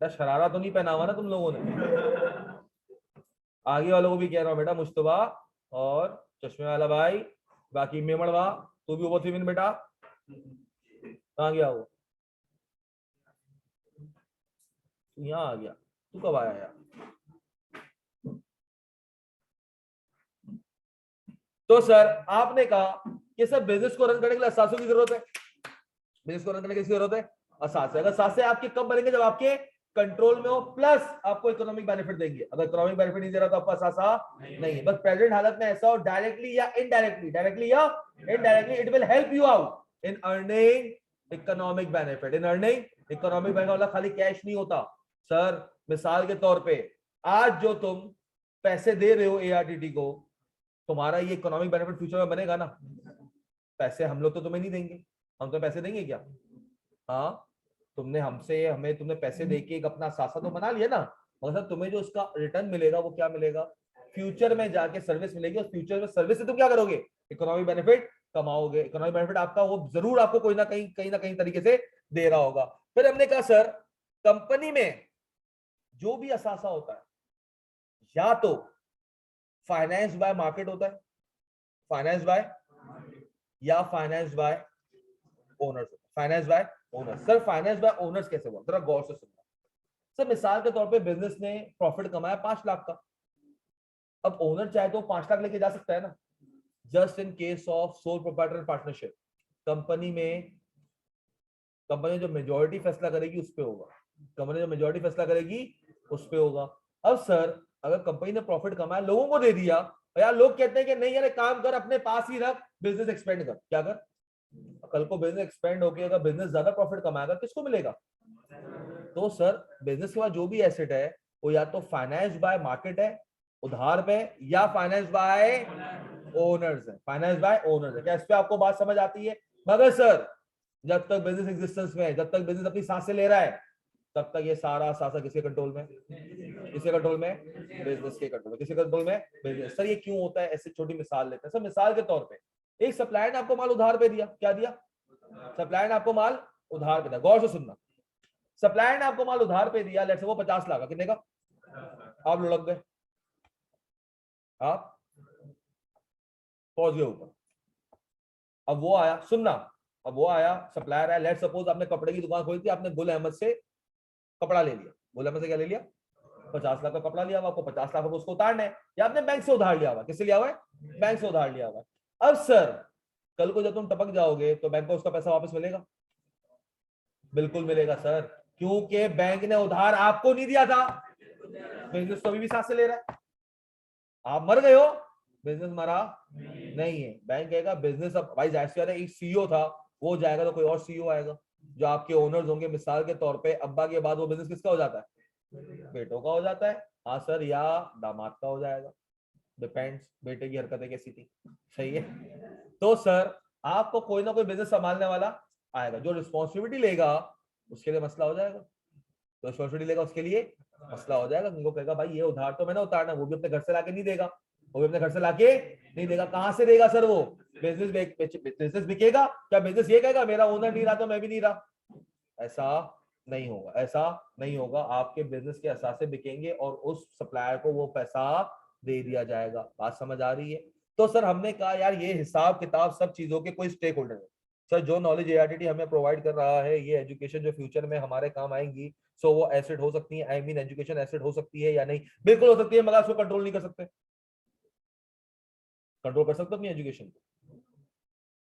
बेटा शरारा तो नहीं पहना हुआ ना तुम लोगों ने? आगे वालों को भी कह रहा हूँ बेटा, मुश्तबा और चश्मे वाला भाई, बाकी मेमड़वा, तू भी ऊपर थी बेटा, कहाँ गया वो? तू यहाँ आ गया, तू कब आया यार? तो सर आपने कहा कि सर बिजनेस को रन करने के लिए असासों की जरूरत है। बिजनेस को रन करने की किसकी जरूरत है? असासे। अगर असासे आपके कब बनेंगे? जब आपके कंट्रोल में हो, प्लस आपको इकोनॉमिक बेनिफिट देंगे। अगर इकोनॉमिक बेनिफिट नहीं दे रहा तो आपका असासा नहीं है। बस प्रेजेंट हालत में ऐसा हो, डायरेक्टली या इनडायरेक्टली, डायरेक्टली या indirectly it will help you out in earning economic benefit. In earning economic benefit वाला खाली कैश नहीं होता सर। मिसाल के तौर पे आज जो तुम पैसे दे रहे हो एआरटीटी को, तुम्हारा ये इकोनॉमिक बेनिफिट फ्यूचर में बनेगा ना। पैसे हम लोग तो तुम्हें नहीं देंगे, हम तो पैसे देंगे क्या? हाँ, तुमने हमसे हमें तुमने पैसे देके एक अपना सासा तो बना लिया ना, मगर सर तुम्हें जो उसका रिटर्न मिलेगा वो क्या मिलेगा? फ्यूचर में जाके सर्विस मिलेगी, और फ्यूचर में सर्विस से तुम क्या करोगे? इकोनॉमिक बेनिफिट कमाओगे। इकोनॉमिक बेनिफिट आपका वो जरूर आपको कोई ना कहीं तरीके से दे रहा होगा। फिर हमने कहा सर कंपनी में जो भी असासा होता है, या तो फाइनेंस बाय मार्केट होता है, फाइनेंस बाय, या finance by owners. Finance by owners. Sir finance by owners कैसे हुआ, जरा गौर से सुनना। सर मिसाल के तौर पे बिजनेस ने प्रॉफिट कमाया 5 लाख का, अब ओनर चाहे तो 5 लाख लेके जा सकता है ना। Just in case of sole proprietor partnership, company में कंपनी जो मेजोरिटी फैसला करेगी उस पे होगा। कंपनी जो मेजोरिटी फैसला करेगी उस पे होगा। अब सर अगर कंपनी ने प्रॉफिट कमाया, लोगों को दे दिया, यार लोग कहते हैं कि नहीं यार एक काम कर, अपने पास ही रख, बिजनेस एक्सपेंड कर। क्या कर? कल को बिजनेस एक्सपेंड होकर अगर बिजनेस ज्यादा प्रॉफिट कमाएगा, किसको मिलेगा? तो सर बिजनेस के बाद जो भी एसेट है वो या तो फाइनेंस बाय मार्केट है उधार पे, या फाइनेंस बाय ओनर्स है। फाइनेंस बाय ओनर्स है। क्या इस पे आपको बात समझ आती है? मगर सर जब तक बिजनेस एग्जिस्टेंस में है, जब तक बिजनेस अपनी सांसें ले रहा है, तब तक ये सारा सासा किसके कंट्रोल में? किसके कंट्रोल में? बिजनेस के कंट्रोल में। किसके कंट्रोल में? बिजनेस। सर ये क्यों होता है? ऐसे छोटी मिसाल लेते हैं सर। मिसाल के तौर पे एक सप्लायर ने आपको माल उधार पे दिया। क्या दिया? सप्लायर ने आपको माल उधार पे दिया। गौर से सुनना, सप्लायर ने आपको माल उधार पे दिया, लेट्स से वो 50 लाख का। कितने का? आप लुढ़क गए, आप पहुंच गए ऊपर। अब वो आया, सुनना, अब वो आया सप्लायर आया, लेट्स सपोज आपने कपड़े की दुकान खोली थी, आपने गुल अहमद से कपड़ा ले लिया। गुल अहमद से क्या ले लिया? 50 लाख का कपड़ा लिया हुआ, आपको 50 लाख रुपए उसको उतारना है, या आपने बैंक से उधार लिया हुआ। किससे लिया हुआ है? बैंक से उधार लिया हुआ है। अब सर कल को जब तुम टपक जाओगे तो बैंक को उसका पैसा वापस मिलेगा? बिल्कुल मिलेगा सर, क्योंकि बैंक ने उधार आपको नहीं दिया था। बिजनेस तो अभी भी सांस से ले रहा है। आप मर गए हो, बिजनेस मरा नहीं है। बैंक कहेगा बिजनेस अब भाई जाहिर सी बात है, एक सीईओ था, वो जाएगा तो कोई और सीईओ आएगा, जो आपके ओनर्स होंगे। मिसाल के तौर पे अब्बा के बाद वो बिजनेस किसका हो जाता है? बेटों का हो जाता है। हाँ सर, या दामाद का हो जाएगा, डिपेंड्स बेटे की हरकतें कैसी थी। सही है। तो सर आपको कोई ना कोई बिजनेस संभालने वाला आएगा, जो रिस्पॉन्सिबिलिटी लेगा उसके लिए मसला हो जाएगा। तो रिस्पॉन्सिबिलिटी लेगा उसके लिए मसला हो जाएगा। उनको कहेगा भाई ये उधार तो मैंने उतारना, वो भी अपने घर से लाके नहीं देगा, वो भी अपने घर से लाके नहीं देगा। कहां से देगा सर? वो बिजनेस बिकेगा। क्या बिजनेस ये कहेगा मेरा ओनर नहीं रहा तो मैं भी नहीं रहा? ऐसा नहीं होगा, ऐसा नहीं होगा। आपके बिजनेस के असासे बिकेंगे और उस सप्लायर को वो पैसा दे दिया जाएगा। बात समझ आ रही है? तो सर हमने कहा यार ये हिसाब किताब सब चीजों के कोई स्टेक होल्डर है। सर जो नॉलेज एआरटीटी हमें प्रोवाइड कर रहा है, ये एजुकेशन जो फ्यूचर में हमारे काम आएंगी, सो वो एसेट हो सकती है। आई मीन एजुकेशन एसेट हो सकती है या नहीं? बिल्कुल हो सकती है, मगर उसको कंट्रोल नहीं कर सकते। कंट्रोल कर सकते हो अपनी एजुकेशन को?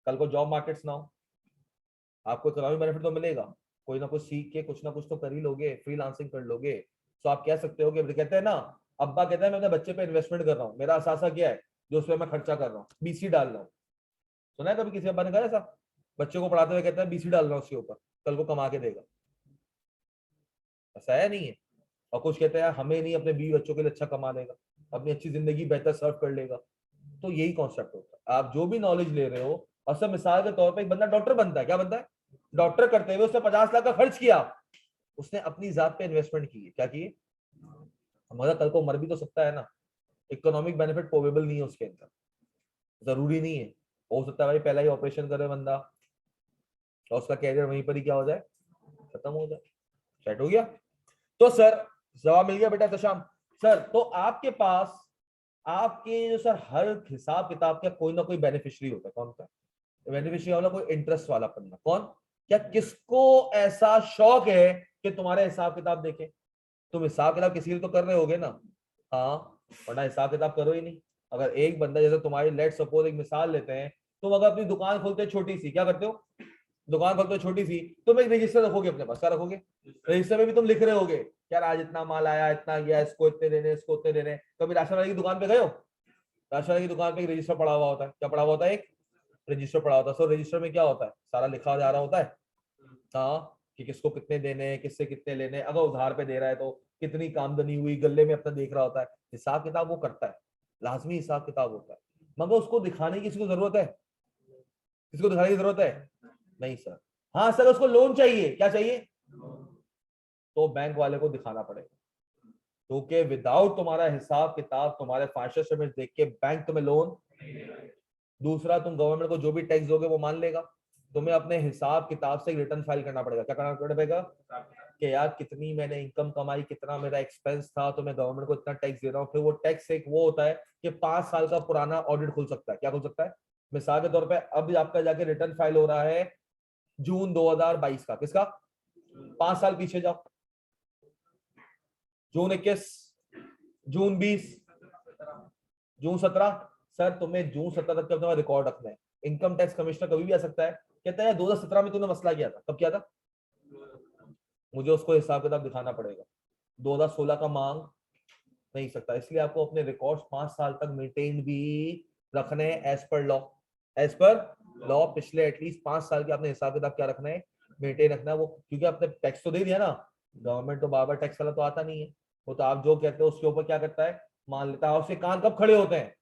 कल को जॉब मार्केट्स ना हो, आपको इकोनॉमिक बेनिफिट तो मिलेगा, कोई ना कुछ सीख के कुछ ना कुछ तो कर ही लोगे, फ्रीलांसिंग कर लोगे। तो आप कह सकते हो कि कहते हैं ना, अब्बा कहता है मैं अपने बच्चे पे इन्वेस्टमेंट कर रहा हूँ, मेरा असासा क्या है जो उसमें मैं खर्चा कर रहा हूँ? बीसी डाल रहा हूँ। सुना है कभी किसी अब्बा ने कहा ऐसा? बच्चे को पढ़ाते हुए कहता है बीसी डाल रहा हूँ उसके ऊपर, कल को कमा के देगा। ऐसा है नहीं है? और कुछ कहते हैं हमें नहीं, अपने बीवी बच्चों के लिए अच्छा कमा लेगा, अपनी अच्छी जिंदगी बेहतर सर्व कर लेगा। तो यही कॉन्सेप्ट होता है, आप जो भी नॉलेज ले रहे हो। और सब मिसाल के तौर पे एक बंदा डॉक्टर बनता है, क्या बनता है? डॉक्टर करते हुए उसने 50 लाख का खर्च किया, उसने अपनी जात पे इन्वेस्टमेंट की है। क्या की? मगर कल को मर भी तो सकता है ना। इकोनॉमिक बेनिफिट प्रोबेबल नहीं है उसके अंदर, जरूरी नहीं है। हो सकता है भाई पहला ही ऑपरेशन करे बंदा और उसका कैरियर वहीं पर ही क्या हो जाए, खत्म हो जाए, सेट हो गया। तो सर जवाब मिल गया बेटा तशाम। सर तो आपके पास आपके जो सर हर हिसाब किताब का कोई ना कोई बेनिफिशियरी होता है। कौन सा बेनिफिशियरी वाला? कोई इंटरेस्ट वाला बंदा। कौन? क्या किसको ऐसा शौक है कि तुम्हारे हिसाब किताब देखे? तुम हिसाब किताब किसी लिए तो कर रहे होगे ना? हाँ, वरना हिसाब किताब करो ही नहीं। अगर एक बंदा जैसे तुम्हारी, लेट सपोज एक मिसाल लेते हैं, तुम अगर अपनी दुकान खोलते हो छोटी सी, क्या करते हो? दुकान खोलते हो छोटी सी, तुम एक रजिस्टर रखोगे अपने पास। क्या रखोगे? रजिस्टर में भी तुम लिख रहे होगे यार आज इतना माल आया, इतना गया, इसको इतने देने, इसको उतने देने। कभी राशन वाले की दुकान पे गए हो? राशन वाले की दुकान पे एक रजिस्टर पड़ा हुआ होता है। क्या पड़ा हुआ होता है? एक रजिस्टर पड़ा होता है। सो रजिस्टर में क्या होता है? सारा लिखा जा रहा होता है। हाँ, कि किसको कितने देने, किससे कितने लेने, अगर उधार पे दे रहा है तो कितनी आमदनी हुई, गले में अपना देख रहा होता है। हिसाब किताब वो करता है, लाजमी हिसाब किताब होता है। मगर उसको दिखाने की किसी को जरूरत है? किसको दिखाने की जरूरत है? नहीं सर। हाँ सर, उसको लोन चाहिए। क्या चाहिए? तो बैंक वाले को दिखाना पड़ेगा, क्योंकि विदाउट तुम्हारा हिसाब किताब, तुम्हारे फाइनेंशियल स्टेटमेंट देख के बैंक तुम्हें लोन। दूसरा, तुम गवर्नमेंट को जो भी टैक्स दोगे वो मान लेगा। तुम्हें अपने हिसाब किताब से रिटर्न फाइल करना पड़ेगा। क्या करना पड़ेगा? कि यार कितनी मैंने इनकम कमाई, कितना मेरा एक्सपेंस था, तो मैं गवर्नमेंट को इतना टैक्स दे रहा हूँ। फिर वो टैक्स एक वो होता है कि 5 साल का पुराना ऑडिट खुल सकता है। क्या खुल सकता है? मिसाल के तौर पे अब आपका जाके रिटर्न फाइल हो रहा है जून 2022 का। किसका? 5 साल पीछे जाओ। जून 21, जून 20, जून 17। सर तुम्हें जून 17 तक का रिकॉर्ड रखना है। इनकम टैक्स कमिश्नर कभी भी आ सकता है, कहता है 2017 में तूने मसला किया था। कब किया था? मुझे उसको हिसाब किताब दिखाना पड़ेगा। 2016 का मांग नहीं सकता, इसलिए आपको अपने रिकॉर्ड्स 5 साल तक मेंटेन भी रखने हैं as per law. As per law पिछले एटलीस्ट 5 साल के आपने हिसाब किताब क्या रखना है? मेंटेन रखना है। वो क्योंकि आपने टैक्स तो दे दिया ना, गवर्नमेंट तो बार बार टैक्स वाला तो आता नहीं है। वो तो आप जो कहते हो उसके ऊपर क्या करता है? मान लेता है। उसके कान कब खड़े होते हैं?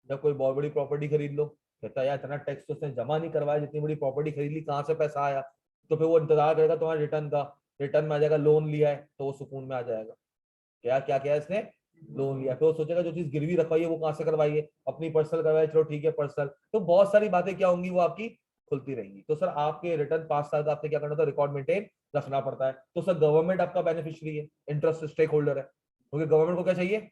जब कोई बहुत बड़ी प्रॉपर्टी खरीद लो, कहता है यार इतना टैक्स तो उसने जमा नहीं करवाया, जितनी बड़ी प्रॉपर्टी खरीद ली, कहाँ से पैसा आया? तो फिर वो इंतजार करेगा तुम्हारे रिटर्न का। रिटर्न में आ जाएगा लोन लिया है, तो वो सुकून में आ जाएगा। क्या क्या किया इसने? लोन लिया। फिर वो सोचेगा जो चीज गिरवी रखवाई है वो कहां से करवाई है? अपनी पर्सनल करवाई, चलो ठीक है पर्सनल। तो बहुत सारी बातें क्या होंगी, वो आपकी खुलती रहेंगी। तो सर आपके रिटर्न 5 साल का आपने क्या करना होता है? रिकॉर्ड मेंटेन रखना पड़ता है। तो सर गवर्नमेंट आपका बेनिफिशियरी है, इंटरेस्ट स्टेक होल्डर है, क्योंकि गवर्नमेंट को क्या चाहिए?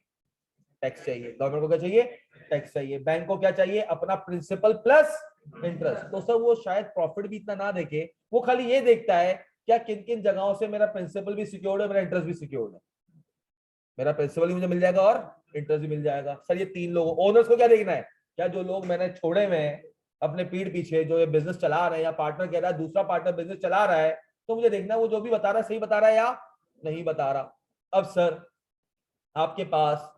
टैक्स चाहिए। गवर्नमेंट को क्या चाहिए? टैक्स चाहिए। बैंक को क्या चाहिए? अपना प्रिंसिपल प्लस इंटरेस्ट। तो सर वो शायद प्रॉफिट भी इतना ना देखे, वो खाली ये देखता है क्या किन किन जगहों से मेरा प्रिंसिपल भी सिक्योर्ड है, मेरा इंटरेस्ट भी सिक्योर्ड है। मेरा प्रिंसिपल भी मुझे मिल जाएगा और इंटरेस्ट भी मिल जाएगा। सर ये 3 लोगों, ओनर्स को क्या देखना है? क्या जो लोग मैंने छोड़े हुए हैं अपने पीठ पीछे, जो ये बिजनेस चला रहे हैं, या पार्टनर कह रहा है दूसरा पार्टनर बिजनेस चला रहा है, तो मुझे देखना है वो जो भी बता रहा है सही बता रहा है या नहीं बता रहा। अब सर आपके पास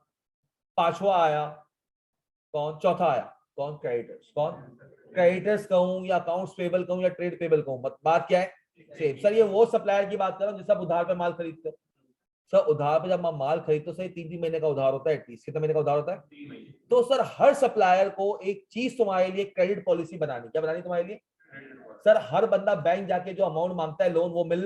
पांचवा आया, कौन? चौथा आया, कौन? क्रेडिटर्स। कौन? क्रेडिटर्स कहूं या अकाउंट्स पेबल कहूं या ट्रेड पेबल कहूं, बात क्या है? सेम। सर ये वो सप्लायर की बात कर रहा हूं जिससे आप उधार पे माल खरीदते हो। सर उधार पे जब आप माल खरीदते हो, सही 3-3 महीने का उधार होता है एटलीस्ट। कितने महीने का उधार होता है? तो सर हर सप्लायर को एक चीज तुम्हारे लिए क्रेडिट पॉलिसी बनानी। क्या बनानी तुम्हारे लिए? सर हर बंदा बैंक जाके जो अमाउंट मांगता है लोन, वो मिल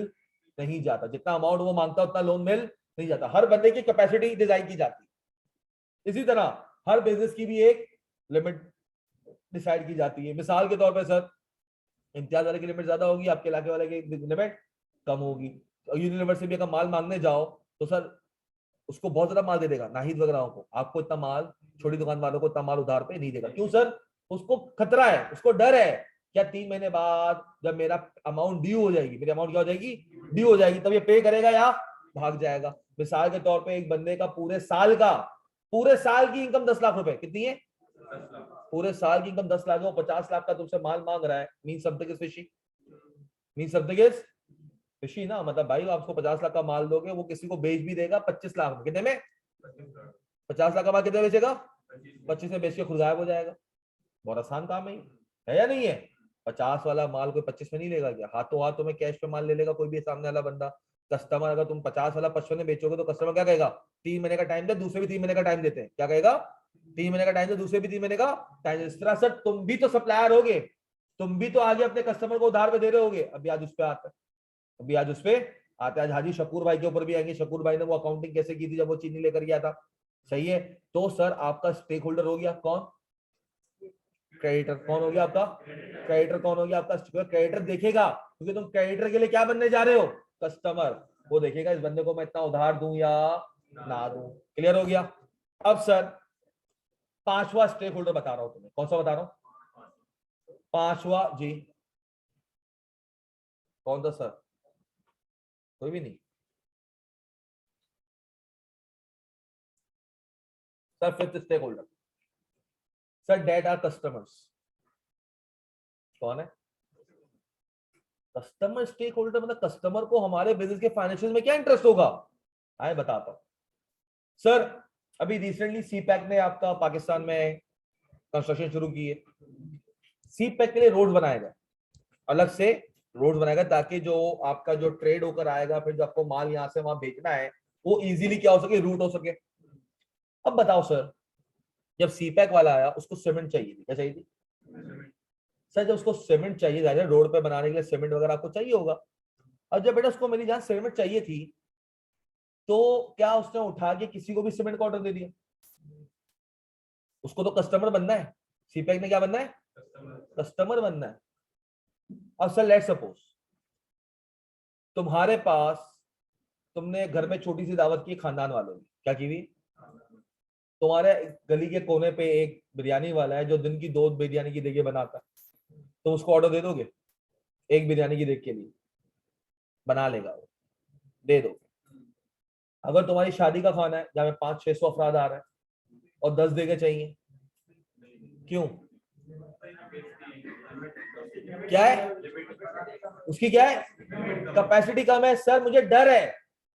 नहीं जाता। जितना अमाउंट वो मांगता है उतना लोन मिल नहीं जाता। हर बंदे की कैपेसिटी डिजाइन की जाती है। इसी तरह हर बिजनेस की भी एक लिमिट डिसाइड की जाती है। मिसाल के तौर पर सर इम्तियाज वाले की लिमिट ज्यादा होगी, आपके इलाके वाले की लिमिट कम होगी। यूनिवर्सिटी से भी अगर माल मांगने जाओ तो सर उसको बहुत ज्यादा माल दे देगा, नाहिद वगैरह को। आपको इतना माल, छोटी दुकान वालों को इतना माल उधार पे नहीं देगा। क्यों सर? उसको खतरा है, उसको डर है क्या 3 महीने बाद जब मेरा अमाउंट ड्यू हो जाएगी, मेरी अमाउंट क्या हो जाएगी? ड्यू हो जाएगी, तब ये पे करेगा या भाग जाएगा। मिसाल के तौर पे एक बंदे का पूरे साल की इनकम 10 लाख रुपए, कितनी है? पूरे साल की इनकम 10 लाख है, वो 50 लाख का तुमसे माल मांग रहा है। Mean something is fishy. Mean something is fishy ना, मतलब भाई आप उसको 50 लाख का माल दोगे, वो किसी को बेच भी देगा 25 लाख में। कितने में? 50 लाख का माल कितने बेचेगा? 25 में बेच के खुद गायब हो जाएगा। बहुत आसान काम है या नहीं है? 50 वाला माल कोई 25 में नहीं लेगा क्या? हाथों हाथ तुम्हें कैश पे माल ले लेगा कोई भी सामने वाला बंदा। कस्टमर, अगर तुम 50 वाला 55 में बेचोगे तो कस्टमर क्या कहेगा? 3 महीने का टाइम दे, दूसरे भी 3 महीने का टाइम देते हैं। क्या कहेगा? 3 महीने का टाइम दे, दूसरे भी 3 महीने का टाइम। इस तरह सर तुम भी तो सप्लायर होगे, तुम भी तो आगे अपने कस्टमर को उधार पे दे रहे होगे। अभी आज उस पे आता है, अभी आज उस पे आते हैं। आज हाजी शकूर भाई के ऊपर भी आएंगे। शकूर भाई ने वो अकाउंटिंग कैसे की थी जब वो चीनी लेकर गया था। सही है। तो सर आपका स्टेक होल्डर हो गया कौन? क्रेडिटर। कौन हो गया आपका? क्रेडिटर कौन हो गया आपका? क्रेडिटर देखेगा, क्योंकि तुम क्रेडिटर के लिए क्या बनने जा रहे हो? कस्टमर। वो देखेगा इस बंदे को मैं इतना उधार दूं या ना दूं। क्लियर हो गया? अब सर पांचवा स्टेक होल्डर बता रहा हूं तुम्हें, कौन सा बता रहा हूं? पांचवा जी, कौन था सर? कोई भी नहीं sir. Fifth stakeholder sir, that are customers. कौन है कस्टमर? स्टेक होल्डर मतलब कस्टमर को हमारे बिजनेस के फाइनेंशियल में क्या इंटरेस्ट होगा, आए बताता हूं सर। अभी रिसेंटली सीपैक ने आपका पाकिस्तान में कंस्ट्रक्शन शुरू की है। सीपैक के लिए रोड बनाएगा, अलग से रोड बनाएगा, ताकि जो आपका जो ट्रेड होकर आएगा, फिर जो आपको माल यहां से वहां बेचना है, वो इजीली क्या हो सके, रूट हो सके। अब बताओ सर, जब सीपैक वाला आया उसको सीमेंट चाहिए थी, क्या चाहिए थी सर? जब उसको सीमेंट चाहिए था रोड पे बनाने के लिए, सीमेंट वगैरह आपको चाहिए होगा। अब जब बेटा उसको मेरी जहां सीमेंट चाहिए थी, तो क्या उसने उठा के किसी को भी सीमेंट का ऑर्डर दे दिया? उसको तो कस्टमर बनना है। सीपैक ने क्या बनना है? कस्टमर बनना है। अब सर लेट सपोज तुम्हारे पास, तुमने घर में छोटी सी दावत की खानदान वालों की, क्या की हुई? तुम्हारे गली के कोने पे एक बिरयानी वाला है जो दिन की 2 बिरयानी की देगे बनाता है, तुम उसको ऑर्डर दे दोगे? एक बिरयानी की देग के लिए बना लेगा वो, दे दो। अगर तुम्हारी शादी का खाना है जहाँ में 500-600 अफराद आ रहे हैं और 10 देगे चाहिए, क्यों? क्या है उसकी, क्या है? कैपेसिटी कम है सर। मुझे डर है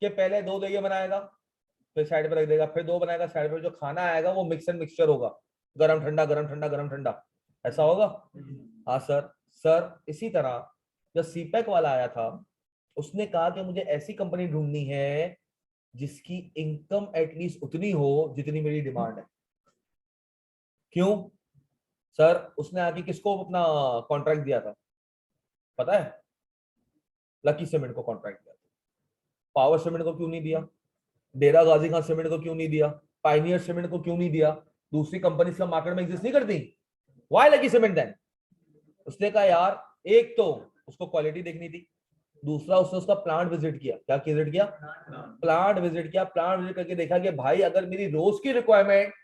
कि पहले 2 देगे बनाएगा, फिर साइड पे रख देगा, फिर 2 बनाएगा साइड पे, जो खाना आएगा वो मिक्स एंड मिक्सचर होगा, गरम ठंडा गरम ठंडा गरम ठंडा, ऐसा होगा। हाँ सर। सर इसी तरह जब सीपैक वाला आया था, उसने कहा कि मुझे ऐसी कंपनी ढूंढनी है जिसकी इनकम एटलीस्ट उतनी हो जितनी मेरी डिमांड है। क्यों सर? उसने आके किसको अपना कॉन्ट्रैक्ट दिया था पता है? लकी सीमेंट को कॉन्ट्रैक्ट दिया था। पावर सीमेंट को क्यों नहीं दिया? डेरा गाजी खान सीमेंट को क्यों नहीं दिया? पाइनियर सीमेंट को क्यों नहीं दिया? दूसरी कंपनी का मार्केट में एग्जिस्ट नहीं करती? Why lucky cement then? उसने कहा यार, एक तो उसको क्वालिटी देखनी थी, दूसरा उसने उसका प्लांट विजिट किया। क्या विजिट किया? प्लांट विजिट किया। प्लांट विजिट करके देखा कि भाई अगर मेरी रोज की रिक्वायरमेंट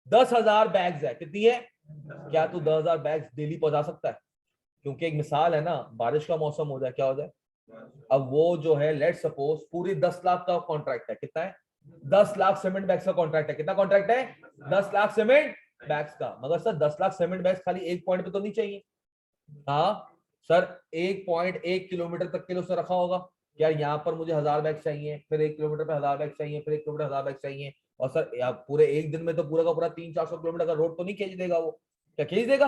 10,000 बैग्स है, कितनी है? क्या तू 10,000 बैग्स डेली पहुंचा सकता है? क्योंकि एक मिसाल है ना, बारिश का मौसम हो जाए, क्या हो जाए, अब वो जो है लेट सपोज पूरी 10 लाख का कॉन्ट्रैक्ट है। कितना है? 10 लाख सीमेंट बैग्स का कॉन्ट्रैक्ट है। कितना कॉन्ट्रैक्ट है? 10 लाख सीमेंट बैग्स का। मगर सर 10 लाख सीमेंट बैग्स खाली एक पॉइंट पे तो नहीं चाहिए। हाँ सर, 1.1 किलोमीटर तक के लिए उसने रखा होगा। यार यहाँ पर मुझे 1000 बैग चाहिए, फिर 1 किलोमीटर पे 1000 बैग चाहिए, फिर 1 किलोमीटर 1000 बैग चाहिए। और सर यार पूरे एक दिन में तो पूरा का पूरा 300-400 किलोमीटर का रोड तो नहीं खींच देगा वो। क्या खींच देगा?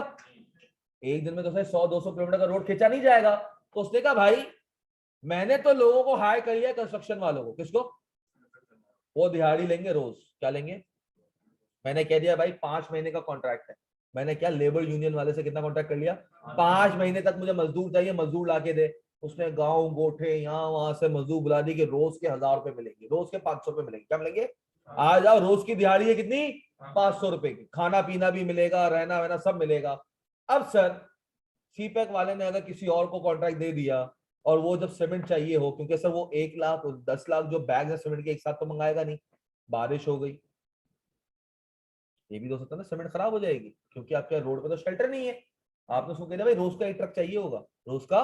एक दिन में तो सर 100-200 किलोमीटर का रोड खींचा नहीं जाएगा। तो उसने कहा भाई मैंने तो लोगों को हायर कर लिया, कंस्ट्रक्शन वालों को। किसको? वो दिहाड़ी लेंगे रोज। क्या लेंगे? मैंने कह दिया भाई 5 महीने का कॉन्ट्रैक्ट है। मैंने क्या लेबर यूनियन वाले से कितना कॉन्ट्रैक्ट कर लिया? 5 महीने तक मुझे मजदूर चाहिए, मजदूर ला के दे। उसने गांव गोठे यहाँ वहां से मजदूर बुला दी कि रोज के 1000 रुपए मिलेंगे, रोज के 500 रुपए मिलेंगे। क्या मिलेंगे? आ जाओ, रोज की दिहाड़ी है कितनी? 500 रुपए की। खाना पीना भी मिलेगा, रहना वहना सब मिलेगा। अब सर सीपैक वाले ने अगर किसी और को कॉन्ट्रैक्ट दे दिया, और वो जब सीमेंट चाहिए हो, क्योंकि सर वो 1 लाख 10 लाख जो बैग है सीमेंट के एक साथ तो मंगाएगा नहीं। बारिश हो गई, ये भी तो हो सकता है ना सीमेंट खराब हो जाएगी, क्योंकि आपके रोड पे तो शेल्टर नहीं है। आपने उसको कह दिया भाई रोज का 1 ट्रक चाहिए होगा, रोज का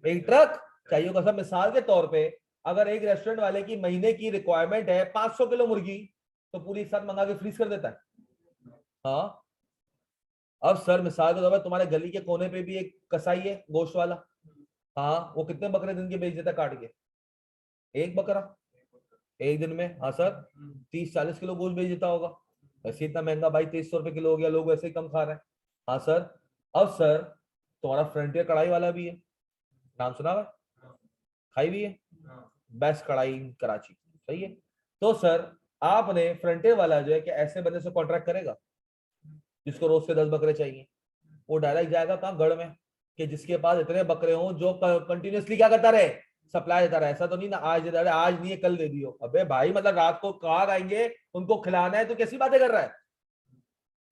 1 ट्रक चाहिए होगा। सब मिसाल के तौर पे अगर एक रेस्टोरेंट वाले की महीने की रिक्वायरमेंट है 500 किलो मुर्गी, तो पूरी एक साथ मंगा के फ्रीज कर देता है। हाँ। अब सर मिसाल के तौर पर तुम्हारे गली के कोने पे भी एक कसाई है गोश्त वाला। हाँ, वो कितने बकरे दिन के बेच देता है काट के? एक बकरा एक दिन में। हाँ सर, 30-40 किलो गोश्त बेच देता होगा। वैसे इतना महंगा भाई, 2300 रुपए किलो हो गया, लोग वैसे ही कम खा रहे हैं। हाँ सर। अब सर तुम्हारा फ्रंटियर कढ़ाई वाला भी है, नाम सुना हुआ है? खाई भी है, बेस्ट कढ़ाई कराची, सही है। तो सर आपने फ्रंटियर वाला जो है कि ऐसे बंदे से कॉन्ट्रैक्ट करेगा जिसको रोज के 10 बकरे चाहिए? वो डायरेक्ट जाएगा कहाँ? गढ़ में, कि जिसके पास इतने बकरे हों जो कंटिन्यूअसली क्या करता रहे, सप्लाई देता रहे। ऐसा तो नहीं ना आज दे रहे, आज नहीं है कल दे दियो। अबे भाई मतलब रात को कहाँ आएंगे, उनको खिलाना है, तो कैसी बातें कर रहा है?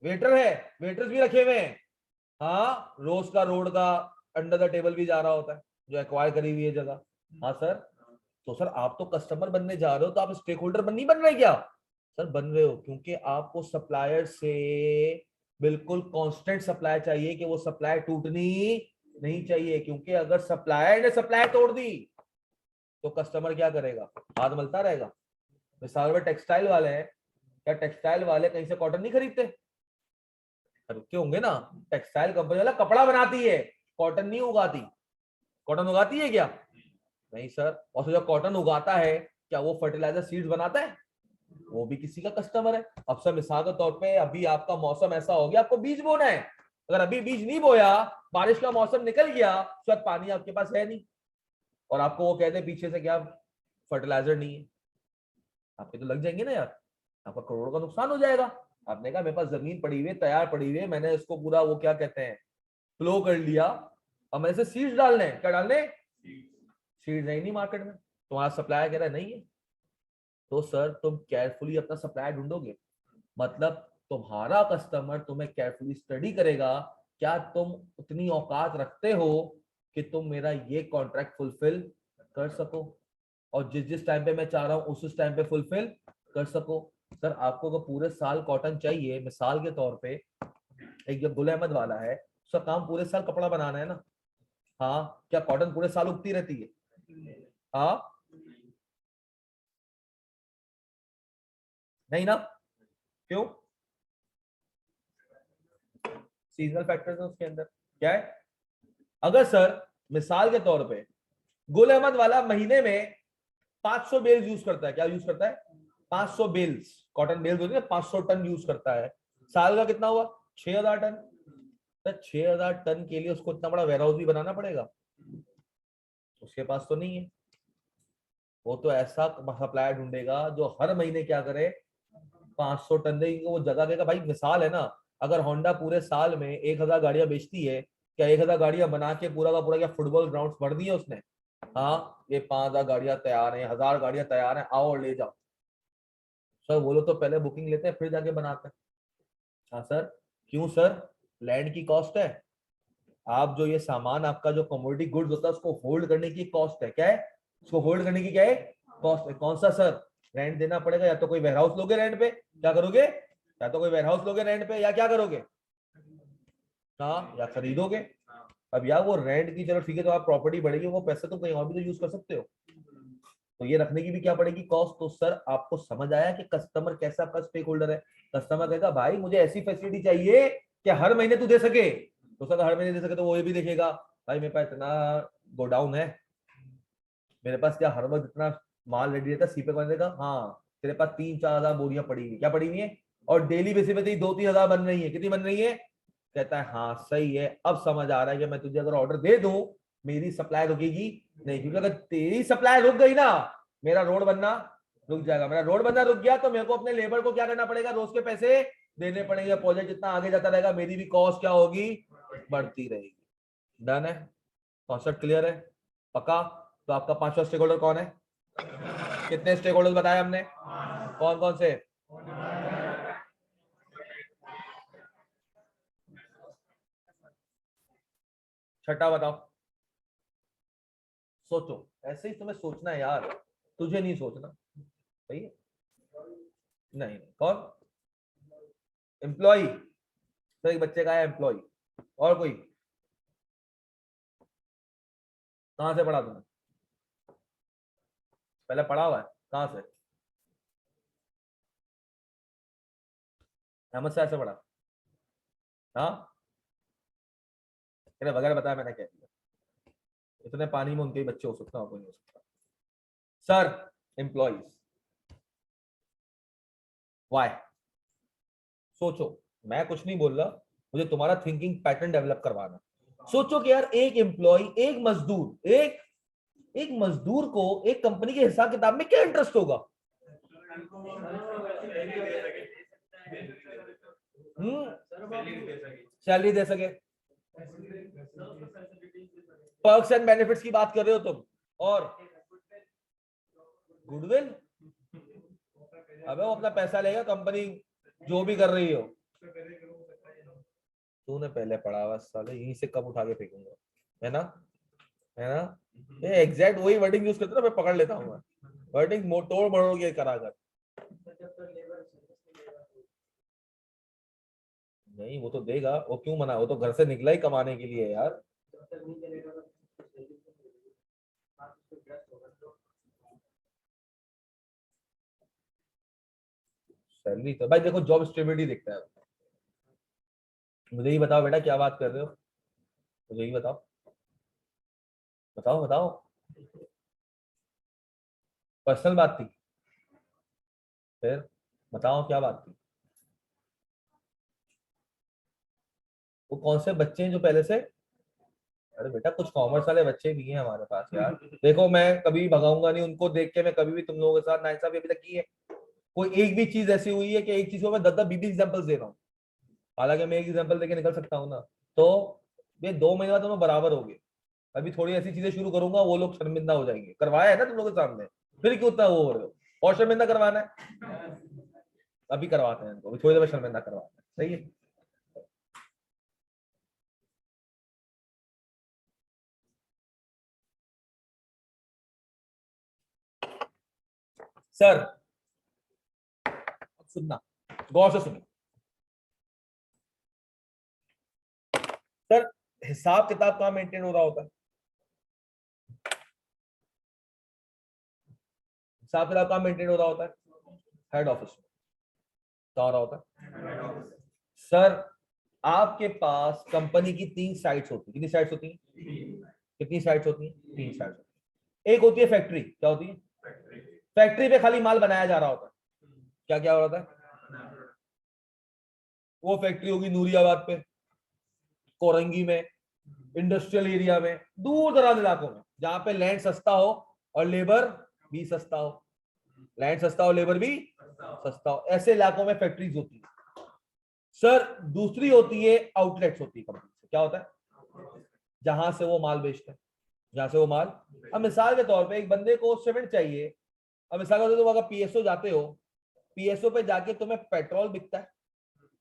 वेटर है, वेटर्स भी रखे हुए हैं। हाँ, रोज का रोड का अंडर द टेबल भी जा रहा होता है, जो एक्वायर करी हुई है जगह। हाँ सर। तो सर आप तो कस्टमर बनने जा रहे हो, तो आप स्टेक होल्डर नहीं बन रहे क्या? सर बन रहे हो, क्योंकि आपको सप्लायर से बिल्कुल कांस्टेंट सप्लाई चाहिए कि वो सप्लाई टूटनी नहीं चाहिए, क्योंकि अगर सप्लायर ने सप्लाई तोड़ दी तो कस्टमर क्या करेगा? हाथ मलता रहेगा। मिसाल में टेक्सटाइल वाले हैं, क्या टेक्सटाइल वाले कहीं से कॉटन नहीं खरीदते? खरीदते होंगे ना। टेक्सटाइल कंपनी वाला कपड़ा बनाती है, कॉटन नहीं उगाती। कॉटन उगाती है क्या? नहीं सर। और जो कॉटन उगाता है, क्या वो फर्टिलाइजर सीड्स बनाता है? वो भी किसी का कस्टमर है। अब सर मिसाल के तौर पे अभी आपका मौसम ऐसा हो गया, आपको बीज बोना है। अगर अभी बीज नहीं बोया, बारिश का मौसम निकल गया, तो पानी आपके पास है नहीं, और आपको वो कहते हैं पीछे से क्या फर्टिलाइजर नहीं है, आपके तो लग जाएंगे ना यार, आपका करोड़ों का नुकसान हो जाएगा। आपने कहा मेरे पास जमीन पड़ी हुई है, तैयार पड़ी हुई है, मैंने इसको पूरा वो क्या कहते हैं फ्लो कर लिया, और मैंने से सीड्स डालने, क्या डालने? सीड्स है नहीं मार्केट में, तुम्हारा सप्लायर कह रहा है नहीं है। तो सर तुम केयरफुली अपना सप्लायर ढूंढोगे, मतलब तुम्हारा कस्टमर तुम्हें केयरफुली स्टडी करेगा, क्या तुम उतनी औकात रखते हो कि तुम मेरा ये कॉन्ट्रैक्ट फुलफिल कर सको, और जिस जिस टाइम पे मैं चाह रहा हूं उस टाइम पे फुलफिल कर सको। सर आपको अगर पूरे साल कॉटन चाहिए, मिसाल के तौर पे एक जो गुल अहमद वाला है, उसका काम पूरे साल कपड़ा बनाना है ना। हाँ, क्या कॉटन पूरे साल उगती रहती है? हाँ, नहीं ना। क्यों? सीजनल फैक्टर्स है उसके अंदर। क्या है? अगर सर मिसाल के तौर पे गुल अहमद वाला महीने में 500 बेल्स यूज करता है, क्या यूज करता है? 500 बेल्स, कॉटन बेल्स होती है, 500 टन यूज करता है। साल का कितना हुआ? 6000 टन। तो 6000 टन के लिए उसको इतना बड़ा वेयरहाउस भी बनाना पड़ेगा, उसके पास तो नहीं है। वो तो ऐसा सप्लायर ढूंढेगा जो हर महीने क्या करे, 500 टन देगी, वो जगह देगा। भाई मिसाल है ना, अगर होंडा पूरे साल में 1000 गाड़ियां बेचती है, क्या 1000 गाड़ियां बना के पूरा का पूरा क्या फुटबॉल ग्राउंड भर दिए उसने? हाँ, ये 5000 गाड़ियां तैयार हैं, 1000 गाड़ियां तैयार हैं, आओ और ले जाओ। सर वो लोग तो पहले बुकिंग लेते हैं फिर जाके बनाते हैं। हाँ सर। क्यों सर? लैंड की कॉस्ट है, आप जो ये सामान आपका जो कमोडिटी गुड्स होता है उसको होल्ड करने की कॉस्ट है। क्या है? उसको होल्ड करने की क्या है? कॉस्ट है। कौन सा सर? रेंट देना पड़ेगा, या तो कोई वेयरहाउस लोगे रेंट पे, क्या करोगे? या तो कोई वेयरहाउस लोगे रेंट पे, या क्या करोगे? हाँ, या खरीदोगे। अब यार वो रेंट की, चलो ठीक है, तो आप प्रॉपर्टी बढ़ेगी, वो पैसे तो कहीं और भी तो यूज कर सकते हो, तो ये रखने की भी क्या पड़ेगी कॉस्ट। तो सर आपको समझ आया कि कस्टमर कैसा आपका स्टेक होल्डर है? कस्टमर कहेगा भाई मुझे ऐसी फैसिलिटी चाहिए कि हर महीने तू दे सके, तो सर हर महीने दे सके, तो वो ये भी देखेगा भाई मेरे पास इतना गोडाउन है, मेरे पास क्या हर वक्त इतना माल रेडी रहता है, सीपे करने का। हाँ, तेरे पास 3-4 हजार बोरियां पड़ी हुई, क्या पड़ी हुई है, और डेली बेसिस पे तेरी 2-3 हजार बन रही है, कितनी बन रही है? कहता है हाँ सही है, अब समझ आ रहा है कि मैं तुझे अगर ऑर्डर दे दूं, मेरी सप्लाई रुकेगी नहीं, क्योंकि अगर तेरी सप्लाई रुक गई ना, मेरा रोड बनना रुक जाएगा। मेरा रोड बनना रुक गया तो मेरे को अपने लेबर को क्या करना पड़ेगा, रोज के पैसे देने पड़ेंगे। प्रोजेक्ट जितना आगे जाता रहेगा मेरी भी कॉस्ट क्या होगी, बढ़ती रहेगी। डन है? कॉन्सेप्ट क्लियर है? पक्का? तो आपका पांचवा स्टेक होल्डर कौन है? कितने स्टेक होल्डर बताए हमने? कौन कौन से? छठा बताओ। सोचो, ऐसे ही तुम्हें सोचना है यार, तुझे नहीं सोचना। सही है? नहीं, कौन? एम्प्लॉय। तो एक बच्चे का है एम्प्लॉय, और कोई? कहां से पढ़ा तुमने? पहले पढ़ा हुआ है? कहां से? अहमद शाह से पढ़ा? हाँ, तेरे बगैर बताया मैंने क्या किया? इतने पानी में उनके ही बच्चे हो सकते हैं, कोई नहीं हो सकता। Sir, employees, why? सोचो, मैं कुछ नहीं बोल रहा, मुझे तुम्हारा थिंकिंग पैटर्न डेवलप करवाना। सोचो कि यार एक एम्प्लॉय, एक मजदूर, एक एक मजदूर को एक कंपनी के हिसाब किताब में क्या इंटरेस्ट होगा? सैलरी दे सके, पर्क्स एंड बेनिफिट्स की बात कर रहे हो तुम, और गुडविल। अबे वो अपना पैसा लेगा, कंपनी जो भी कर रही हो। तूने पहले पढ़ा हुआ, साले यहीं से कब उठा के फेंकूंगा, है ना? है ना? एग्जैक्ट वही वर्डिंग यूज करते ना, मैं पकड़ लेता हूँ, वर्डिंग तोड़ मरोड़ के करा कर। नहीं वो तो देगा, वो क्यों मना, वो तो घर से निकला ही कमाने के लिए यार। सैलरी तो भाई देखो जॉब स्टेबिलिटी दिखता है। मुझे ही बताओ बेटा, क्या बात कर रहे हो, मुझे ही बताओ, बताओ बताओ। पर्सनल बात थी, फिर बताओ क्या बात थी। वो कौन से बच्चे हैं जो पहले से, अरे बेटा कुछ कॉमर्स वाले बच्चे भी हैं हमारे पास यार। देखो मैं कभी भगाऊंगा नहीं उनको देख के, मैं कभी भी तुम लोगों के साथ नाइंसाफी अभी तक की है? कोई एक भी चीज ऐसी हुई है कि एक चीज को मैं 10-10 20 एग्जाम्पल दे रहा हूँ? हालांकि मैं एक एग्जाम्पल देके निकल सकता हूँ ना। तो ये 2 महीने बाद दोनों बराबर हो गए। अभी थोड़ी ऐसी चीजें शुरू करूंगा, वो लोग शर्मिंदा हो जाएंगे, करवाया है ना तुम लोगों के सामने, फिर क्यों उतना वो हो रहे हो, और शर्मिंदा करवाना है? अभी करवाते हैं इनको, अभी थोड़ी देर में शर्मिंदा करवाते हैं, सही है। सर सुनना, गौर से सुनो। सर हिसाब किताब कहाँ मेंटेन हो रहा होता है? हिसाब किताब कहाँ मेंटेन हो रहा होता है? हेड ऑफिस में। क्या हो रहा होता है? सर आपके पास कंपनी की 3 साइट्स होती है, कितनी साइट्स होती हैं? कितनी साइट्स होती हैं? 3 साइट्स होती हैं। एक होती है फैक्ट्री, क्या होती है? फैक्ट्री पे खाली माल बनाया जा रहा होता है। क्या क्या हो रहा था? वो फैक्ट्री होगी नूरियाबाद पे, कोरंगी में, इंडस्ट्रियल एरिया में, दूर दराज इलाकों में, जहां पे लैंड सस्ता हो और लेबर भी सस्ता हो। लैंड सस्ता हो, लेबर भी सस्ता हो, ऐसे इलाकों में फैक्ट्रीज होती है। सर दूसरी होती है आउटलेट्स, होती है कंपनी से, क्या होता है? जहां से वो माल बेचते हैं, जहां से वो माल। अब मिसाल के तौर पे एक बंदे को सीमेंट चाहिए, अब मिसाल के तौर पे तुम अगर पीएसओ जाते हो, पीएसओ पे जाके तुम्हें पेट्रोल बिकता है।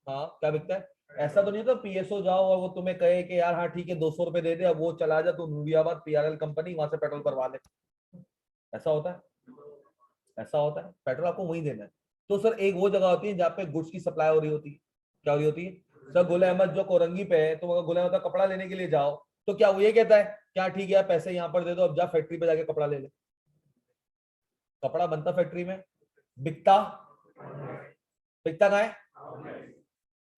हाँ क्या बिकता है? ऐसा तो नहीं तो पीएसओ जाओ और वो तुम्हें कहे कि यार हाँ ठीक है 200 रुपए दे दे, अब वो चला जा तू नूरियाबाद पीआरएल कंपनी, वहां से पेट्रोल भरवा ले। ऐसा होता है? ऐसा होता है? पेट्रोल आपको वहीं देना है। तो सर एक वो जगह होती है जहाँ पे गुड्स की सप्लाई हो रही होती है। क्या हो रही होती है? सर गुल अहमद जो कोरंगी पे है, तुम अगर गुल अहमद का कपड़ा लेने के लिए जाओ, तो क्या वो ये कहता है क्या ठीक है पैसे यहाँ पर दे दो, अब जा फैक्ट्री पे जाके कपड़ा ले ले? कपड़ा बनता फैक्ट्री में, बिकता, बिकता कहाँ है?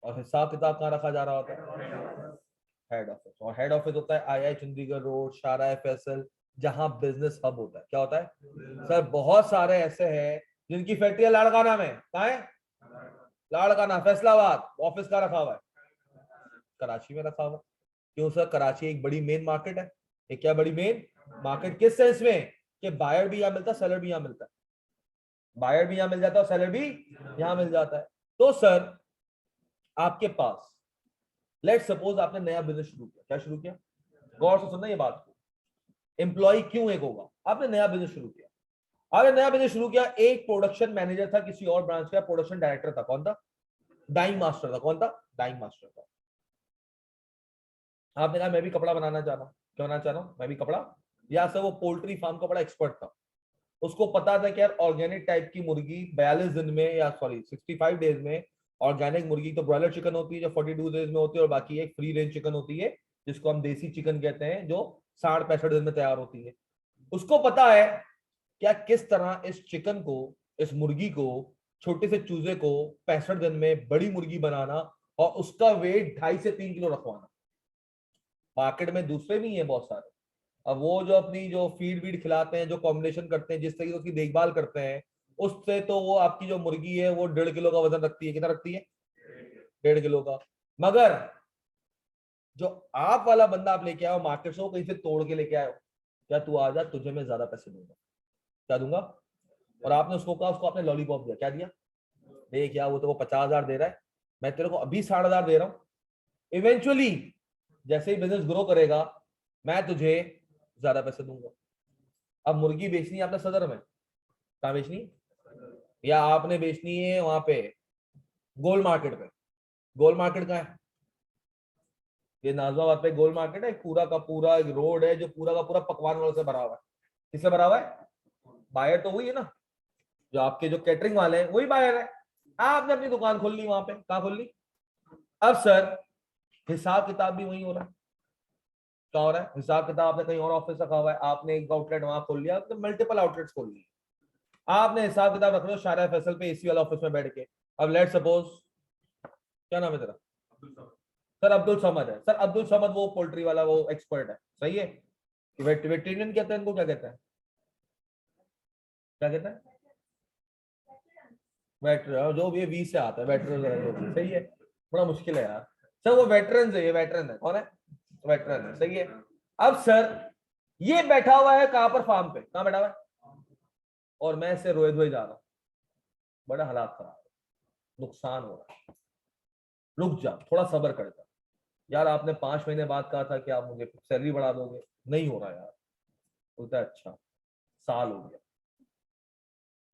और हिसाब किताब कहाँ रखा जा रहा होता है? Head office. और हेड ऑफिस होता है आई चंडीगढ़ रोड, शारा फैसल, जहां बिजनेस हब होता है। क्या होता है? सर बहुत सारे ऐसे हैं जिनकी फैक्ट्री लाड़काना में, कहाँ है? लाड़काना फैसलाबाद, ऑफिस का रखा हुआ है कराची में रखा हुआ है। क्यों सर? कराची एक बड़ी मेन मार्केट है। एक क्या बड़ी मेन मार्केट, किस सेंस में? कि बायर भी यहाँ मिलता है, सेलर भी यहाँ मिलता है। बायर भी यहाँ मिल जाता है और सेलर भी यहाँ मिल जाता है। तो सर आपके पास, लेट सपोज आपने नया बिजनेस शुरू किया, क्या शुरू किया? गौर से सुनना ये बात को। एम्प्लॉय क्यों एक होगा? आपने नया बिजनेस शुरू किया, आपने नया बिजनेस शुरू किया, एक प्रोडक्शन मैनेजर था किसी और ब्रांच का, प्रोडक्शन डायरेक्टर था, कौन था? डाइंग मास्टर था, कौन था? डाइंग मास्टर था। आपने कहा मैं भी कपड़ा बनाना चाह रहा हूँ, क्या बनाना चाह रहा हूँ मैं भी कपड़ा। या सर वो पोल्ट्री फार्म का बड़ा एक्सपर्ट था, उसको पता था कि यार ऑर्गेनिक टाइप की मुर्गी 42 दिन में, या सॉरी 65 डेज में, ऑर्गेनिक मुर्गी तो ब्रॉयलर चिकन होती है जो 42 डेज में होती है, और बाकी एक फ्री रेंज चिकन होती है जिसको हम देसी चिकन कहते हैं, जो 60-65 दिन में तैयार होती है। उसको पता है क्या किस तरह इस चिकन को, इस मुर्गी को, छोटे से चूजे को 65 दिन में बड़ी मुर्गी बनाना, और उसका वेट 2.5 से 3 किलो रखवाना। मार्केट में दूसरे भी हैं बहुत सारे। अब वो जो अपनी जो फीड वीड खिलाते हैं, जो कॉम्बिनेशन करते हैं, जिस तरीके की देखभाल करते हैं, उससे तो वो आपकी जो मुर्गी है वो 1.5 किलो का वजन रखती है। कितना रखती है? 1.5 किलो का। मगर जो आप वाला बंदा आप लेके आओ मार्केट से, वो कहीं से तोड़ के लेके आए, क्या तू आ जा, तुझे मैं ज्यादा पैसे दूंगा। क्या दूंगा? और आपने उसको कहा, उसको आपने लॉलीपॉप दिया, क्या दिया? देख यार वो तो वो 50,000 दे रहा है, मैं तेरे को अभी 60,000 दे रहा हूँ, इवेंचुअली जैसे ही बिजनेस ग्रो करेगा मैं तुझे ज्यादा पैसे दूंगा। अब मुर्गी बेचनी है आपने सदर में, कहाँ बेचनी? या आपने बेचनी है वहां पे गोल मार्केट पे? गोल मार्केट कहाँ है? ये नाजमाबाद पे गोल मार्केट है, पूरा का पूरा एक रोड है जो पूरा का पूरा पकवान वालों से भरा हुआ है। किससे भरा हुआ है? बायर तो वही है ना, जो आपके जो कैटरिंग वाले हैं वही बायर है। आपने अपनी दुकान खोल ली वहां पे, कहाँ खोल ली? अब सर हिसाब किताब भी वही हो रहा है। क्या हो रहा है? हिसाब किताब आपने कहीं और ऑफिस रखा हुआ है, आपने एक आउटलेट वहां खोल लिया, तो मल्टीपल आउटलेट्स खोल लिए। आपने हिसाब किताब रख लो शारा फैसल पे एसी वाला ऑफिस में बैठ के। अब लेट सपोज, क्या नाम है तेरा? सर अब्दुल समद है। सर अब्दुल समद वो पोल्ट्री वाला वो एक्सपर्ट है, सही है? वेटेरियन कहते हैं इनको, क्या कहते हैं? क्या कहते हैं? वेटर, जो भी 20 से आता है वेटरन, जो भी सही है। बड़ा मुश्किल है यार सर, वो वेटरन है, ये वेटरन है। कौन है? वेटरन है, सही है। अब सर ये बैठा हुआ है कहां पर? फार्म पे। कहां बैठा हुआ है? और मैं इससे रोए धोए जा रहा हूँ, बड़ा हालात खराब है, नुकसान हो रहा है। रुक जा, थोड़ा सब्र कर जा यार, आपने 5 महीने बाद कहा था कि आप मुझे सैलरी बढ़ा दोगे, नहीं हो रहा यार। बोलता है अच्छा, साल हो गया,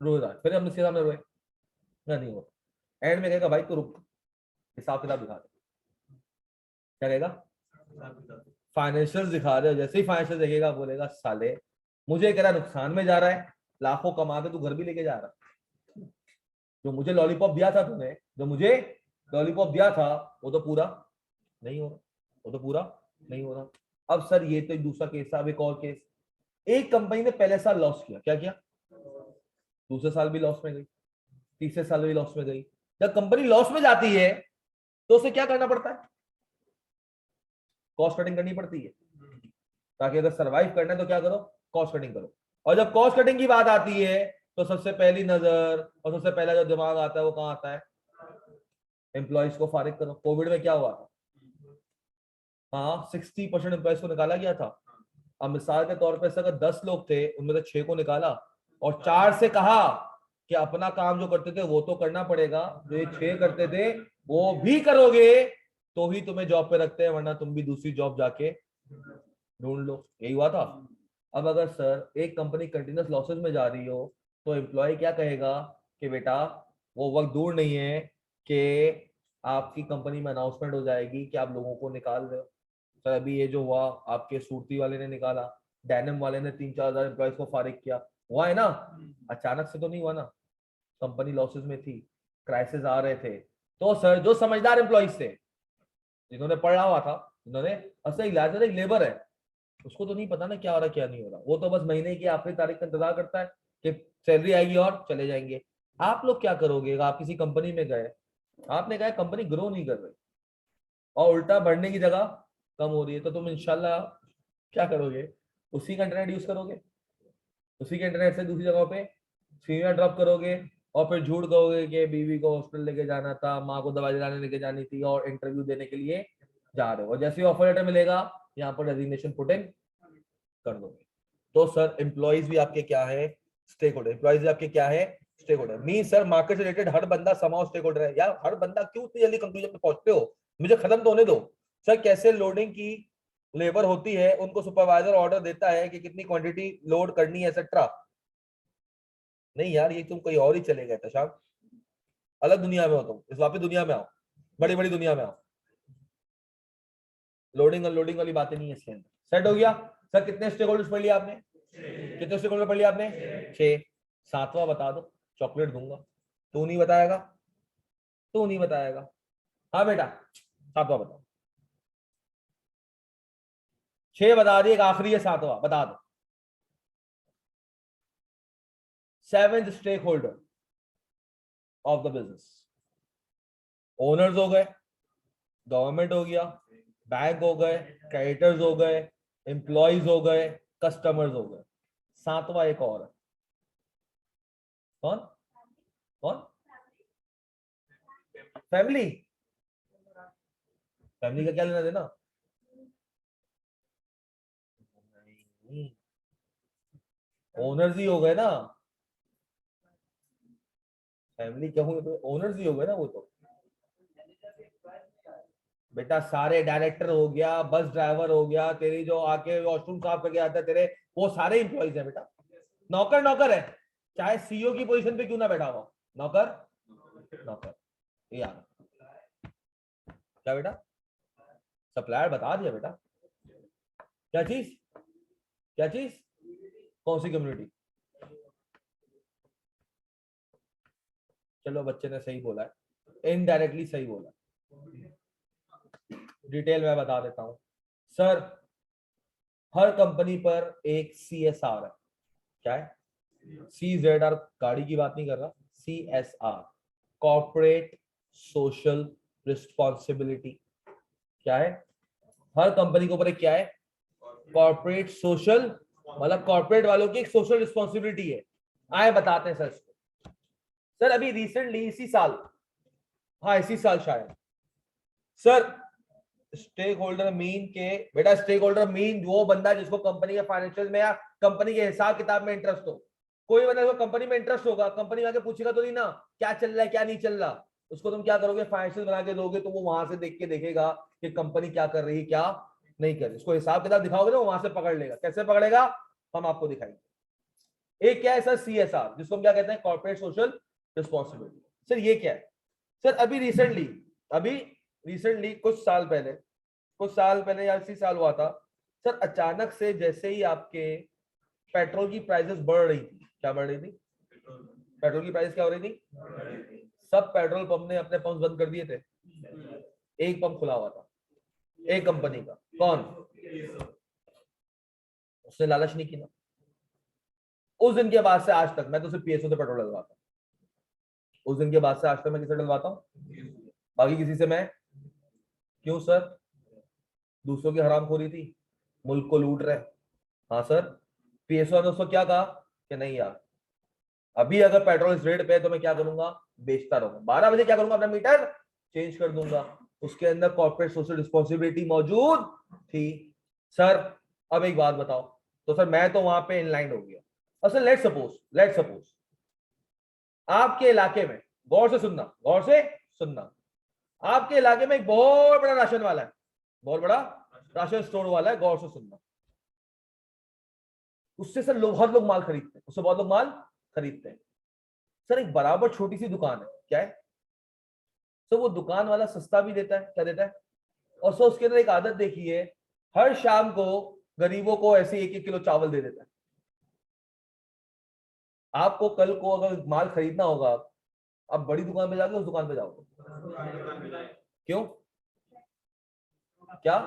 रो रहा है। फिर हमने सीधा में रोए, नहीं हो रहा। एंड में कहेगा भाई तू रुक, हिसाब किताब दिखा दे। क्या कहेगा? फाइनेंशियल दिखा दे। जैसे ही फाइनेंशियल देखेगा बोलेगा साले मुझे कह रहा नुकसान में जा रहा है, लाखों कमा के तू घर भी लेके जा रहा है। जो मुझे लॉलीपॉप दिया था तूने, जो मुझे लॉलीपॉप दिया था, वो तो पूरा नहीं हो रहा, वो तो पूरा नहीं हो रहा। अब सर ये तो एक दूसरा केस था। अब एक और केस, एक कंपनी ने पहले साल लॉस किया, क्या किया? दूसरे साल भी लॉस में गई, तीसरे साल भी लॉस में गई। जब कंपनी लॉस में जाती है तो उसे क्या करना पड़ता है? कॉस्ट कटिंग करनी पड़ती है। ताकि अगर सरवाइव करना है तो क्या करो? कॉस्ट कटिंग करो। और जब कॉस्ट कटिंग की बात आती है तो सबसे पहली नजर और सबसे पहला जो दिमाग आता है वो कहाँ आता है? एम्प्लॉयज को फारिग करो। कोविड में क्या हुआ था? हाँ, 60% एम्प्लॉयज को निकाला गया था। अब मिसाल के तौर पर अगर 10 लोग थे, उनमें से 6 को निकाला और 4 से कहा कि अपना काम जो करते थे वो तो करना पड़ेगा, जो ये 6 करते थे वो भी करोगे तो ही तुम्हें जॉब पे रखते हैं, वरना तुम भी दूसरी जॉब जाके ढूंढ लो। यही हुआ था। अब अगर सर एक कंपनी कंटिन्यूस लॉसेस में जा रही हो तो एम्प्लॉय क्या कहेगा कि बेटा वो वक्त दूर नहीं है कि आपकी कंपनी में अनाउंसमेंट हो जाएगी कि आप लोगों को निकाल रहे हो। सर अभी ये जो हुआ, आपके सूरती वाले ने निकाला, डेनिम वाले ने 3-4 हजार एम्प्लॉयज को फारिग किया, हुआ है ना? अचानक से तो नहीं हुआ ना, कंपनी लॉसेस में थी, क्राइसिस आ रहे थे। तो सर जो समझदार एम्प्लॉयज थे, जिन्होंने पढ़ा हुआ था, जिन्होंने असली इलाज एक लेबर है, उसको तो नहीं पता ना क्या हो रहा क्या नहीं हो रहा। वो तो बस महीने की आखिरी तारीख का इंतजार करता है कि सैलरी आएगी और चले जाएंगे। आप लोग क्या करोगे? आप किसी कंपनी में गए, आपने कहा कंपनी ग्रो नहीं कर रही और उल्टा बढ़ने की जगह कम हो रही है, तो तुम इंशाल्लाह क्या करोगे? उसी का इंटरनेट यूज करोगे, उसी के इंटरनेट से दूसरी जगह पे सीनियर ड्रॉप करोगे और फिर झूठ कहोगे कि बीवी को हॉस्पिटल लेके जाना था, माँ को दवाई दिलाने लेके जानी थी और इंटरव्यू देने के लिए जा रहे हो, और जैसे ही ऑफर लेटर मिलेगा यहाँ पर रेजिग्नेशन पुट इन कर दोगे। तो सर एम्प्लॉइज भी आपके क्या है? Stake holder. एम्प्लॉइज भी आपके क्या है? Stakeholder. Mean sir market से रिलेटेड हर बंदा समाओ स्टेक होल्डर है। यार हर बंदा क्यों इतनी जल्दी कंक्लूजन पे पहुंचते हो? मुझे खत्म तो होने दो। सर कैसे लोडिंग की लेबर होती है, उनको सुपरवाइजर ऑर्डर देता है कि कितनी क्वांटिटी लोड करनी है एक्सेट्रा। नहीं यार, ये तुम कोई और ही चले गए तशाक, अलग दुनिया में हो तुम, इस वापस दुनिया में आओ, बड़ी बड़ी दुनिया में आओ। लोडिंग अनलोडिंग वाली बातें नहीं है इसके अंदर। सेट हो गया? सर कितने स्टेक होल्डर्स पढ़ लिया आपने? कितने स्टेक होल्डर पढ़ लिया आपने? 6। सातवां बता दो, चॉकलेट दूंगा। तू नहीं बताएगा? तू नहीं बताएगा? हाँ बेटा, सातवां बताओ। 6 बता दिए, एक आखिरी है सातवां, बता दो। 7th stakeholder of the business. Owners हो गए, गवर्नमेंट हो गया, बैंक हो गए, क्रेडिटर्स हो गए, एम्प्लॉयज हो गए, कस्टमर्स हो गए। सातवां एक और है। कौन? कौन? फैमिली। फैमिली का क्या लेना देना? ओनर्स ही हो गए ना। फैमिली क्या हुए तो ओनर्स ही हो गए ना वो तो। बेटा सारे डायरेक्टर हो गया, बस ड्राइवर हो गया, तेरी जो आके वॉशरूम साफ करके आता है तेरे, वो सारे इंप्लॉइज है बेटा। नौकर नौकर है, चाहे सीईओ की पोजीशन पे क्यों ना बैठा हो, नौकर नौकर। यार क्या बेटा? सप्लायर बता दिया बेटा। क्या चीज, क्या चीज, कौन सी कम्युनिटी? चलो बच्चे ने सही बोला है, इनडायरेक्टली सही बोला। डिटेल में बता देता हूं सर। हर कंपनी पर एक CSR है। क्या है? CZR, गाड़ी की बात नहीं कर रहा, CSR, कॉर्पोरेट सोशल रिस्पॉन्सिबिलिटी। क्या है? हर कंपनी के ऊपर एक क्या है? कॉर्पोरेट सोशल, मतलब कॉर्पोरेट वालों की एक सोशल रिस्पॉन्सिबिलिटी है। आए बताते हैं सर इसको। सर अभी रिसेंटली इसी साल, हाँ इसी साल शायद सर, स्टेक होल्डर मीन के, बेटा स्टेक होल्डर मीन वो बंदा जिसको कंपनी के फाइनेंशियल में या कंपनी के हिसाब किताब में इंटरेस्ट हो। कोई बंदा जो कंपनी में इंटरेस्ट होगा, कंपनी में आके पूछेगा तो नहीं ना क्या चल रहा है क्या नहीं चल रहा, उसको तुम क्या करोगे? फाइनेंशियल बना के दोगे, तो वो वहां से देख के देखेगा कि कंपनी क्या कर रही है क्या नहीं कर रही। उसको हिसाब किताब दिखाओगे ना, वो वहां से पकड़ लेगा। कैसे पकड़ेगा? हम आपको दिखाएंगे। एक क्या है सर? CSR, जिसको हम क्या कहते हैं? Corporate social responsibility. सर ये क्या है? सर अभी रिसेंटली कुछ साल पहले या इसी साल हुआ था सर, अचानक से जैसे ही आपके पेट्रोल की प्राइसेस बढ़ रही थी। क्या बढ़ रही थी? पेट्रोल की प्राइस क्या हो रही थी? सब पेट्रोल पंप ने अपने पंप बंद कर दिए थे। एक पंप खुला हुआ था, एक कंपनी का। कौन? उसने लालच नहीं किया। उस दिन के बाद से आज तक मैं तो सिर्फ PSO से पेट्रोल डलवाता हूँ। उस दिन के बाद से आज तक मैं किसे डलवाता हूँ? बाकी किसी से मैं। क्यों सर? दूसरों की हरामखोरी थी, मुल्क को लूट रहे। हाँ सर। PSO ने उसको क्या कहा कि नहीं यार, अभी अगर पेट्रोल इस रेट पे है तो मैं क्या करूंगा? बेचता रहूंगा। 12 बजे क्या करूंगा? अपना मीटर चेंज कर दूंगा। उसके अंदर कॉर्पोरेट सोशल रिस्पॉन्सिबिलिटी मौजूद थी। सर अब एक बात बताओ, तो सर मैं तो वहां पे इनलाइन हो गया। और सर लेट सपोज आपके इलाके में, गौर से सुनना, गौर से सुनना, आपके इलाके में एक बहुत बड़ा राशन वाला है, बहुत बड़ा राशन स्टोर वाला है। गौर से सुनना, उससे सर बहुत लोग माल खरीदते हैं, उससे बहुत लोग माल खरीदते हैं। सर एक बराबर छोटी सी दुकान है। क्या है? सर वो दुकान वाला सस्ता भी देता है। क्या देता है? और सर उसके अंदर एक आदत देखी है, हर शाम को गरीबों को ऐसे 1-1 किलो चावल दे देता है। आपको कल को अगर माल खरीदना होगा, आप बड़ी दुकान पे जाओगे, उस दुकान पे जाओगे? क्यों? क्या?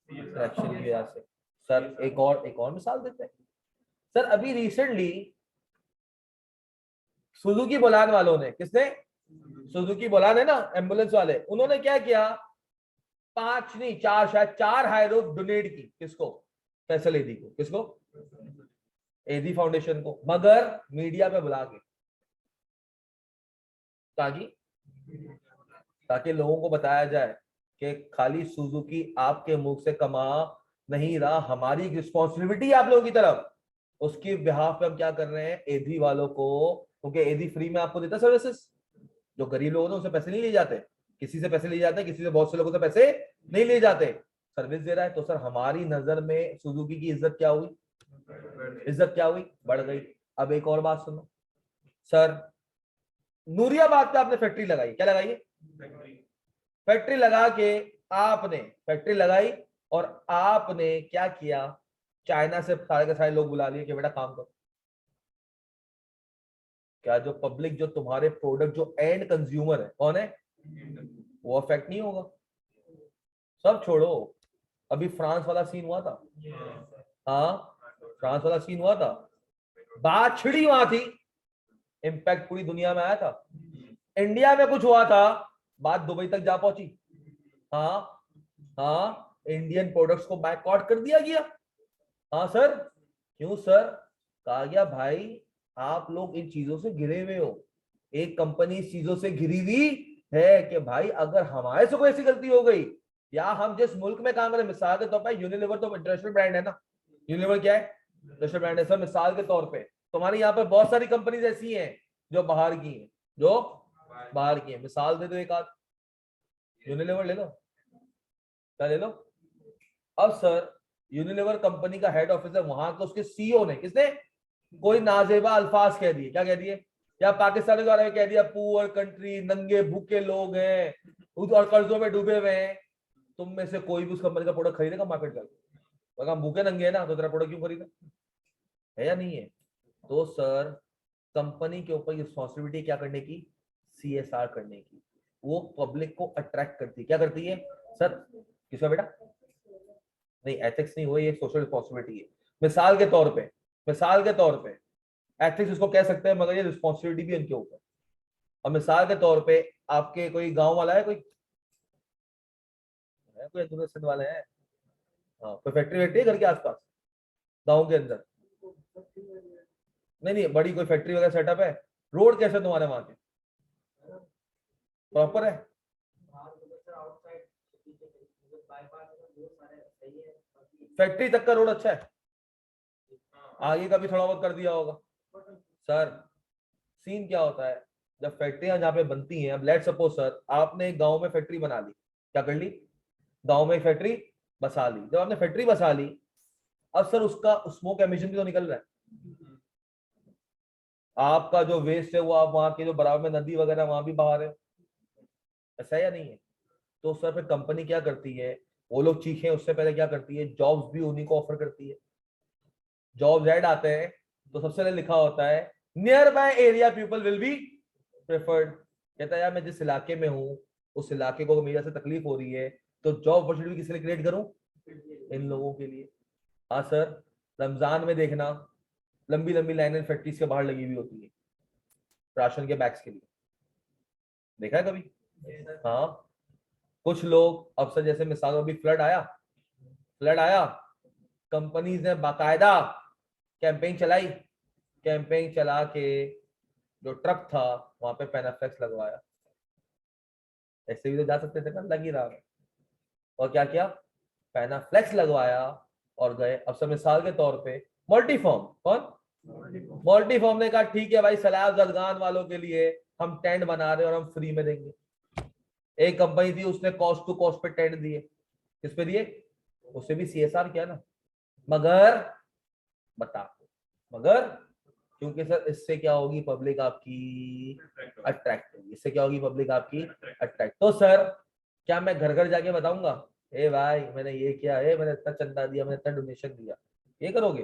सिलेक्शन की वजह से। सर एक और मिसाल देते हैं। सर अभी रिसेंटली सुजुकी बोलान वालों ने, किसने? सुजुकी बोलान है ना, एम्बुलेंस वाले, उन्होंने क्या किया? 5 नहीं 4, शायद 4 हाईरोड डोनेट की। किसको? फैसल एदी को। किसको? एदी फाउंडेशन को, मगर मीडिया पे बुला के, ताकि ताकि लोगों को बताया जाए कि खाली सुजुकी आपके मुख से कमा नहीं रहा, हमारी रिस्पॉन्सिबिलिटी आप लोगों की तरफ। उसके बिहाफ पे हम क्या कर रहे हैं? एदी वालों को, क्योंकि एदी फ्री में आपको देता सर्विसेज। जो गरीब लोग हैं उनसे पैसे नहीं लिए जाते, किसी से पैसे लिए जाते हैं, किसी से, बहुत से लोगों से पैसे नहीं लिए जाते, सर्विस दे रहा है। तो सर हमारी नजर में सुजुकी की इज्जत क्या हुई? इज्जत क्या हुई? बढ़ गई। अब एक और बात सुनो सर, नूरियाबाद पे आपने फैक्ट्री लगाई। क्या लगाई है? फैक्ट्री लगा के आपने फैक्ट्री लगाई, और आपने क्या किया? चाइना से सारे के सारे लोग बुला लिए कि बेटा काम करो। क्या जो पब्लिक, जो तुम्हारे प्रोडक्ट, जो एंड कंज्यूमर है, कौन है? वो अफेक्ट नहीं होगा? सब छोड़ो, अभी फ्रांस वाला सीन हुआ था। हाँ, फ्रांस वाला सीन हुआ था, बात छिड़ी वहां थी, इम्पैक्ट पूरी दुनिया में आया था। इंडिया में कुछ हुआ था, बात दुबई तक जा पहुंची। हाँ, हाँ, इंडियन प्रोडक्ट्स को बायकॉट कर दिया गया। हाँ सर। क्यों सर? कहा गया भाई आप लोग इन चीजों से घिरे हुए हो, एक कंपनी इस चीजों से घिरी हुई है कि भाई अगर हमारे से कोई ऐसी गलती हो गई, या हम जिस मुल्क में काम करें, मिसाल के तौर पर यूनिलीवर तो इंटरनेशनल ब्रांड है ना। यूनिलीवर क्या है? इंटरनेशनल ब्रांड है सर। मिसाल के तौर पे तुम्हारे यहाँ पे बहुत सारी कंपनीज ऐसी हैं जो बाहर की हैं, जो बाहर की हैं। मिसाल दे दो एक आध, यूनिलीवर ले लो, क्या ले लो? अब सर यूनिलीवर कंपनी का हेड ऑफिस है वहां का, उसके CEO ने, किसने? कोई नाजेबा अल्फाज कह दिए। क्या कह दिए? या पाकिस्तान के बारे में कह दिया पुअर कंट्री, नंगे भूखे लोग हैं और कर्जों में डूबे हुए हैं। तुम में से कोई भी उस कंपनी का प्रोडक्ट खरीदेगा मार्केट जाके? अगर हम भूखे नंगे है ना तो तेरा प्रोडक्ट क्यों खरीदे? है या नहीं है? तो सर कंपनी के ऊपर रिस्पॉन्सिबिलिटी क्या करने की? CSR करने की। वो पब्लिक को अट्रैक्ट करती है। क्या करती है सर? किसका बेटा? नहीं, एथिक्स नहीं हुई, ये सोशल रिस्पॉन्सिबिलिटी है। मिसाल के तौर पे एथिक्स उसको कह सकते हैं, मगर ये रिस्पॉन्सिबिलिटी भी उनके ऊपर। और मिसाल के तौर पे आपके कोई गांव वाला है, कोई दूरदर्शन वाले हैं, हाँ, कोई फैक्ट्री वैक्ट्री है घर के आसपास गांव के अंदर? नहीं नहीं, बड़ी कोई फैक्ट्री वगैरह सेटअप है? रोड कैसे तुम्हारे वहां के? प्रॉपर है? फैक्ट्री तक का रोड अच्छा है? आगे का भी थोड़ा बहुत कर दिया होगा? सर सीन क्या होता है, जब फैक्ट्रियां जहाँ पे बनती हैं, अब लेट सपोज सर आपने एक गांव में फैक्ट्री बना ली, क्या कर ली? गांव में एक फैक्ट्री बसा ली। जब आपने फैक्ट्री बसा ली, अब सर उसका स्मोक एमिशन भी तो निकल रहा है। आपका जो वेस्ट है वो आप वहां के जो बराबर में नदी वगैरह वहां भी बहा रहे हो। ऐसा है या नहीं है? तो सर फिर कंपनी क्या करती है, वो लोग चीखें उससे पहले क्या करती है, जॉब्स भी उन्हीं को ऑफर करती है। जॉब्स ऐड आते हैं तो सबसे पहले लिखा होता है near by area people will be preferred. कहता है यार मैं जिस इलाके में हूँ उस इलाके को मेरे से तकलीफ हो रही है, तो जॉब अपॉर्चुनिटी किस लिए क्रिएट करूं? इन लोगों के लिए। हाँ सर, रमजान में देखना लंबी लंबी लाइनें फैक्ट्रीज के बाहर लगी हुई होती है राशन के बैग्स के लिए। देखा है कभी? हाँ। कुछ लोग अब सर जैसे मिसाल अभी फ्लड आया, कंपनीज ने बाकायदा कैंपेन चलाई, कैंपेन चला के जो ट्रक था वहां पे पैनाफ्लेक्स लगवाया। ऐसे भी तो जा सकते थे ना, लग ही रहा है। और क्या किया? पैनाफ्लेक्स लगवाया और गए। अब सब मिसाल के तौर पे मल्टीफॉर्म, कौन? मल्टीफॉर्म ने कहा ठीक है भाई, सलाब जदगान वालों के लिए हम टेंट बना रहे हैं और हम फ्री में देंगे। एक कंपनी थी उसने कॉस्ट टू कॉस्ट पे टेंट दिए। किस पे दिए? उससे भी CSR किया ना। मगर बता, मगर क्योंकि सर इससे क्या होगी, पब्लिक आपकी अट्रैक्ट होगी। इससे क्या होगी, पब्लिक आपकी अट्रैक्ट। तो सर क्या मैं घर घर जाके बताऊंगा ए भाई मैंने ये किया है, मैंने इतना चंदा दिया, मैंने इतना डोनेशन दिया? ये करोगे?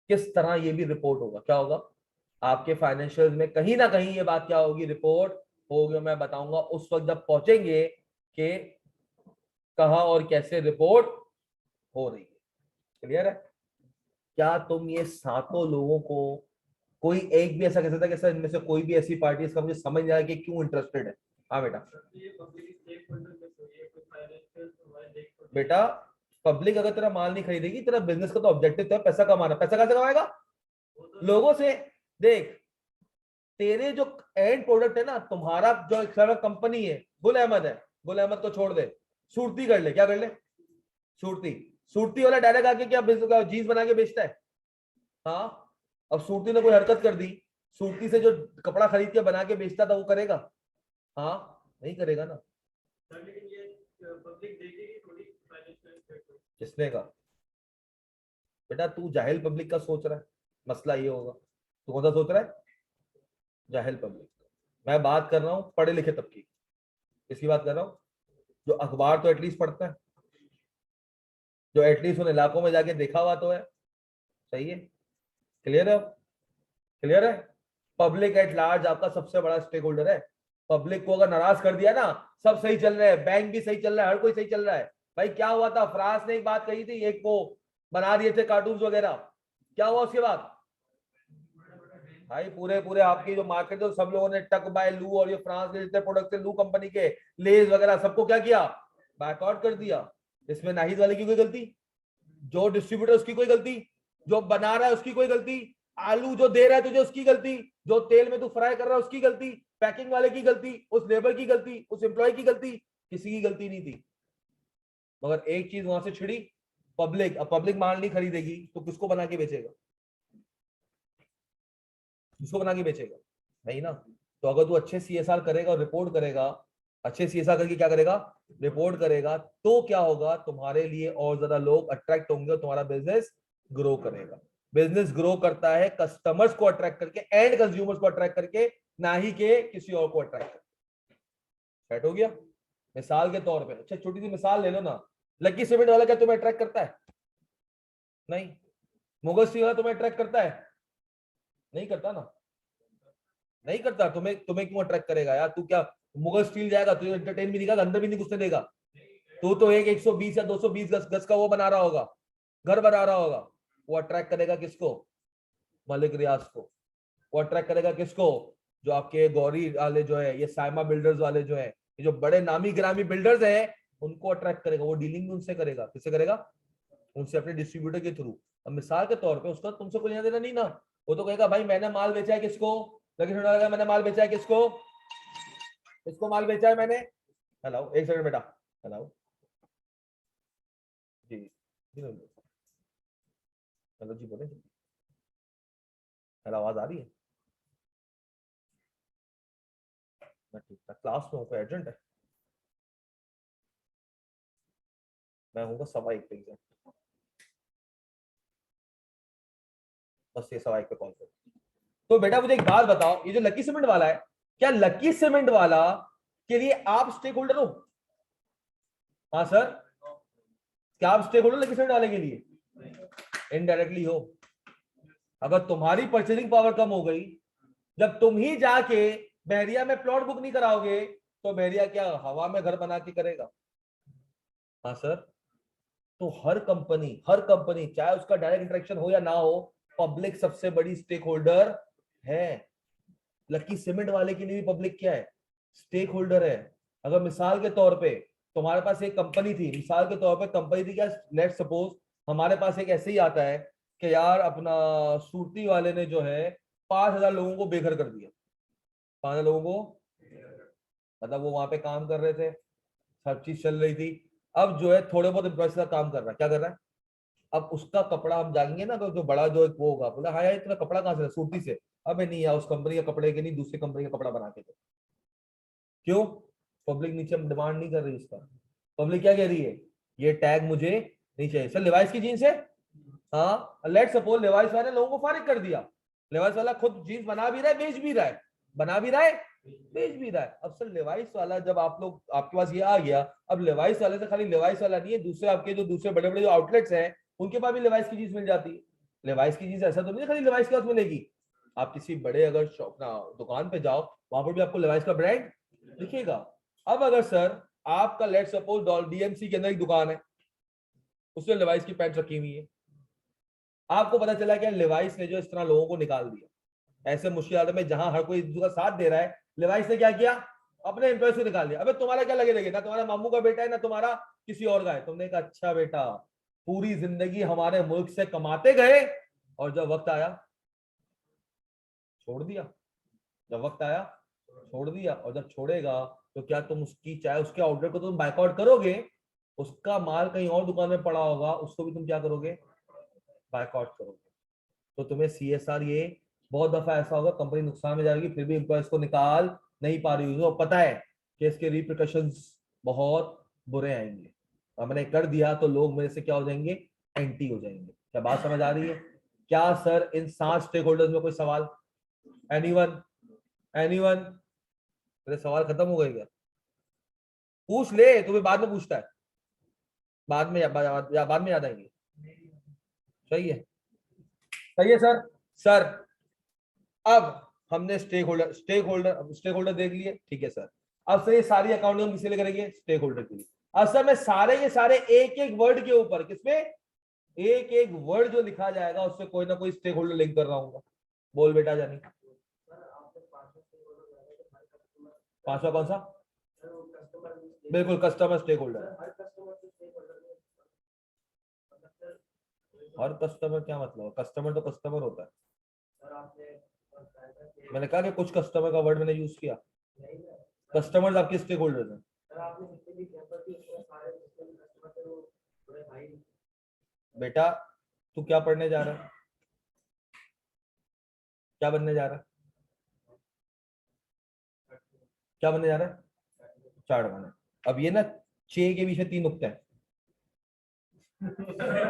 किस तरह ये भी रिपोर्ट होगा? क्या होगा आपके फाइनेंशियल में? कहीं ना कहीं ये बात क्या होगी, रिपोर्ट होगी। मैं बताऊंगा उस वक्त जब पहुंचेंगे कि कहां और कैसे रिपोर्ट हो रही है। क्लियर है? क्या तुम ये सातों लोगों को कोई एक भी ऐसा कह सकता है कि सर इनमें से कोई भी ऐसी पार्टी इसका मुझे समझ नहीं आया कि क्यों इंटरेस्टेड है? हाँ बेटा, बेटा पब्लिक अगर तेरा माल नहीं खरीदेगी, तेरा बिजनेस का तो ऑब्जेक्टिव तो है पैसा कमाना। पैसा कैसे कमाएगा? लोगों से। देख, तेरे जो एंड प्रोडक्ट है ना, तुम्हारा जो एक कंपनी है, गुल अहमद है, गुल अहमद को छोड़ दे, सूरती कर ले। क्या कर ले? सूरती। सूरती वाला डायरेक्ट आके क्या जीन्स बना के बेचता है? हाँ। अब सूरती ने कोई हरकत कर दी, सूरती से जो कपड़ा खरीद के बना के बेचता था वो करेगा? हाँ, नहीं करेगा ना। लेकिन ये पब्लिक देखेगी थोड़ी फाइनेंशियल इफेक्ट। किसने कहा? बेटा तू जाहिल पब्लिक का सोच रहा है, मसला ये होगा। तू कौन सा सोच रहा है? जाहिल पब्लिक। मैं बात कर रहा हूँ पढ़े लिखे तबके की। किसकी बात कर रहा हूँ? जो अखबार तो एटलीस्ट पढ़ता है, जो एटलीस्ट उन इलाकों में जाके देखा हुआ तो है। सही है? क्लियर है? क्लियर है? पब्लिक एट लार्ज आपका सबसे बड़ा स्टेक होल्डर है। पब्लिक को अगर नाराज कर दिया ना, सब सही चल रहा है, बैंक भी सही चल रहा है, हर कोई सही चल रहा है। भाई क्या हुआ था, फ्रांस ने एक बात कही थी, एक वो बना दिए थे कार्टून्स वगैरह, क्या हुआ उसके बाद? भाई पूरे पूरे आपकी जो मार्केट है सब लोगों ने टक बाय लू और ये फ्रांस के जितने प्रोडक्ट थे लू कंपनी के, लेज वगैरह सबको क्या किया? बैकआउट कर दिया। इसमें नाहिद वाले की कोई गलती? जो डिस्ट्रीब्यूटर उसकी कोई गलती? जो बना रहा है उसकी कोई गलती? आलू जो दे रहा है तुझे उसकी गलती? जो तेल में तू फ्राई कर रहा है उसकी गलती? पैकिंग वाले की गलती? उस लेबर की गलती? उस एम्प्लॉय की गलती? किसी की गलती नहीं थी। मगर एक चीज वहां से छिड़ी, पब्लिक। अब पब्लिक माल नहीं खरीदेगी तो किसको बना के बेचेगा? किसको बना के बेचेगा? नहीं ना। तो अगर तू अच्छे CSR करेगा और रिपोर्ट करेगा, अच्छे CSR करके क्या करेगा? रिपोर्ट करेगा, तो क्या होगा, तुम्हारे लिए और ज्यादा लोग अट्रैक्ट होंगे और तुम्हारा बिजनेस ग्रो करेगा। बिजनेस ग्रो करता है कस्टमर्स को अट्रैक्ट करके, एंड कंज्यूमर्स को अट्रैक्ट करके, ना ही के किसी और को अट्रैक्ट करके। सेट हो गया? मिसाल के तौर पे, अच्छा छोटी सी मिसाल ले लो ना, लकी सीमेंट वाला क्या तुम्हें अट्रैक्ट करता है? नहीं। मुगल स्टील वाला तुम्हें अट्रैक्ट करता है? नहीं करता ना, नहीं करता। तुम्हें तुम्हें क्यों अट्रैक्ट करेगा यार? तू क्या मुगल स्टील जाएगा, तुझे एंटरटेन भी दिखेगा, अंदर भी नहीं घुसने देगा। तू तो एक 120 या 220 गज गज का वो बना रहा होगा, घर बना रहा होगा। वो अट्रैक्ट करेगा किसको? मलिक रियाज को। वो अट्रैक्ट करेगा किसको? जो आपके गौरी वाले जो है, ये साइमा बिल्डर्स वाले जो है, ये जो बड़े नामी ग्रामी बिल्डर्स हैं, उनको अट्रैक्ट करेगा। वो डीलिंग भी उनसे करेगा। किससे करेगा? उनसे, अपने डिस्ट्रीब्यूटर के थ्रू। अब मिसाल के तौर पे उसका तुमसे कोई लेना देना नहीं ना। वो तो कहेगा भाई मैंने माल बेचा है किसको? लेकिन मैंने माल बेचा है किसको? किसको माल बेचा है मैंने? हेलो, एक सेकंड बेटा। हेलो जी जी हेलो जी बोले। हेलो, आवाज आ रही है? मैं ठीक ठाक, क्लास में हूँ, कोई अर्जेंट है? मैं हूँ 1:15 पे एग्जैक्ट। बस ये 1:15 पे कॉल कर। तो बेटा मुझे एक बात बताओ, ये जो लकी सीमेंट वाला है, क्या लकी सीमेंट वाला के लिए आप स्टेक होल्डर हो? हाँ सर, क्या आप स्टेक होल्डर लकी सीमेंट वाले के लिए? इनडायरेक्टली हो। अगर तुम्हारी परचेजिंग पावर कम हो गई, जब तुम ही जाके बहरिया में प्लॉट बुक नहीं कराओगे, तो बहरिया क्या हवा में घर बना के करेगा? हाँ सर। तो हर कंपनी चाहे उसका डायरेक्ट इंटरेक्शन हो या ना हो, पब्लिक सबसे बड़ी स्टेक होल्डर है। लकी सीमेंट वाले के लिए भी पब्लिक क्या है? स्टेक होल्डर है। अगर मिसाल के तौर पे तुम्हारे पास एक कंपनी थी, मिसाल के तौर पे कंपनी थी क्या, लेट सपोज हमारे पास एक ऐसे ही आता है कि यार अपना सूरती वाले ने जो है 5,000 लोगों को बेघर कर दिया। 5,000 लोगों को, मतलब वो वहां पे काम कर रहे थे, सब चीज चल रही थी। अब जो है थोड़े बहुत एम्प्लॉयज का काम कर रहा है, क्या कर रहा है? अब उसका कपड़ा हम जाएंगे ना, तो जो बड़ा जो एक वो होगा, बोला हाँ यार इतना कपड़ा कहाँ से? सूरती से। अबे नहीं यार, उस कंपनी के कपड़े के नहीं, दूसरी कंपनी का कपड़ा बना के दो। क्यों? पब्लिक नीचे डिमांड नहीं कर रही इसका। पब्लिक क्या कह रही है? ये टैग मुझे नहीं चाहिए। सर लिवाइस की जीन्स है, हाँ लेट सपोज लिवाइस वाले लोगों को फारिग कर दिया। लिवाइस वाला खुद जीन्स बना भी रहा है, बेच भी रहा है, बना भी रहा है, बेच भी रहा है। अब सर लिवाइस वाला जब आप लोग, आपके पास ये आ गया, अब लिवाइस वाले से खाली लिवाइस वाला नहीं है, दूसरे आपके जो दूसरे बड़े बड़े जो आउटलेट्स हैं, उनके पास भी लिवाइस की जीन्स मिल जाती है। लिवाइस की जीन्स ऐसा तो नहीं है खाली लिवाइस के पास मिलेगी। आप किसी बड़े अगर शॉप ना दुकान पे जाओ, वहां पर भी आपको लिवाइस का ब्रांड दिखेगा। अब अगर सर आपका लेट सपोज डीएमसी के अंदर एक दुकान है, उसने लिवाइस की पैंट रखी हुई है, आपको पता चला कि लिवाइस ने जो इस तरह लोगों को निकाल दिया, ऐसे मुश्किल हालत में जहां हर कोई एक दूसरे का साथ दे रहा है, लिवाइस ने क्या किया? अपने एम्प्लॉय को निकाल दिया। अबे तुम्हारा क्या लगे ना तुम्हारा मामू का बेटा है ना तुम्हारा किसी और का है। तुमने कहा अच्छा बेटा, पूरी जिंदगी हमारे मुल्क से कमाते गए, और जब वक्त आया छोड़ दिया। जब वक्त आया छोड़ दिया। और जब छोड़ेगा तो क्या तुम उसकी, चाहे उसके आउटलेट को तुम बाइकआउट करोगे, उसका माल कहीं और दुकान में पड़ा होगा, उसको भी तुम क्या करोगे? बाइकआउट करोगे। तो तुम्हें सीएसआर, ये बहुत दफा ऐसा होगा कंपनी नुकसान में जाएगी, फिर भी एम्प्लॉयज को निकाल नहीं पा रही होगी, और पता है कि इसके रिप्रिकॉशंस बहुत बुरे आएंगे। और मैंने कर दिया तो लोग मेरे से क्या हो जाएंगे? एंटी हो जाएंगे। क्या बात समझ आ रही है? क्या सर इन 7 स्टेक होल्डर्स में कोई सवाल? एनीवन? एनीवन? मेरे सवाल खत्म हो गए क्या? पूछ ले, तुम्हें बाद में पूछता है, बाद में या बाद में याद आएंगे। सही है, सही है सर। सर अब हमने स्टेक होल्डर देख लिए, ठीक है सर। अब सर ये सारी अकाउंटिंग हम किसके लिए करेंगे? स्टेक होल्डर के लिए। अब सर मैं सारे के सारे एक एक वर्ड के ऊपर, किसमें? एक एक वर्ड जो लिखा जाएगा उससे कोई ना कोई स्टेक होल्डर लिंक कर रहा हूँ। बोल बेटा जानी। पांचवा कौन सा? बिल्कुल, कस्टमर स्टेक होल्डर। हर कस्टमर क्या मतलब? कस्टमर तो कस्टमर होता है। मैंने कहा कि कुछ कस्टमर का वर्ड मैंने यूज किया। कस्टमर्स आपके स्टेक होल्डर्स हैं। बेटा तू क्या पढ़ने जा रहा है? क्या बनने जा रहा है? क्या बनने जा रहा है? चार्ट बना। अब ये ना, चे के पीछे 3 नुक्ते हैं।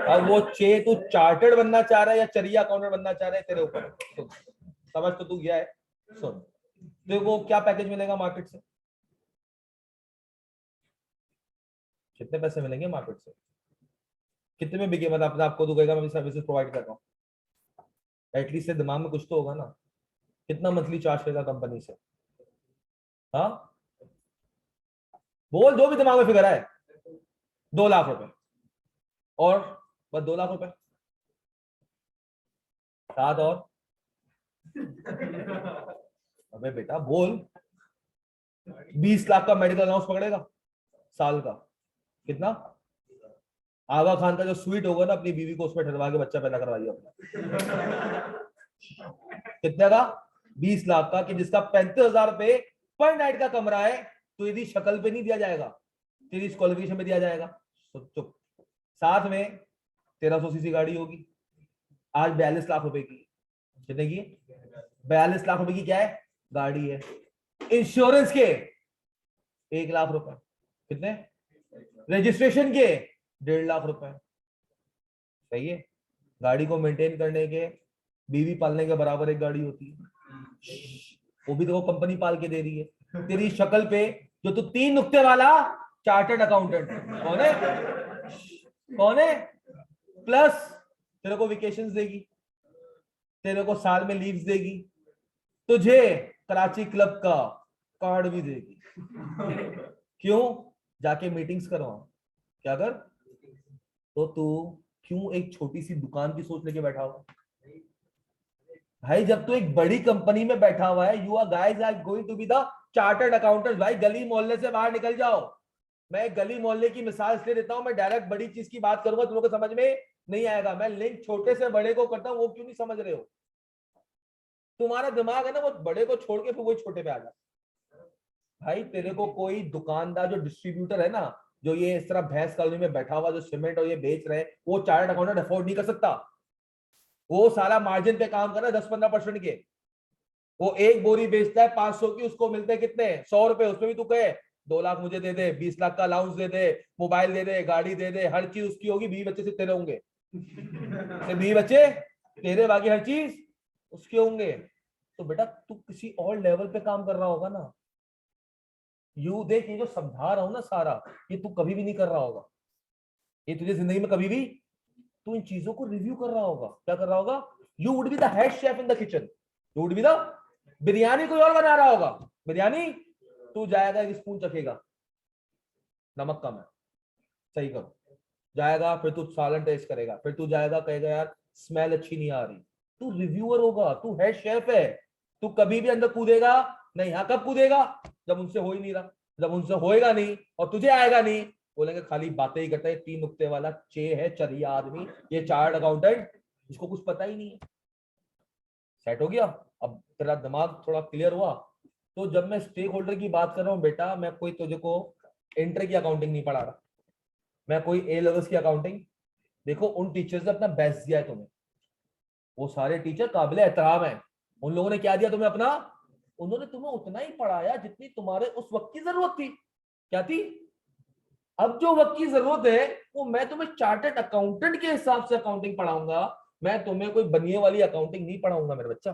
अब वो चे तू चार्टर्ड बनना चाह रहा है या चरिया अकाउंटेंट बनना चाह रहा है, तेरे ऊपर है। सुन, समझ तो तू गया है। सुन, देखो क्या पैकेज मिलेगा मार्केट से। कितने पैसे मिलेंगे मार्केट से, कितने में बिके, मतलब अपने आपको तो कहेगा मैं सर्विसेज प्रोवाइड कर रहा हूँ, एटलीस्ट से दिमाग में कुछ तो होगा ना, कितना मंथली चार्ज करेगा कंपनी से। हाँ बोल, जो भी दिमाग में फिगर है। 2 लाख रुपए, और बस 2 लाख रुपए, 7 और। अबे बेटा बोल, 20 लाख का मेडिकल अलाउंस पकड़ेगा साल का, कितना। आगा खान का जो स्वीट होगा ना, अपनी बीवी को उसमें ठहरवा के बच्चा पैदा करवाइए अपना। कितने का, 20 लाख का, कि जिसका 35,000 रुपए पर नाइट का कमरा है, तो यदि शक्ल पे नहीं दिया जाएगा, तेरी क्वालिफिकेशन पे दिया जाएगा। तो चुप। साथ में 1300 सीसी गाड़ी होगी, आज 42 लाख रुपए की, कितने की, 42 लाख रुपए की क्या है, गाड़ी है। इंश्योरेंस के 1 लाख रुपए, कितने, रजिस्ट्रेशन के 1.5 लाख रुपए। सही है, गाड़ी को मेंटेन करने के, बीवी पालने के बराबर एक गाड़ी होती है, वो भी तो वो कंपनी पाल के दे रही है। तेरी शक्ल पे जो तू 3 नुक्ते वाला चार्टर्ड अकाउंटेंट कौन है, कौन है, प्लस तेरे को वेकेशंस देगी, तेरे को साल में लीव्स देगी, तुझे कराची क्लब का कार्ड भी देगी। क्यों, जाके मीटिंग्स करवा, क्या कर, तो तू क्यों एक छोटी सी दुकान की सोच लेके बैठा हुआ भाई, जब तू एक बड़ी कंपनी में बैठा हुआ है, you are guys are going to be the chartered accountant. भाई गली मोहल्ले से बाहर निकल जाओ। मैं गली मोहल्ले की मिसाल इसलिए देता हूं, मैं डायरेक्ट बड़ी चीज की बात करूंगा तुम लोगों को समझ में नहीं आएगा, मैं लिंक छोटे से बड़े को करता हूं, वो क्यों नहीं समझ रहे हो। तुम्हारा दिमाग है ना, वो बड़े को छोड़ के फिर वही छोटे पे आ जाता। भाई तेरे को कोई दुकानदार जो डिस्ट्रीब्यूटर है ना, जो ये इस तरह भैंस कॉलोनी में बैठा हुआ जो सीमेंट और ये बेच रहे हैं, वो चार्टर्ड अकाउंटेंट अफोर्ड नहीं कर सकता। वो सारा मार्जिन पे काम कर रहा है 10-15% के। वो एक बोरी बेचता है 500 की, उसको मिलते हैं कितने, 100 रुपए। उसमें भी तू कहे 2 लाख मुझे दे दे, 20 लाख का अलाउंस दे दे, मोबाइल दे दे, गाड़ी दे दे, हर चीज उसकी होगी, 20 बच्चे सिर्फ तेरे होंगे, 20 बच्चे तेरे, बाकी हर चीज उसके होंगे। तो बेटा तू किसी और लेवल पे काम कर रहा होगा ना। यू देख, ये जो समझा रहा हूं ना सारा, ये तू कभी भी नहीं कर रहा होगा, ये तुझे जिंदगी में कभी भी, तू इन चीजों को रिव्यू कर रहा होगा। क्या कर रहा होगा, you would be the head chef in the kitchen, you would be the, biryani कोई और बना रहा होगा, बिरयानी तू जाएगा एक स्पून चखेगा, नमक कम है, सही करो, जाएगा, फिर तू सालन टेस्ट करेगा, फिर तू जाएगा कहेगा यार स्मेल अच्छी नहीं आ रही। तू रिव्यूअर होगा, तू हेड शेफ है। तू कभी भी अंदर कूदेगा नहीं। हाँ कब कूदेगा, जब उनसे हो ही नहीं रहा, जब उनसे होएगा नहीं और तुझे आएगा नहीं, बोलेंगे खाली बातें ही करता है, 3 नुक्ते वाला चे है, चरिया आदमी, ये चार्ट अकाउंटेंट, इसको कुछ पता ही नहीं है। सेट हो गया, अब तेरा दिमाग थोड़ा क्लियर हुआ। तो जब मैं स्टेक होल्डर की बात कर रहा हूँ बेटा, मैं कोई तुझे को इंटर की अकाउंटिंग नहीं पढ़ा रहा, मैं कोई ए लेवल्स की अकाउंटिंग। देखो उन टीचर्स ने अपना बेस्ट दिया है तुम्हें, वो सारे टीचर काबिल एहतराम है। उन लोगों ने क्या दिया तुम्हें अपना, उन्होंने तुम्हें उतना ही पढ़ाया जितनी तुम्हारे उस वक्त की जरूरत थी। क्या थी, अब जो वक्त की जरूरत है वो मैं तुम्हें चार्टर्ड अकाउंटेंट के हिसाब से अकाउंटिंग पढ़ाऊंगा, मैं तुम्हें कोई बनिए वाली अकाउंटिंग नहीं पढ़ाऊंगा मेरे बच्चा।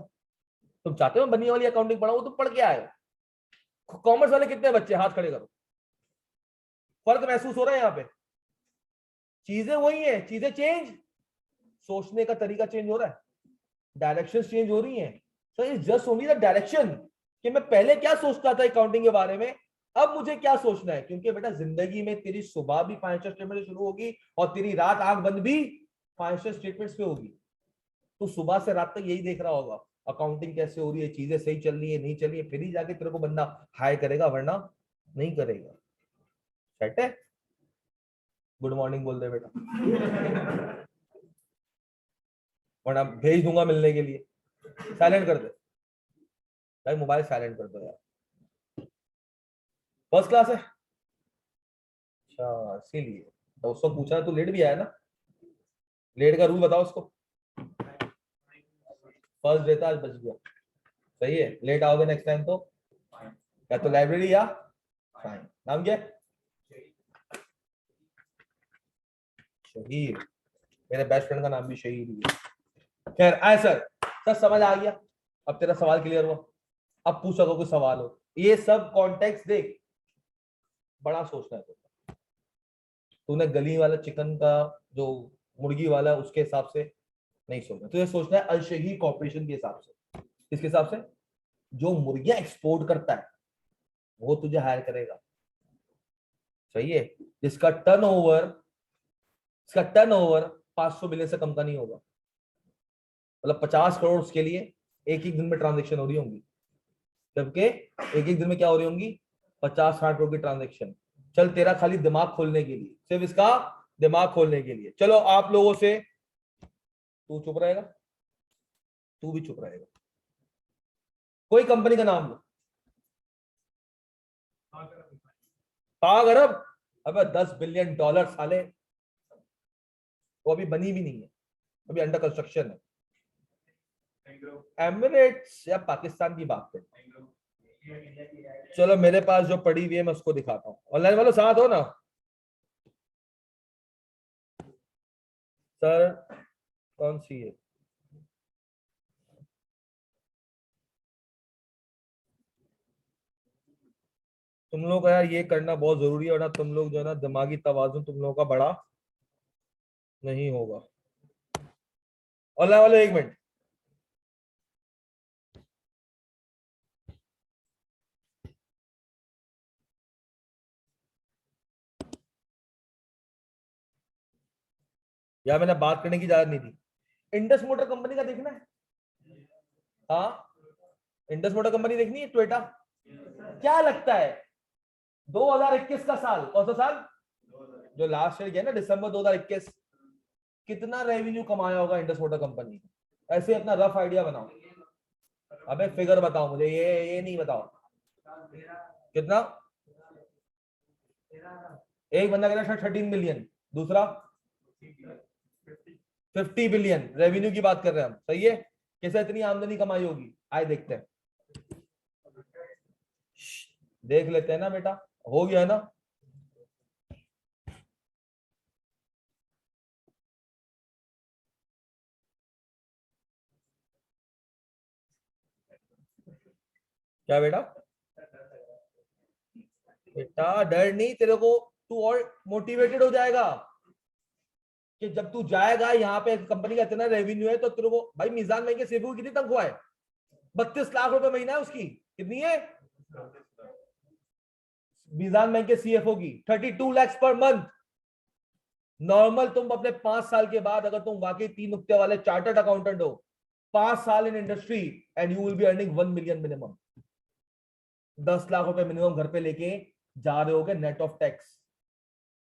तुम चाहते हो बनिए वाली अकाउंटिंग पढ़ाऊं, तुम पढ़ के आए। कॉमर्स वाले कितने बच्चे, हाथ खड़े करो। फर्क महसूस हो रहा है यहाँ पे, चीजें वही है, चीजें चेंज, सोचने का तरीका चेंज हो रहा है, डायरेक्शन चेंज हो रही है। So it's just only the direction, कि मैं पहले क्या सोचता था अकाउंटिंग के बारे में, अब मुझे क्या सोचना है। क्योंकि बेटा जिंदगी में तेरी सुबह भी फाइनेंशियल स्टेटमेंट से शुरू होगी और तेरी रात आंख बंद भी फाइनेंशियल स्टेटमेंट्स पे होगी। तो सुबह से रात तक यही देख रहा होगा, अकाउंटिंग कैसे हो रही है, चीजें सही चल रही है नहीं चल रही है, फिर ही जाके तेरे को बंदा हाई करेगा, वरना नहीं करेगा। सेट है, गुड मॉर्निंग बोल दे बेटा, वरना भेज दूंगा मिलने के लिए। साइलेंट कर दे भाई, मोबाइल साइलेंट कर दो यार। फर्स्ट क्लास है, अच्छा इसीलिए तो उसको पूछा, तू लेट भी आया ना, लेट का रूल बताओ उसको। फर्स्ट डे था आज, बच गया, सही है। लेट आओगे नेक्स्ट टाइम तो या तो लाइब्रेरी या फाइन। नाम क्या है, शहीद, मेरे बेस्ट फ्रेंड का नाम भी शहीद ही है। खैर आए सर, सर समझ आ गया, अब तेरा सवाल क्लियर हुआ, अब पूछ सको कोई सवाल हो। ये सब कॉन्टेक्स्ट देख, बड़ा सोचना है तो तूने गली वाला चिकन का जो मुर्गी वाला उसके हिसाब से नहीं सोचना, तुझे सोचना है अलशही कॉर्पोरेशन के हिसाब से। किसके हिसाब से? जो मुर्गियां एक्सपोर्ट करता है वो तुझे हायर करेगा, सही है। जिसका टर्नओवर इसका टर्नओवर 500 मिलियन से कम का नहीं होगा, मतलब 50 करोड़ उसके लिए एक एक दिन में ट्रांजेक्शन हो रही होंगी, जबकि एक एक दिन में क्या हो रही होंगी? 50-60 करोड़ की ट्रांजेक्शन। चल तेरा खाली दिमाग खोलने के लिए, सिर्फ इसका दिमाग खोलने के लिए। चलो आप लोगों से, तू चुप रहेगा, तू भी चुप रहेगा। कोई कंपनी का नाम लो। 5 अरब? अबे 10 बिलियन डॉलर साले, वो अभी बनी भी नहीं है, अभी अंडर कंस्ट्रक्शन है। एमिरेट्स या पाकिस्तान की बात करें? चलो मेरे पास जो पड़ी हुई है मैं उसको दिखाता हूँ। ऑनलाइन वालों साथ हो ना सर? कौन सी है? तुम लोग का यार ये करना बहुत जरूरी है, वरना तुम लोग जो है ना दिमागी तवाजुन तुम लोगों का बड़ा नहीं होगा। ऑनलाइन वाले एक मिनट, यार मैंने बात करने की इजाजत नहीं दी। इंडस मोटर कंपनी का देखना है? हाँ, इंडस मोटर कंपनी देखनी है, टोयोटा। क्या लगता है 2021 का साल कौन सा साल जो लास्ट ईयर गया ना, दिसंबर 2021, कितना रेवेन्यू कमाया होगा इंडस मोटर कंपनी ने? ऐसे अपना रफ आइडिया बनाओ। अबे फिगर बताओ मुझे, ये नहीं बताओ कितना। एक बंदा कह रहा है 13 मिलियन, दूसरा 50 बिलियन रेवेन्यू की बात कर रहे हैं हम, सही है। कैसे इतनी आमदनी कमाई होगी, आए देखते हैं। देख लेते हैं ना बेटा, हो गया है ना? क्या बेटा? बेटा डर नहीं तेरे को, तू और मोटिवेटेड हो जाएगा कि जब तू जाएगा यहाँ पे कंपनी का इतना रेवेन्यू है तो तेरे को भाई मीजान भाई के सीएफओ की कितनी तनख्वाह है? 32 लाख रुपए महीना है उसकी। कितनी है मीजान बैंक के सीएफओ की? 32 lakhs पर मंथ। नॉर्मल तुम अपने 5 साल के बाद अगर तुम वाकई 3 नुक्ते वाले चार्टर्ड अकाउंटेंट हो, 5 साल in industry, and you will be earning 1 million minimum. 10 lakh रुपए मिनिमम घर पे लेके जा रहे होगे नेट ऑफ टैक्स।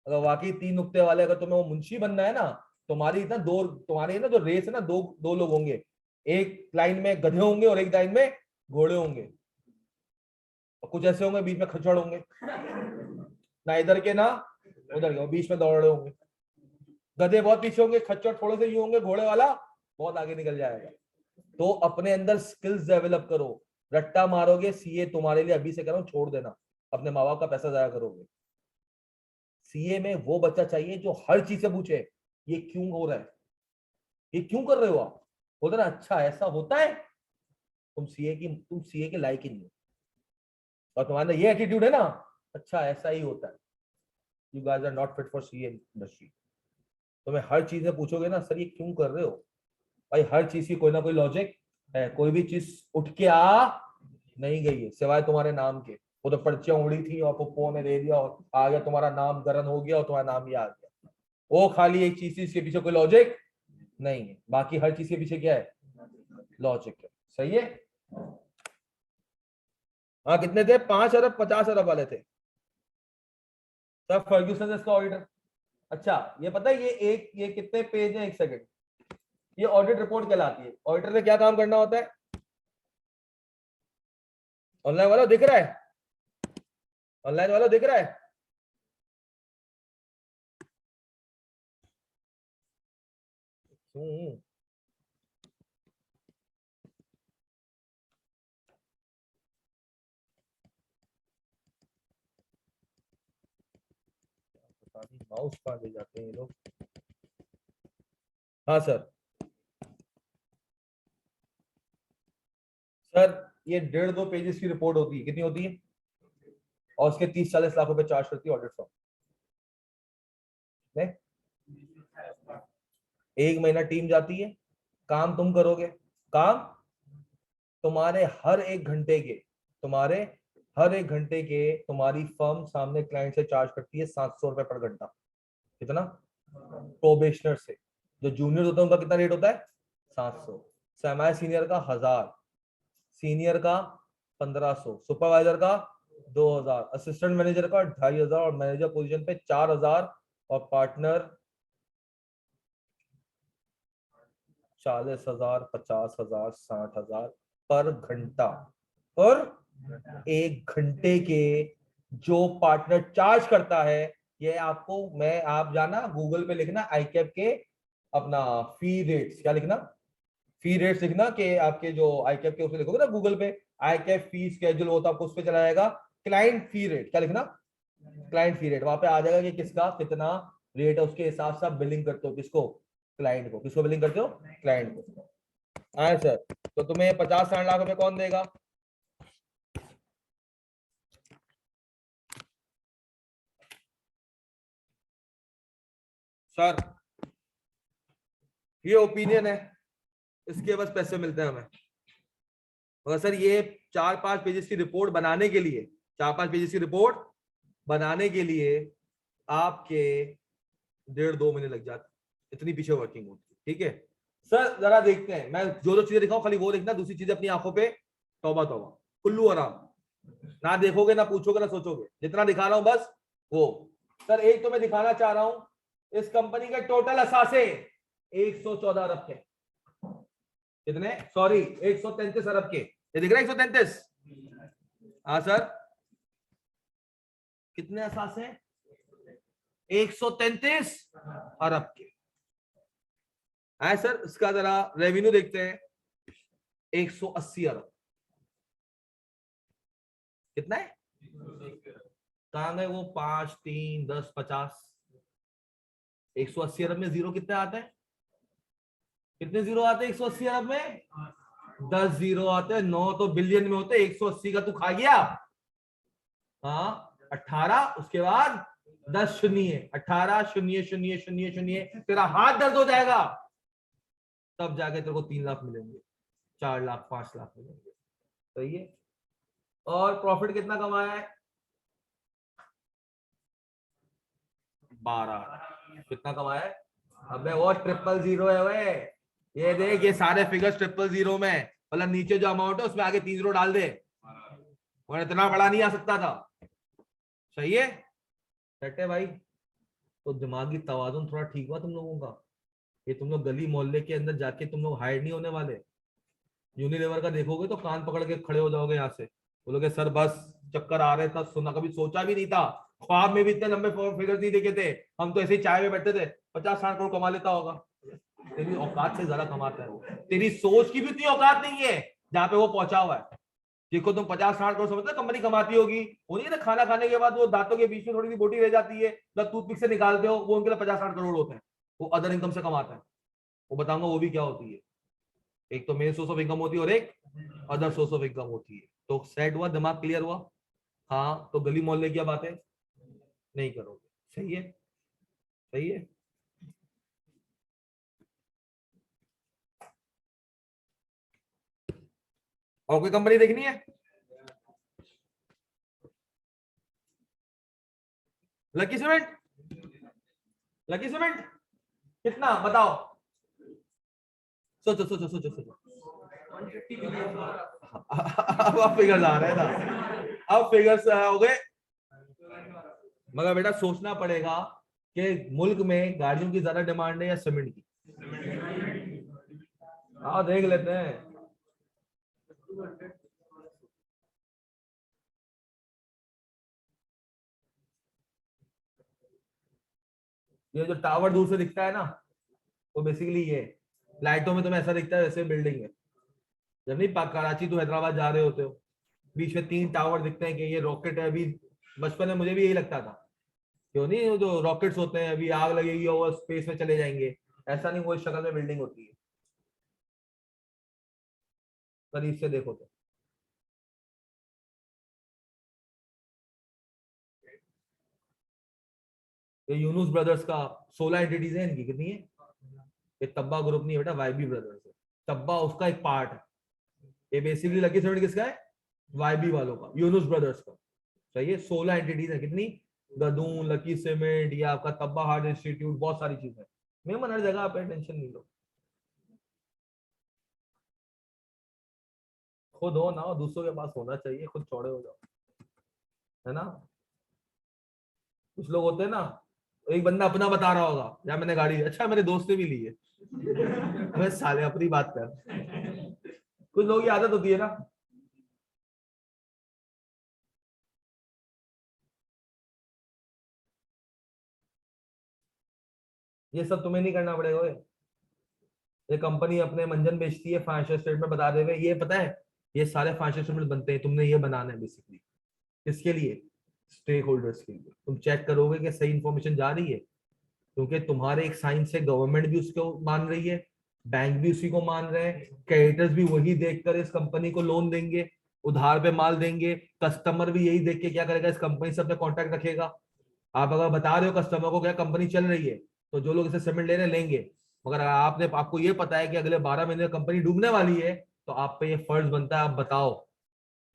अगर वाकई 3 नुक्ते वाले, अगर तुम्हें वो मुंशी बनना है ना, तुम्हारी ना दो, तुम्हारी ना जो रेस है ना, दो दो लोग होंगे। एक लाइन में गधे होंगे और एक लाइन में घोड़े होंगे, और कुछ ऐसे होंगे बीच में खच्चड़ होंगे, ना इधर के ना उधर के, बीच में दौड़ रहे होंगे। गधे बहुत पीछे होंगे, खच्चर थोड़े से यूं होंगे, घोड़े वाला बहुत आगे निकल जाएगा। तो अपने अंदर स्किल्स डेवलप करो। रट्टा मारोगे सीए तुम्हारे लिए, अभी से कह रहा हूं छोड़ देना, अपने माँ बाप का पैसा जाया करोगे। सीए में वो बच्चा चाहिए जो हर चीज से पूछे ये क्यों हो रहा है, ये क्यों कर रहे हो आप। बोलते ना अच्छा ऐसा होता है, तुम सीए के लायक ही नहीं हो। और तुम्हारा ये एटीट्यूड है ना, अच्छा ऐसा ही होता है, you guys are not fit for CA industry. तुम्हें हर चीज में पूछोगे ना सर ये क्यों कर रहे हो, भाई हर चीज की कोई ना कोई लॉजिक है। कोई भी चीज उठ के आ नहीं गई है सिवाय तुम्हारे नाम के। वो तो पर्चियां उड़ी थी और पप्पो ने दे दिया और आ गया, तुम्हारा नाम गरन हो गया और तुम्हारा नाम ही आ गया। वो खाली एक चीज के पीछे कोई लॉजिक नहीं है, बाकी हर चीज के पीछे क्या है? लॉजिक है, सही है। हाँ कितने थे? 5 अरब 50 अरब वाले थे सर, फर्ग्यूसन इसका ऑडिटर। अच्छा ये पता है ये कितने पेज है? एक सेकंड, ये ऑडिट रिपोर्ट कहलाती है। ऑडिटर ने क्या काम करना होता है? ऑनलाइन वाला दिख रहा है? ऑनलाइन वाला दिख रहा है? हम्म, पता नहीं माउस कहाँ ले जाते हैं ये लोग। हाँ सर। सर ये 1.5-2 पेजेस की रिपोर्ट होती है, कितनी होती है? और उसके 30-40 लाख रुपए चार्ज करती है ऑडिट फर्म। नहीं, 1 महीना टीम जाती है, काम तुम करोगे, काम तुम्हारे हर 1 घंटे के, तुम्हारे हर 1 घंटे के तुम्हारी फर्म सामने क्लाइंट से चार्ज करती है 700 रुपए पर घंटा। कितना? प्रोबेशनर से, जो जूनियर होता है उनका कितना रेट होता है? 700। सेमी सीनियर का 1000, सीनियर का 1500, सुपरवाइजर का 2000, असिस्टेंट मैनेजर का 2500 और मैनेजर पोजीशन पे 4000 और पार्टनर 40,000, 50,000, 60,000 पर घंटा। और 1 घंटे के जो पार्टनर चार्ज करता है, ये आपको मैं आप जाना गूगल पे लिखना आईकैप के अपना फी रेट्स, क्या लिखना? फी रेट्स लिखना कि आपके जो आईकैप के उसमें लिखोगे ना गूगल पे आईकैप फी स्केड्यूल होता है, आपको उस पे चला जाएगा क्लाइंट फी रेट, क्या लिखना? क्लाइंट फी रेट। वहां पे आ जाएगा कि किसका कितना रेट है, उसके हिसाब से आप बिलिंग करते हो किसको? क्लाइंट को। किसको बिलिंग करते हो? क्लाइंट को। हाँ सर, तो तुम्हें 50-60 लाख रुपए कौन देगा? सर ये ओपिनियन है, इसके बस पैसे मिलते हैं हमें। मगर सर ये 4-5 पेजेस की रिपोर्ट बनाने के लिए, 4-5 पेजेस की रिपोर्ट बनाने के लिए आपके 1.5-2 महीने लग जाते, इतनी पीछे वर्किंग होती है। ठीक है सर, जरा देखते हैं, मैं जो जो चीजें दिखाऊं खाली वो देखना, दूसरी चीजें अपनी आंखों पे तौबा तौबा, कुल्लू आराम, ना देखोगे ना पूछोगे ना सोचोगे, जितना दिखा रहा हूं बस वो। सर एक तो मैं दिखाना चाह रहा हूं, इस कंपनी के टोटल असासे 114 अरब के, कितने? सॉरी 133 अरब के, ये दिख रहा है 133? हाँ सर, कितने असासे? 133 अरब के। है सर, इसका जरा रेवेन्यू देखते हैं, 180 अरब। कितना है? कहां गए वो 5, 3, 10, 50? 180 अरब में जीरो कितने आते हैं? कितने जीरो आते हैं 180 अरब में? 10 जीरो आते हैं, 9 तो बिलियन में होते हैं, 180 का तू खा गया। हाँ 18, उसके बाद 10 शून्य, 18 शून्य शून्य शून्य शून्य, तेरा हाथ दर्द हो जाएगा, तब जाके तेरे को 3 लाख मिलेंगे, 4 लाख, 5 लाख मिलेंगे। सही है। और प्रॉफिट कितना कमाया है? 12। कितना कमाया है? अबे वो 000 है वे, ये देख ये सारे फिगर्स 000 में, मतलब नीचे जो अमाउंट है उसमें आगे 3 जीरो डाल दे, और इतना बड़ा नहीं आ सकता था। सही है, सेट है भाई। तो दिमागी तवाजुन थोड़ा ठीक हुआ तुम लोगों का। ये तुम लोग गली मोहल्ले के अंदर जाके तुम लोग हाइड नहीं होने वाले। यूनिलीवर का देखोगे तो कान पकड़ के खड़े हो जाओगे यहाँ से, बोलोगे सर बस चक्कर आ रहे था, सुना कभी सोचा भी नहीं था, ख्वाब में भी इतने लंबे फिगर्स नहीं देखे थे, हम तो ऐसे ही चाय में बैठे थे, 50-60 करोड़ कमा लेता होगा। तेरी औकात से ज्यादा कमाता है वो, तेरी सोच की भी उतनी औकात नहीं है जहां पे वो पहुंचा हुआ है। देखो तुम 50-60 करोड़ समझते कंपनी कमाती होगी, वो नहीं है ना, खाना खाने के बाद वो दांतों के बीच में थोड़ी सी बोटी रह जाती है, जब टूथपिक से निकालते हो, वो उनके लिए 50-60 करोड़ होते हैं, वो अदर इनकम से कमाता है। वो बताऊंगा वो भी क्या होती है, एक तो मेन सोर्स ऑफ इनकम होती है और एक अदर सोर्स ऑफ इनकम होती है। तो सेट हुआ, दिमाग क्लियर हुआ? हाँ, तो गली मोहल्ले की बातें नहीं करोगे। सही है, सही है। और कोई कंपनी देखनी है? लकी सीमेंट, लकी सीमेंट कितना बताओ? सोचो सोचो सोचो सोचो। अब फिगर्स आ रहे हैं ना, अब फिगर्स हो गए। मगर बेटा सोचना पड़ेगा कि मुल्क में गाड़ियों की ज्यादा डिमांड है या सीमेंट की। हाँ देख लेते हैं। ये जो टावर दूर से दिखता है ना, वो बेसिकली ये लाइटों में तुम्हें ऐसा दिखता है जैसे बिल्डिंग है। जब नहीं कराची तो हैदराबाद जा रहे होते हो, बीच में 3 टावर दिखते हैं कि ये रॉकेट है। अभी बचपन में मुझे भी यही लगता था, क्यों नहीं, वो जो रॉकेट्स होते हैं अभी आग लगेगी और वो स्पेस में चले जाएंगे, ऐसा नहीं, वो इस शक्ल में बिल्डिंग होती है। करीब से देखो तो ये यूनुस ब्रदर्स का 16 एंटिटीज है इनकी, कितनी है? ये तब्बा ग्रुप नहीं है बेटा, वाईबी ब्रदर्स है। तब्बा उसका एक पार्ट है। ये बेसिकली लकी सेवन किसका है? वाईबी वालों का, यूनुस ब्रदर्स का। सही है, 16 एंटिटीज है। कितनी? गदून, लकी सीमेंट, ये आपका तब्बा हार्ट इंस्टीट्यूट, बहुत सारी चीजें। मेमन हर जगह, आप टेंशन नहीं लो। खुद हो ना, दूसरों के पास होना चाहिए, खुद चौड़े हो जाओ, है ना। कुछ लोग होते हैं ना, एक बंदा अपना बता रहा होगा, या मैंने गाड़ी, अच्छा मेरे दोस्त ने भी ली है। मैं साले अपनी बात कर। कुछ लोगों की आदत होती है ना। ये सब तुम्हें नहीं करना पड़ेगा। ये कंपनी अपने मंजन बेचती है, फाइनेंशियल स्टेटमेंट बता देवे, ये पता है, ये सारे फाइनेंशियल स्टेटमेंट बनते हैं, तुमने ये बनाना है बेसिकली। किसके लिए? स्टेक होल्डर्स के लिए। तुम चेक करोगे कि सही इंफॉर्मेशन जा रही है, क्योंकि तुम्हारे एक साइन से गवर्नमेंट भी उसको मान रही है, बैंक भी उसी को मान रहे हैं, क्रेडिटर्स भी वही देखकर इस कंपनी को लोन देंगे, उधार पे माल देंगे, कस्टमर भी यही देख के क्या करेगा, इस कंपनी से अपने कॉन्टैक्ट रखेगा। आप अगर बता रहे हो कस्टमर को क्या कंपनी चल रही है, तो जो लोग इसे सीमेंट ले रहे हैं लेंगे। मगर आपने, आपको ये पता है कि अगले 12 महीने में कंपनी डूबने वाली है, तो आप पे ये फर्ज बनता है, आप बताओ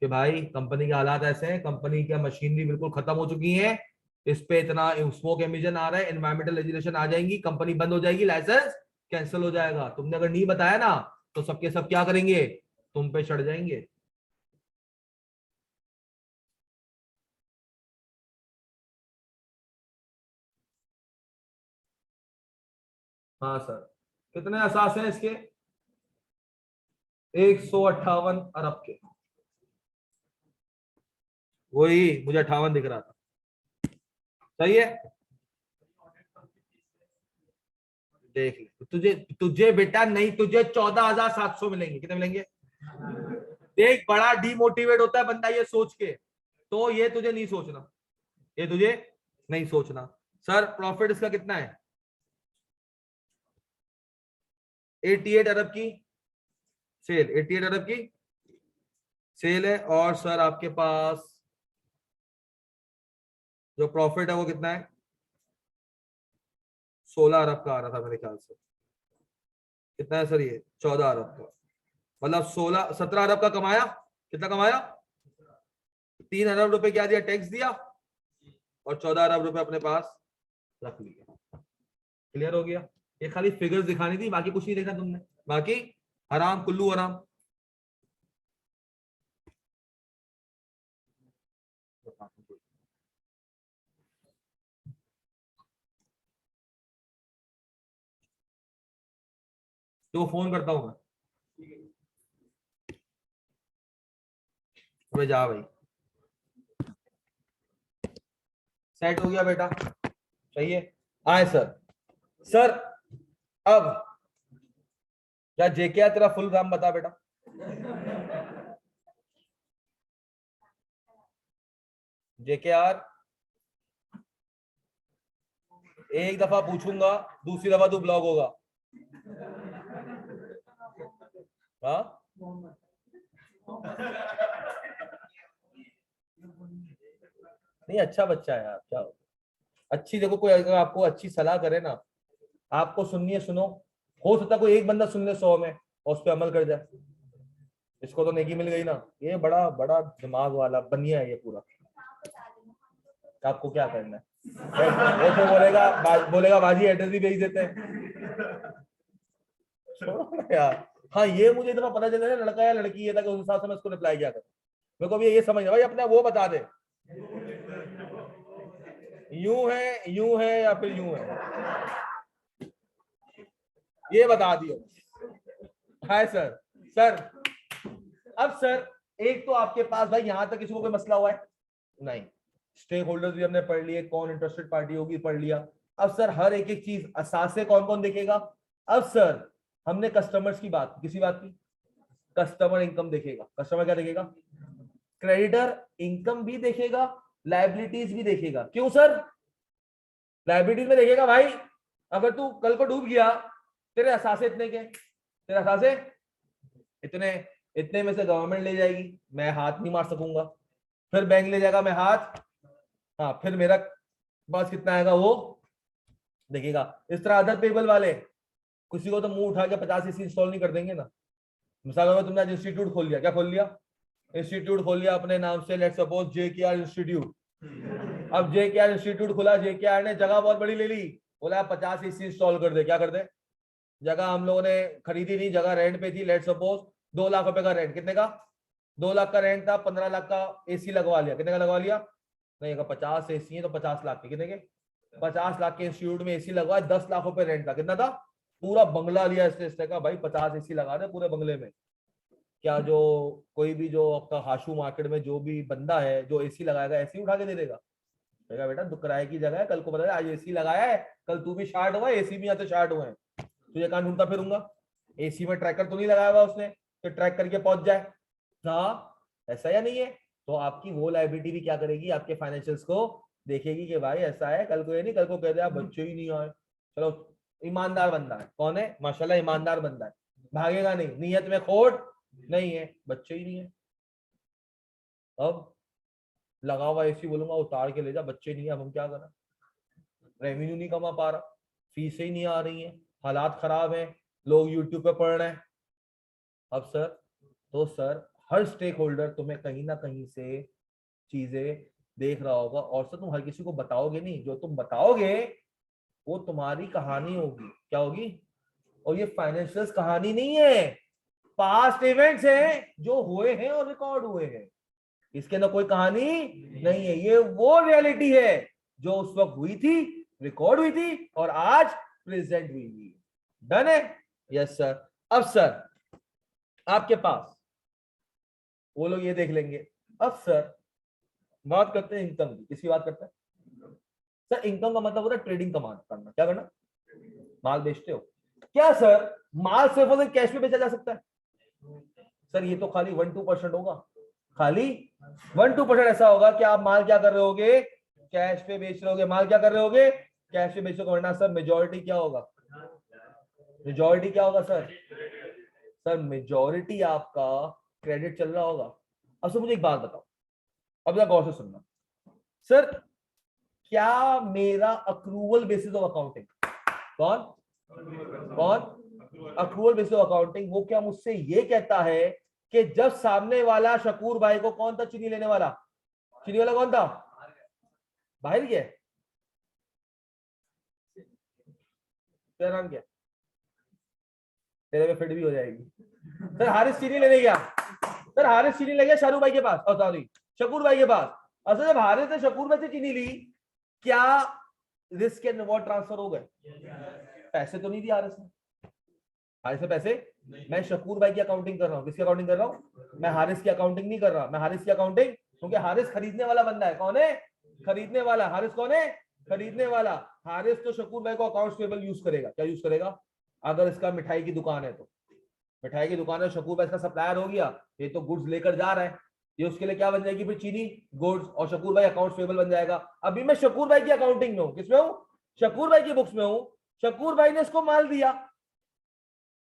कि भाई कंपनी के हालात ऐसे हैं, कंपनी की मशीनरी बिल्कुल खत्म हो चुकी है, इस पे इतना स्मोक एमिशन आ रहा है, एनवायरमेंटल लेजिस्लेशन आ जाएंगी, कंपनी बंद हो जाएगी, लाइसेंस कैंसिल हो जाएगा। तुमने अगर नहीं बताया ना, तो सबके सब क्या करेंगे, तुम पे चढ़ जाएंगे। हाँ सर। कितने असास हैं इसके? 158 अरब के। वही मुझे 58 दिख रहा था। सही है। देख ले तुझे, तुझे बेटा नहीं, तुझे 14,700 मिलेंगे। कितने मिलेंगे? देख, बड़ा डिमोटिवेट होता है बंदा ये सोच के, तो ये तुझे नहीं सोचना, ये तुझे नहीं सोचना। सर प्रॉफिट इसका कितना है? 88 अरब की सेल, 88 अरब की सेल है। और सर आपके पास जो प्रॉफिट है वो कितना है? 16 अरब का आ रहा था मेरे ख्याल से। कितना है सर ये? 14 अरब का। मतलब 17 अरब का कमाया। कितना कमाया? 3 अरब रुपए क्या दिया? टैक्स दिया, और 14 अरब रुपए अपने पास रख लिया। क्लियर हो गया? ये खाली फिगर्स दिखानी थी, बाकी कुछ नहीं देखा तुमने, बाकी आराम कुल्लू आराम। तो फोन करता हूं मैं। अबे जा भाई। सेट हो गया बेटा? सही है। आए सर। सर अब क्या जेके तेरा फुल नाम बता बेटा। जेकेआर। एक दफा पूछूंगा, दूसरी दफा तू ब्लॉक होगा। हाँ। नहीं, अच्छा बच्चा है यार, क्या अच्छी, देखो कोई अगर आपको अच्छी सलाह करे ना, आपको सुननी है सुनो, हो सकता है कोई एक बंदा सुन ले 100 में और उस पर अमल कर जाए। इसको तो नेकी मिल गई ना। ये बड़ा बड़ा दिमाग वाला बनिया है ये पूरा। आपको क्या करना है? वो तो बोलेगा, बोलेगा बाजी एड्रेस भी भेज देते हैं। छोड़ो ना यार। हाँ, ये मुझे इतना पता चला ना लड़का या लड़की है, ताकि उस हिसाब से मैं उसको रिप्लाई क्या करूं। मेरे को अभी ये समझ भाई, अपना वो बता दे, यूं है या फिर यूं है, ये बता दियो। Hi sir. सर अब सर, एक तो आपके पास भाई यहां तक किसी को कोई मसला हुआ है? नहीं। स्टेक होल्डर्स भी हमने पढ़ लिए, कौन इंटरेस्टेड पार्टी होगी पढ़ लिया। अब सर हर एक एक चीज असासे कौन कौन देखेगा। अब सर हमने कस्टमर्स की बात, किसी बात की, कस्टमर इनकम देखेगा। कस्टमर क्या देखेगा? क्रेडिटर इनकम भी देखेगा, लाइबिलिटीज भी देखेगा। क्यों सर? लाइबिलिटीज में देखेगा भाई, अगर तू कल को डूब गया, तेरे असासे इतने के, तेरे असासे इतने, इतने में से गवर्नमेंट ले जाएगी, मैं हाथ नहीं मार सकूंगा, फिर बैंक ले जाएगा, मैं हाथ, हाँ, फिर मेरा पास कितना आएगा वो देखिएगा इस तरह अदर पेबल वाले किसी को तो मुंह उठा के 50 एसी इंस्टॉल नहीं कर देंगे ना। मिसाल में तुमने आज इंस्टीट्यूट खोल लिया, क्या खोल लिया? इंस्टीट्यूट खोल लिया अपने नाम से, लेट्स सपोज JKR इंस्टीट्यूट। अब JKR इंस्टीट्यूट खुला, JKR ने जगह बहुत बड़ी ले ली, बोला 50 एसी इंस्टॉल कर दे। क्या कर दे? जगह हम लोगों ने खरीदी नहीं, जगह रेंट पे थी, लेट्स सपोज 2 लाख रुपए का रेंट। कितने का? 2 लाख का रेंट था, 15 लाख का एसी लगवा लिया। कितने का लगवा लिया? नहीं, अगर 50 एसी है तो 50 लाख के। कितने के? 50 लाख के इंस्टीट्यूट में एसी लगवाए, 10 लाख रुपए रेंट था। कितना था? पूरा बंगला लिया इसने का भाई 50 एसी लगा दे पूरे बंगले में। क्या जो कोई भी जो आपका हाशू मार्केट में जो भी बंदा है जो एसी लगाएगा, एसी उठा के दे देगा? कहेगा बेटा किराए की जगह है, कल को पता है आज एसी लगाया है, कल तू भी शार्ट हुआ, एसी भी यहाँ से शार्ट हुए हैं, तुझे कहां ढूंढता फिरूंगा? एसी में ट्रैकर तो नहीं लगाया हुआ उसने तो ट्रैक करके पहुंच जाए। हाँ, ऐसा या नहीं है? तो आपकी वो लाइबिलिटी भी क्या करेगी, आपके फाइनेंशियल्स को देखेगी कि भाई ऐसा है, कल को ये नहीं, कल को कह दे आप बच्चे ही नहीं आए। चलो, ईमानदार बंदा है। कौन है? माशाल्लाह ईमानदार बंदा है, भागेगा नहीं, नियत में खोट नहीं है, बच्चे ही नहीं है। अब लगा हुआ एसी बोलूंगा उतार के ले जा, बच्चे नहीं है, अब हम क्या करें? रेवेन्यू नहीं कमा पा रहा, फीसें ही नहीं आ रही हैं, हालात खराब हैं, लोग यूट्यूब पे पढ़ रहे हैं। अब सर, तो सर हर स्टेक होल्डर तुम्हें कहीं ना कहीं से चीजें देख रहा होगा, और सर तुम हर किसी को बताओगे नहीं, जो तुम बताओगे वो तुम्हारी कहानी होगी। क्या होगी? और ये फाइनेंशियल कहानी नहीं है, पास्ट इवेंट्स हैं जो हुए हैं और रिकॉर्ड हुए हैं। इसके अंदर कोई कहानी नहीं है, ये वो रियलिटी है जो उस वक्त हुई थी, रिकॉर्ड हुई थी और आज प्रेजेंट हुई थी। डन है? Yes sir. अब सर आपके पास वो लोग ये देख लेंगे। अब सर बात करते हैं इनकम की। किसकी बात करते हैं सर? इनकम का मतलब होता है ट्रेडिंग करना। क्या करना? माल बेचते हो क्या सर? माल सिर्फ और सिर्फ कैश में बेचा जा सकता है? सर ये तो खाली 1-2% होगा, खाली 1-2% ऐसा होगा कि आप माल क्या कर रहे होगे, कैश पे बेच रहे होगे। माल क्या कर रहे होगे? कैश पे बेच रहे हो। वरना सर मेजोरिटी क्या होगा? मेजोरिटी क्या होगा सर? सर मेजोरिटी आपका क्रेडिट चल रहा होगा। अब सर मुझे एक बात बताओ, अब जरा गौर से सुनना सर, क्या मेरा अक्रूवल बेसिस ऑफ अकाउंटिंग, कौन कौन अक्रूवल बेसिस ऑफ अकाउंटिंग, वो क्या मुझसे ये कहता है कि जब सामने वाला शकूर भाई को, कौन था चीनी लेने वाला? चीनी वाला कौन था? बाहर गया? तेरा नाम क्या? तेरे में फिट भी हो जाएगी। सर हारिस चीनी लेने गया, सर हारिस चीनी ले गया शाहरुख भाई के पास, और सॉरी शकूर भाई के पास। अच्छा, जब हारिस ने शकूर भाई से चीनी ली, क्या रिस्क एंड रिवॉर्ड ट्रांसफर हो गए? पैसे तो नहीं दिया हारिस ने, हारिस ने पैसे, मैं शकूर भाई की अकाउंटिंग कर रहा हूँ। किसकी अकाउंटिंग कर रहा हूँ? मैं हारिस की अकाउंटिंग नहीं कर रहा, मैं हारिस की अकाउंटिंग, क्योंकि हारिस खरीदने वाला बंदा है। कौन है? खरीदने वाला। हारिस कौन है? खरीदने वाला। हारिस तो शकूर भाई को अकाउंट्स पेबल यूज करेगा। क्या यूज करेगा? अगर इसका मिठाई की दुकान है तो मिठाई की दुकान है, शकूर भाई इसका सप्लायर हो गया, ये तो गुड्स लेकर जा रहा है, ये उसके लिए क्या बन जाएगी फिर? चीनी गुड्स, और शकूर भाई अकाउंट्स पेबल बन जाएगा। अभी मैं शकूर भाई की अकाउंटिंग में हूं। किसमें हूं? शकूर भाई की बुक्स में हूं। शकूर भाई ने इसको माल दिया,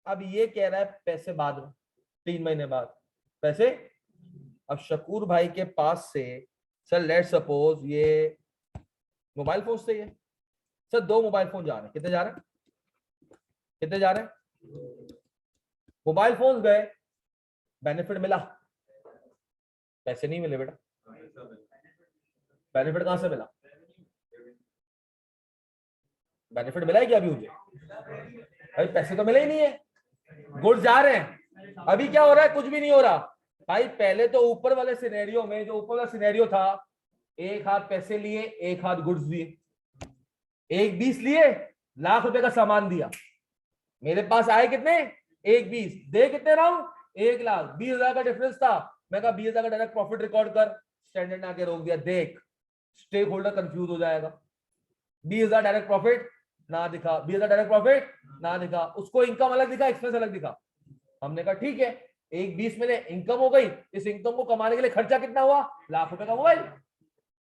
अब ये कह रहा है पैसे बाद में, 3 महीने बाद पैसे। अब शकूर भाई के पास से सर लेट सपोज ये मोबाइल फोन से ये सर 2 मोबाइल फोन जा रहे हैं। कितने जा रहे हैं? कितने जा रहे हैं? मोबाइल फोन गए, बेनिफिट मिला, पैसे नहीं मिले बेटा। बेनिफिट कहां से मिला? बेनिफिट मिला है क्या अभी मुझे? भाई पैसे तो मिले ही नहीं है, गुड्स जा रहे हैं। अभी क्या हो रहा है? कुछ भी नहीं हो रहा भाई। पहले तो ऊपर वाले सिनेरियो में, जो ऊपर वाला सिनेरियो था, एक हाथ पैसे लिए, एक हाथ गुड्स दिए, एक 20 लिए, लाख रुपए का सामान दिया, मेरे पास आए कितने? 1-20, दे कितने रहा हूं? 1 लाख। 20,000 का डिफरेंस था, मैं कहा 20,000 का डायरेक्ट प्रॉफिट रिकॉर्ड कर। स्टैंडर्ड ने आके रोक दिया, देख स्टेक होल्डर कंफ्यूज हो जाएगा। 20,000 डायरेक्ट प्रॉफिट ना दिखा, 20,000 डायरेक्ट प्रॉफिट ना दिखा, उसको इनकम अलग दिखा, एक्सपेंस अलग दिखा। हमने कहा ठीक है, 1-20 में इनकम हो गई, इस इनकम को कमाने के लिए खर्चा कितना हुआ? लाख रुपए का मोबाइल।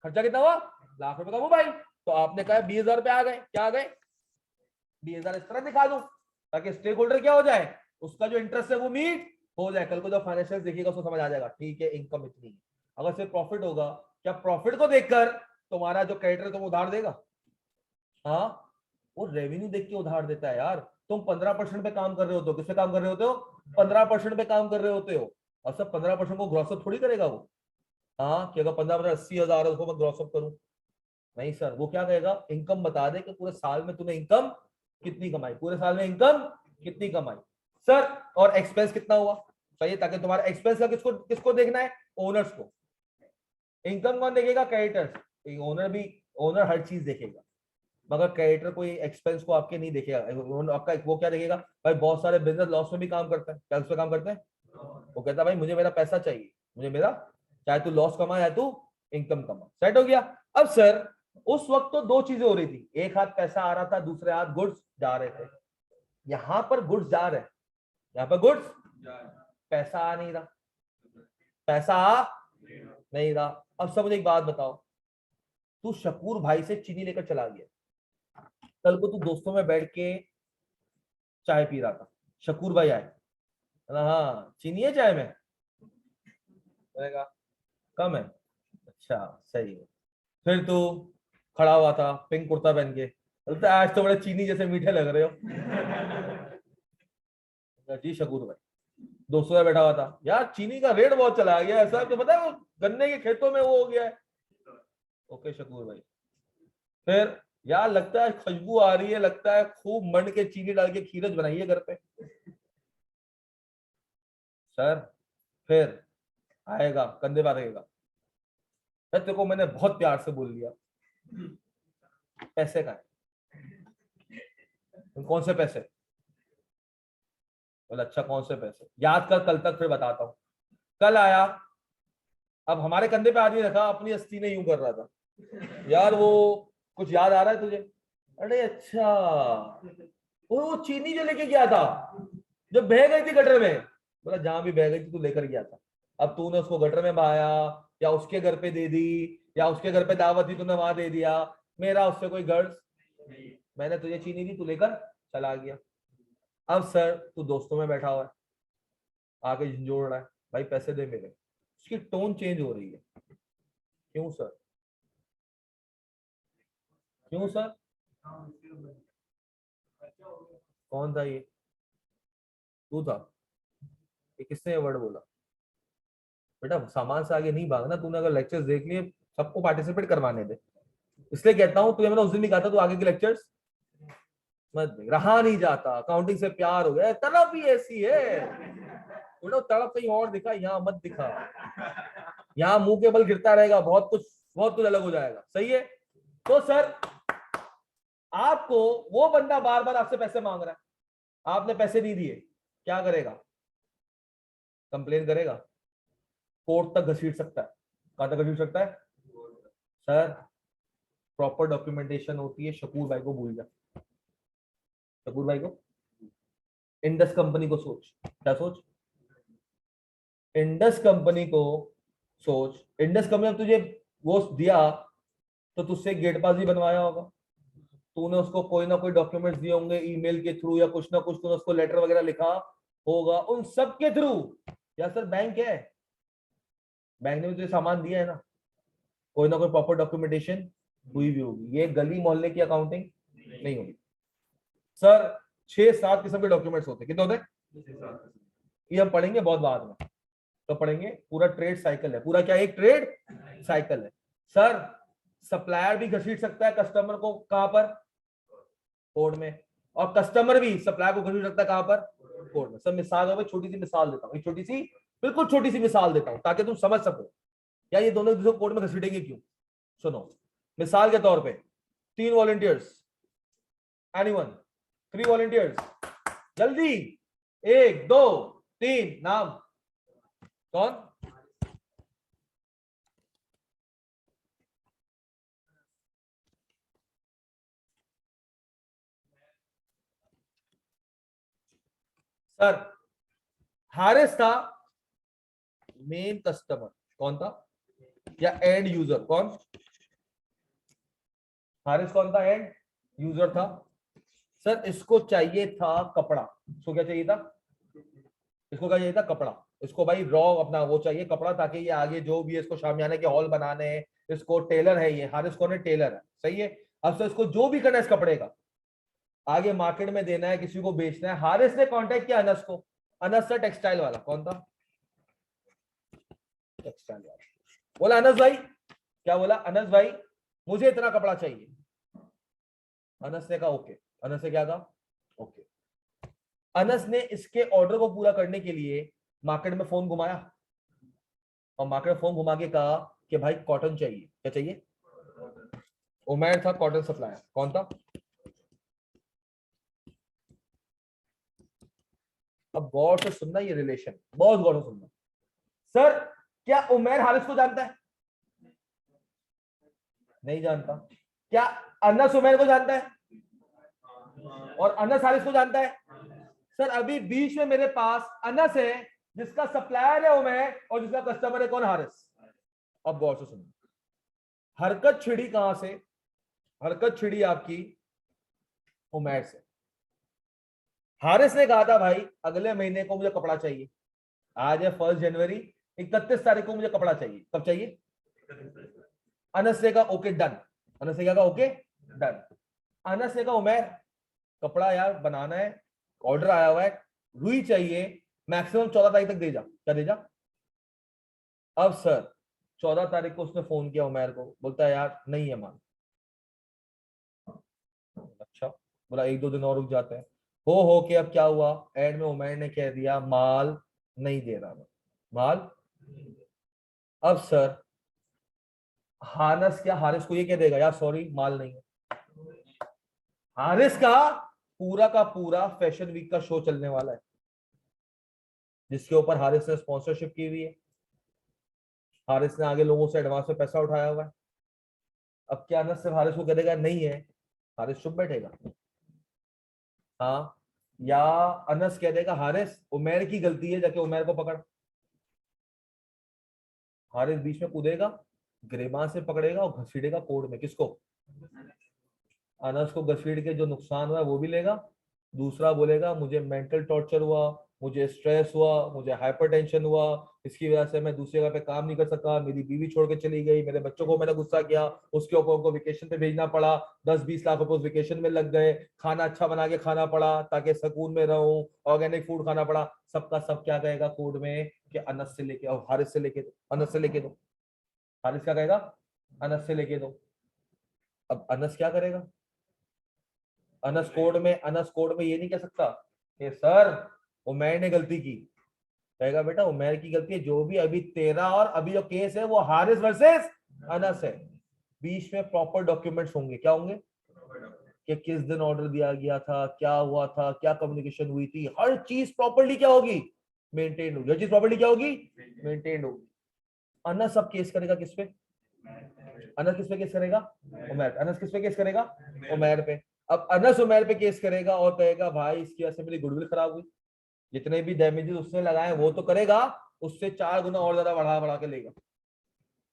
खर्चा कितना हुआ? लाख रुपए का मोबाइल। तो आपने कहा 20,000 रुपए आ गए। क्या आ गए? 20,000 इस तरह दिखा दूं ताकि स्टेक होल्डर क्या हो जाए, उसका जो इंटरेस्ट है वो मीट हो जाए। कल को जब फाइनेंशियल देखिएगा उसको समझ आ जाएगा, ठीक है इनकम इतनी है। अगर सिर्फ प्रॉफिट होगा, क्या प्रॉफिट को देखकर तुम्हारा जो क्रेडिटर तुम उधार देगा? हाँ, वो रेवेन्यू देख के उधार देता है यार। तुम 15% पे काम कर रहे होते हो, किस पे काम कर रहे होते हो? 15% पे काम कर रहे होते हो। और सब 15% को ग्रॉसअप थोड़ी करेगा वो। हाँ, कि अगर 15 80,000 है उसको मैं ग्रॉसअप करूं? नहीं सर, वो क्या कहेगा, इनकम बता दे कि पूरे साल में तूने इनकम कितनी कमाई, पूरे साल में इनकम कितनी कमाई सर, और एक्सपेंस कितना हुआ। सही है, ताकि तुम्हारा एक्सपेंस का किसको किसको देखना है? ओनर्स को। इनकम कौन देखेगा? क्रेडिटर्स। ओनर भी, ओनर हर चीज देखेगा, मगर क्रेडिटर कोई एक्सपेंस को आपके नहीं देखेगा। आपका वो क्या देखेगा? भाई बहुत सारे बिजनेस लॉस में भी काम करता है, क्या उस पे काम करते हैं? वो कहता है भाई मुझे मेरा पैसा चाहिए, मुझे मेरा, चाहे तू लॉस कमा या तू इनकम कमा। सेट हो गया। अब सर उस वक्त तो दो चीजें हो रही थी, एक हाथ पैसा आ रहा था, दूसरे हाथ गुड्स जा रहे थे। यहां पर गुड्स जा रहे हैं, यहाँ पर गुड्स, पैसा आ नहीं रहा, पैसा आ नहीं रहा। अब सब मुझे एक बात बताओ, तू शकूर भाई से चीनी लेकर चला गया, कल को तू दोस्तों में बैठ के चाय पी रहा था, शकूर भाई आए, हाँ चीनी है चाय में, रहेगा कम है, अच्छा सही है। फिर तू खड़ा हुआ था पिंक कुर्ता पहन के, बोलता आज तो बड़े चीनी जैसे मीठे लग रहे हो। जी शकूर भाई, दोस्तों में बैठा हुआ था, यार चीनी का रेट बहुत चला गया, ऐसा तो पता है वो गन्ने के खेतों में वो हो गया है। ओके शकूर भाई, फिर यार लगता है खुशबू आ रही है, लगता है खूब मंड के चीनी डाल के खीरज बनाइए घर पे। सर फिर आएगा कंधे पर रहेगा, मैं तेरे को मैंने बहुत प्यार से बोल दिया, पैसे का है, कौन से पैसे? बोला अच्छा कौन से पैसे, याद कर कल तक फिर बताता हूँ। कल आया, अब हमारे कंधे पे आदमी रखा, अपनी अस्थि ने यूं कर रहा था, यार वो कुछ याद आ रहा है तुझे? अरे अच्छा, वो चीनी जो लेके गया था, जो बह गई थी गटर में। बोला जहां भी बह गई थी तू लेकर गया था, अब तूने उसको गटर में बहाया, या उसके घर पे दे दी, या उसके घर पे दावत थी तूने वहां दे दिया, मेरा उससे कोई गर्ज, मैंने तुझे चीनी दी, तू लेकर चला गया। अब सर तू दोस्तों में बैठा हुआ है, आके झंझोड़ रहा है, भाई पैसे दे मेरे, उसकी टोन चेंज हो रही है। क्यों सर? क्यों सर? कौन था ये? तू था? ये किसने ये वर्ड बोला? बेटा सामान से आगे नहीं भागना, तूने अगर लेक्चर्स देख लिए सबको पार्टिसिपेट करवाने दे, इसलिए कहता हूँ तुझे मैंने उस दिन भी कहा था तू आगे के लेक्चर्स मत देख, रहा नहीं जाता, अकाउंटिंग से प्यार हो गया, तड़प ही ऐसी है। बेटा तड़प कहीं और दिखा, यहाँ मत दिखा, यहाँ मुंह के बल गिरता रहेगा, बहुत कुछ अलग हो जाएगा। सही है। तो सर आपको वो बंदा बार बार आपसे पैसे मांग रहा है, आपने पैसे नहीं दिए, क्या करेगा? कंप्लेन करेगा, कोर्ट तक घसीट सकता है। कहां तक घसीट सकता है? सर प्रॉपर डॉक्यूमेंटेशन होती है, शकूर भाई को भूल जा, शकूर भाई को, इंडस कंपनी को सोच, क्या सोच, इंडस कंपनी को सोच, इंडस कंपनी ने तुझे वो दिया तो तुझसे गेट पास भी बनवाया होगा, तूने उसको कोई ना कोई डॉक्यूमेंट्स दिए होंगे ईमेल के थ्रू, या कुछ ना कुछ तूने उसको लेटर वगैरह लिखा होगा उन सब के थ्रू। या सर बैंक है, बैंक ने भी तुझे सामान दिया है ना, कोई ना कोई प्रॉपर डॉक्यूमेंटेशन हुई भी होगी। ये गली मोहल्ले की अकाउंटिंग नहीं होगी सर। 6-7 किस्म के डॉक्यूमेंट्स होते हैं, कितने होते हैं? ये हम पढ़ेंगे बहुत बाद में, तो पढ़ेंगे, पूरा ट्रेड साइकिल है, पूरा क्या एक ट्रेड साइकिल है सर। सप्लायर भी घसीट सकता है कस्टमर को, कहां पर? कोर्ट में। और कस्टमर भी सप्लायर को घसीट सकता है, कहां पर? कोर्ट में। सब मिसाल में छोटी सी मिसाल देता हूँ, एक छोटी सी, बिल्कुल छोटी सी मिसाल देता हूं ताकि तुम समझ सको या ये दोनों दूसरे कोर्ट में घसीटेंगे क्यों। सुनो, मिसाल के तौर पे 3 वॉलंटियर्स, एनीवन, 3 वॉलंटियर्स, जल्दी, 1 2 3, नाम कौन? सर हारिस था मेन कस्टमर, कौन था? या एंड यूजर, कौन? हारिस कौन था? एंड यूजर था। सर इसको चाहिए था कपड़ा, इसको क्या चाहिए था? इसको क्या चाहिए था? कपड़ा। इसको भाई रॉ अपना वो चाहिए कपड़ा, ताकि ये आगे जो भी है इसको शामियाने के हॉल बनाने हैं, इसको टेलर है, ये हारिस कौन है? टेलर है। सही है। अब सर इसको जो भी करना है इस कपड़े का, आगे मार्केट में देना है, किसी को बेचना है। हारिस ने कांटेक्ट किया अनस को, अनस से टेक्सटाइल वाला, कौन था? टेक्सटाइल वाला। बोला अनस भाई, क्या बोला अनस भाई, मुझे इतना कपड़ा चाहिए। अनस ने कहा ओके। अनस ने क्या कहा? ओके। अनस ने इसके ऑर्डर को पूरा करने के लिए मार्केट में फोन घुमाया, और मार्केट में फोन घुमा के कहा कि भाई कॉटन चाहिए। क्या चाहिए? उमैर था कॉटन सप्लायर। कौन था? अब गौर से सुनना, ये रिलेशन बहुत गौर से सुनना। सर क्या उमैर हारिस को जानता है? नहीं जानता। क्या अनस उमैर को जानता है? और अनस हारिस को जानता है? सर अभी बीच में मेरे पास अनस है जिसका सप्लायर है उमैर, और जिसका कस्टमर है कौन? हारिस। अब गौर से सुनो, हरकत छिड़ी कहां से? हरकत छिड़ी आपकी उमैर से। हारिस ने कहा था भाई अगले महीने को मुझे कपड़ा चाहिए। आज है 1 जनवरी, 31 तारीख को मुझे कपड़ा चाहिए। कब चाहिए? अनस ने कहा ओके डन। अनस ने क्या कहा? Okay done. अनस ने कहा उमैर कपड़ा यार बनाना है, ऑर्डर आया हुआ है, रुई चाहिए, मैक्सिमम 14 तारीख तक दे जा। क्या दे जा? अब सर 14 तारीख को उसने फोन किया उमैर को, बोलता है यार नहीं है माल। अच्छा, बोला 1-2 दिन और रुक जाते हैं। हो के अब क्या हुआ, एंड में उमैर ने कह दिया माल नहीं दे रहा मैं, माल। अब सर हानस क्या हारिस को ये कह देगा यार सॉरी माल नहीं है? हारिस का पूरा फैशन वीक का शो चलने वाला है, जिसके ऊपर हारिस ने स्पॉन्सरशिप की हुई है। हारिस ने आगे लोगों से एडवांस में पैसा उठाया हुआ है। अब क्या अनस सिर्फ हारिस को कह देगा नहीं है, हारिस चुप बैठेगा? हाँ, या अनस कह देगा हारिस उमैर की गलती है, जाके उमैर को पकड़। हारिस बीच में कूदेगा, गिरेबान से पकड़ेगा और घसीटेगा कोर्ट में। किसको? अनस को घसीट के जो नुकसान हुआ है वो भी लेगा। दूसरा बोलेगा मुझे मेंटल टॉर्चर हुआ, मुझे स्ट्रेस हुआ, मुझे हाइपरटेंशन हुआ, इसकी वजह से मैं दूसरी जगह पे काम नहीं कर सका, मेरी बीवी छोड़ के चली गई, मेरे बच्चों को मैंने गुस्सा किया, उसके ऊपर उनको वेकेशन पे भेजना पड़ा, 10-20 लाख रुपए उस वेकेशन में लग गए, खाना अच्छा बना के खाना पड़ा ताकि सुकून में रहूं, ऑर्गेनिक फूड खाना पड़ा। सबका सब क्या कहेगा कोर्ट में कि अनस से लेके और हारिस से लेके दो, अनस से लेके दो। हारिस क्या कहेगा? अनस से लेके दो। अब अनस क्या करेगा? अनस कोर्ट में ये नहीं कह सकता कि सर उमैर ने गलती की। कहेगा बेटा उमैर की गलती है, जो भी अभी तेरा और अभी जो केस है वो हारिस वर्सेस अनस है। बीच में प्रॉपर डॉक्यूमेंट्स होंगे। क्या होंगे? कि किस दिन ऑर्डर दिया गया था, क्या हुआ था, क्या कम्युनिकेशन हुई थी, हर चीज प्रॉपर्ली क्या होगी? मेंटेन होगी। हर चीज प्रॉपर्ली क्या होगी? मेंटेन होगी। अनस अब केस करेगा किस पे? अनस किस पे केस करेगा? उमैर। अनस किस पे केस करेगा? उमैर पे। अब अनस उमैर पे केस करेगा और कहेगा भाई इसकी वजह से मेरी गुडविल खराब हुई, जितने भी डैमेजेस उसने लगाए वो तो करेगा, उससे 4 गुना और ज्यादा बढ़ा बढ़ा के लेगा।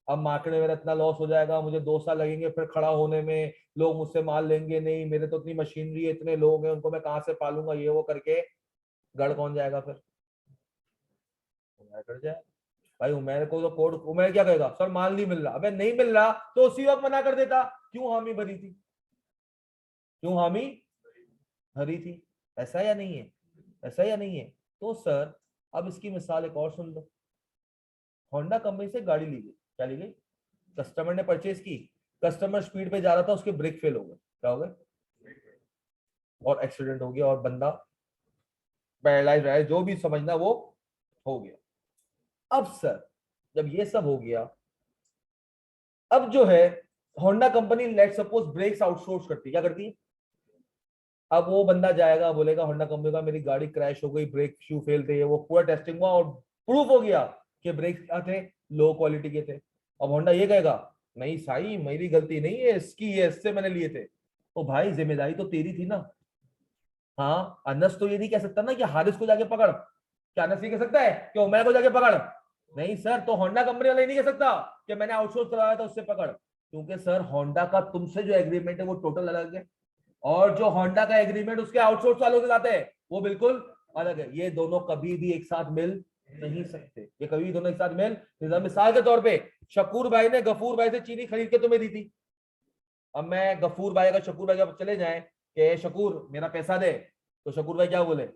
अब मार्केट में मेरा इतना लॉस हो जाएगा, मुझे 2 साल लगेंगे फिर खड़ा होने में, लोग मुझसे माल लेंगे नहीं, मेरे तो इतनी मशीनरी है, इतने लोग हैं, उनको मैं कहां से पालूंगा, ये वो करके गड़ कौन जाएगा फिर? उमैर गड़ जाए। भाई उमैर को तो कोर्ट, उमैर क्या कहेगा? सर माल नहीं मिल रहा। अबे नहीं मिल रहा तो उसी वक्त मना कर देता, क्यों हामी भरी थी? क्यों हामी भरी थी? ऐसा या नहीं है? ऐसा या नहीं है? तो सर अब इसकी मिसाल एक और सुन लो। होंडा कंपनी से गाड़ी ली गई। क्या ली गई? कस्टमर ने परचेज की, कस्टमर स्पीड पे जा रहा था, उसके ब्रेक फेल हो गए। क्या हो गए? और एक्सीडेंट हो गया और बंदा पैरालाइज रहा है, जो भी समझना वो हो गया। अब सर जब ये सब हो गया, अब जो है Honda company let suppose brakes outsource करती है। क्या करती है? अब वो बंदा जाएगा बोलेगा होंडा कंपनी का मेरी गाड़ी क्रैश हो गई, ब्रेक शू फेल थे, वो पूरा टेस्टिंग हुआ और प्रूफ हो गया कि ब्रेक क्या थे, लो क्वालिटी के थे। अब होंडा ये कहेगा नहीं साई मेरी गलती नहीं है, इसकी है, इससे मैंने लिए थे। तो भाई जिम्मेदारी तो तेरी थी ना। हाँ, अनस तो ये नहीं कह सकता ना कि हारिस को जाके पकड़। क्या अनस ये कह सकता है कि उमैर को जाके पकड़? नहीं सर, तो होंडा कंपनी वाला ये नहीं कह सकता कि मैंने आउटसोर्स करवाया था उससे पकड़, क्योंकि सर होंडा का तुमसे जो एग्रीमेंट है वो टोटल अलग है, और जो होंडा का एग्रीमेंट उसके आउटसोर्स वालों के साथ है वो बिल्कुल अलग है। ये दोनों कभी भी एक साथ मिल नहीं सकते, ये कभी दोनों एक साथ मिल। मिसाल के तौर पे शकूर भाई ने गफूर भाई से चीनी खरीद के तुम्हें दी थी। अब मैं गफूर भाई, अगर शकूर भाई चले जाएं कि शकूर मेरा पैसा दे, तो शकूर भाई क्या बोले,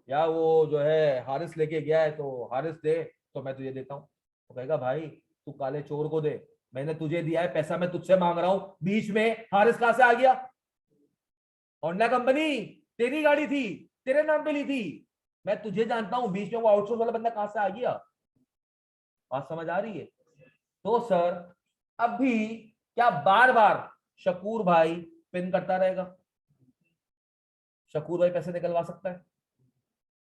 या वो जो है हारिस लेके गया है तो हारिस दे तो मैं तुझे देता हूँ। तो कहेगा भाई तू काले चोर को दे, मैंने तुझे दिया है पैसा, मैं तुझसे मांग रहा हूं, बीच में हारिस कहां से आ गया? होंडा कंपनी तेरी गाड़ी थी, तेरे नाम पे ली थी, मैं तुझे जानता हूं, बीच में वो आउटसोर्स वाला बंदा कहां से आ गया? बात समझ आ रही है? तो सर अब भी क्या बार बार शकूर भाई पिन करता रहेगा? शकूर भाई पैसे निकलवा सकता है,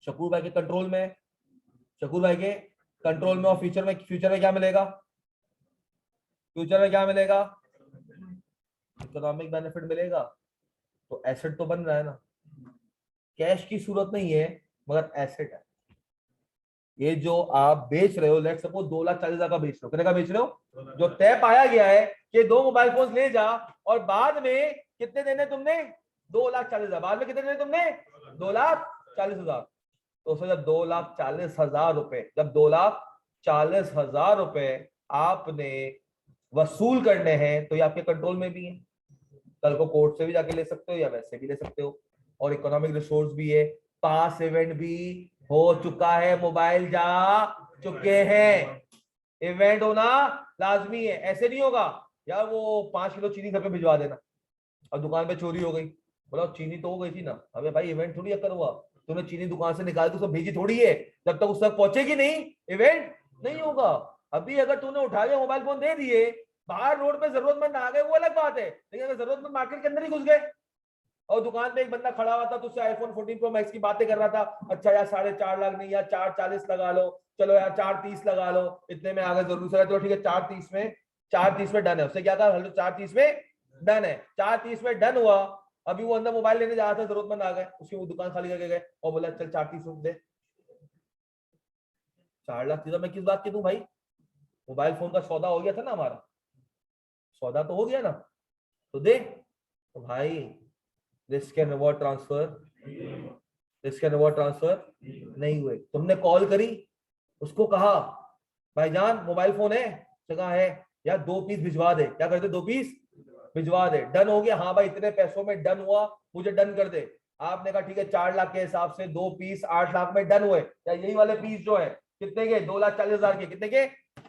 शकूर भाई के कंट्रोल में है, शकूर भाई के कंट्रोल में। और फ्यूचर में क्या मिलेगा? फ्यूचर में क्या मिलेगा? इकोनॉमिक बेनिफिट मिलेगा। तो एसेट तो बन रहा है ना, कैश की सूरत नहीं है मगर एसेट है। ये जो आप बेच रहे हो, लेट सपोज 2,40,000 का बेच रहे हो, कितने का बेच रहे हो? जो तय पाया गया है कि 2 मोबाइल फोन ले जा, और बाद में कितने देने तुमने? 2,40,000। बाद में कितने देने तुमने? 2,40,000। तो सर जब 2,40,000 रुपए, जब 2,40,000 रुपए आपने वसूल करने हैं, तो ये आपके कंट्रोल में भी है। कल को कोर्ट से भी जाके ले सकते हो या वैसे भी ले सकते हो। और इकोनॉमिक रिसोर्स भी है, पास इवेंट भी हो चुका है, मोबाइल जा चुके हैं, इवेंट होना लाजमी है। ऐसे नहीं होगा यार वो 5 किलो चीनी घर पे भिजवा देना, और दुकान पे चोरी हो गई, बोला चीनी तो हो गई थी ना, अबे भाई इवेंट थोड़ी अकर हुआ, तूने चीनी दुकान से निकाल के उसको भेजी थोड़ी है, जब तक उस तक पहुंचेगी नहीं इवेंट नहीं होगा। अभी अगर तूने उठा के मोबाइल फोन दे दिए, बाहर रोड पे जरूरतमंद आ गए वो अलग बात है, लेकिन अगर जरूरतमंद मार्केट के अंदर ही घुस गए, और दुकान पे एक बंदा खड़ा हुआ था तुझसे आईफोन 14 प्रो मैक्स की बातें कर रहा था, अच्छा यार 4.5 लाख नहीं यार 4,40 लगा लो, चलो यार 4,30 लगा लो, इतने में आगे जरूर से, चलो ठीक है 4,30 में, 4,30 में डन है। उससे क्या कहा, हेलो 4,30 में डन है, 4,30 में डन हुआ। अभी वो अंदर मोबाइल लेने जा रहा था, जरूरतमंद आ गए, उसकी वो दुकान खाली करके गए और बोला चल 4,30 में दे। 4,00,000 चीजों में किस बात की तू भाई? मोबाइल फोन का सौदा हो गया था ना हमारा, सौदा तो हो गया ना, तो दे। तो भाई risk and reward transfer, risk and reward transfer नहीं हुए। तुमने कॉल करी, उसको कहा भाईजान मोबाइल फोन है, जगह है यार 2 पीस भिजवा दे, क्या करते 2 पीस भिजवा दे, डन हो गया, हाँ भाई इतने पैसों में डन हुआ, मुझे डन कर दे। आपने कहा ठीक है 4,00,000 के हिसाब से 2 पीस 8,00,000 में डन हुए, या यही वाले पीस जो है कितने के? 2,40,000 के, कितने के?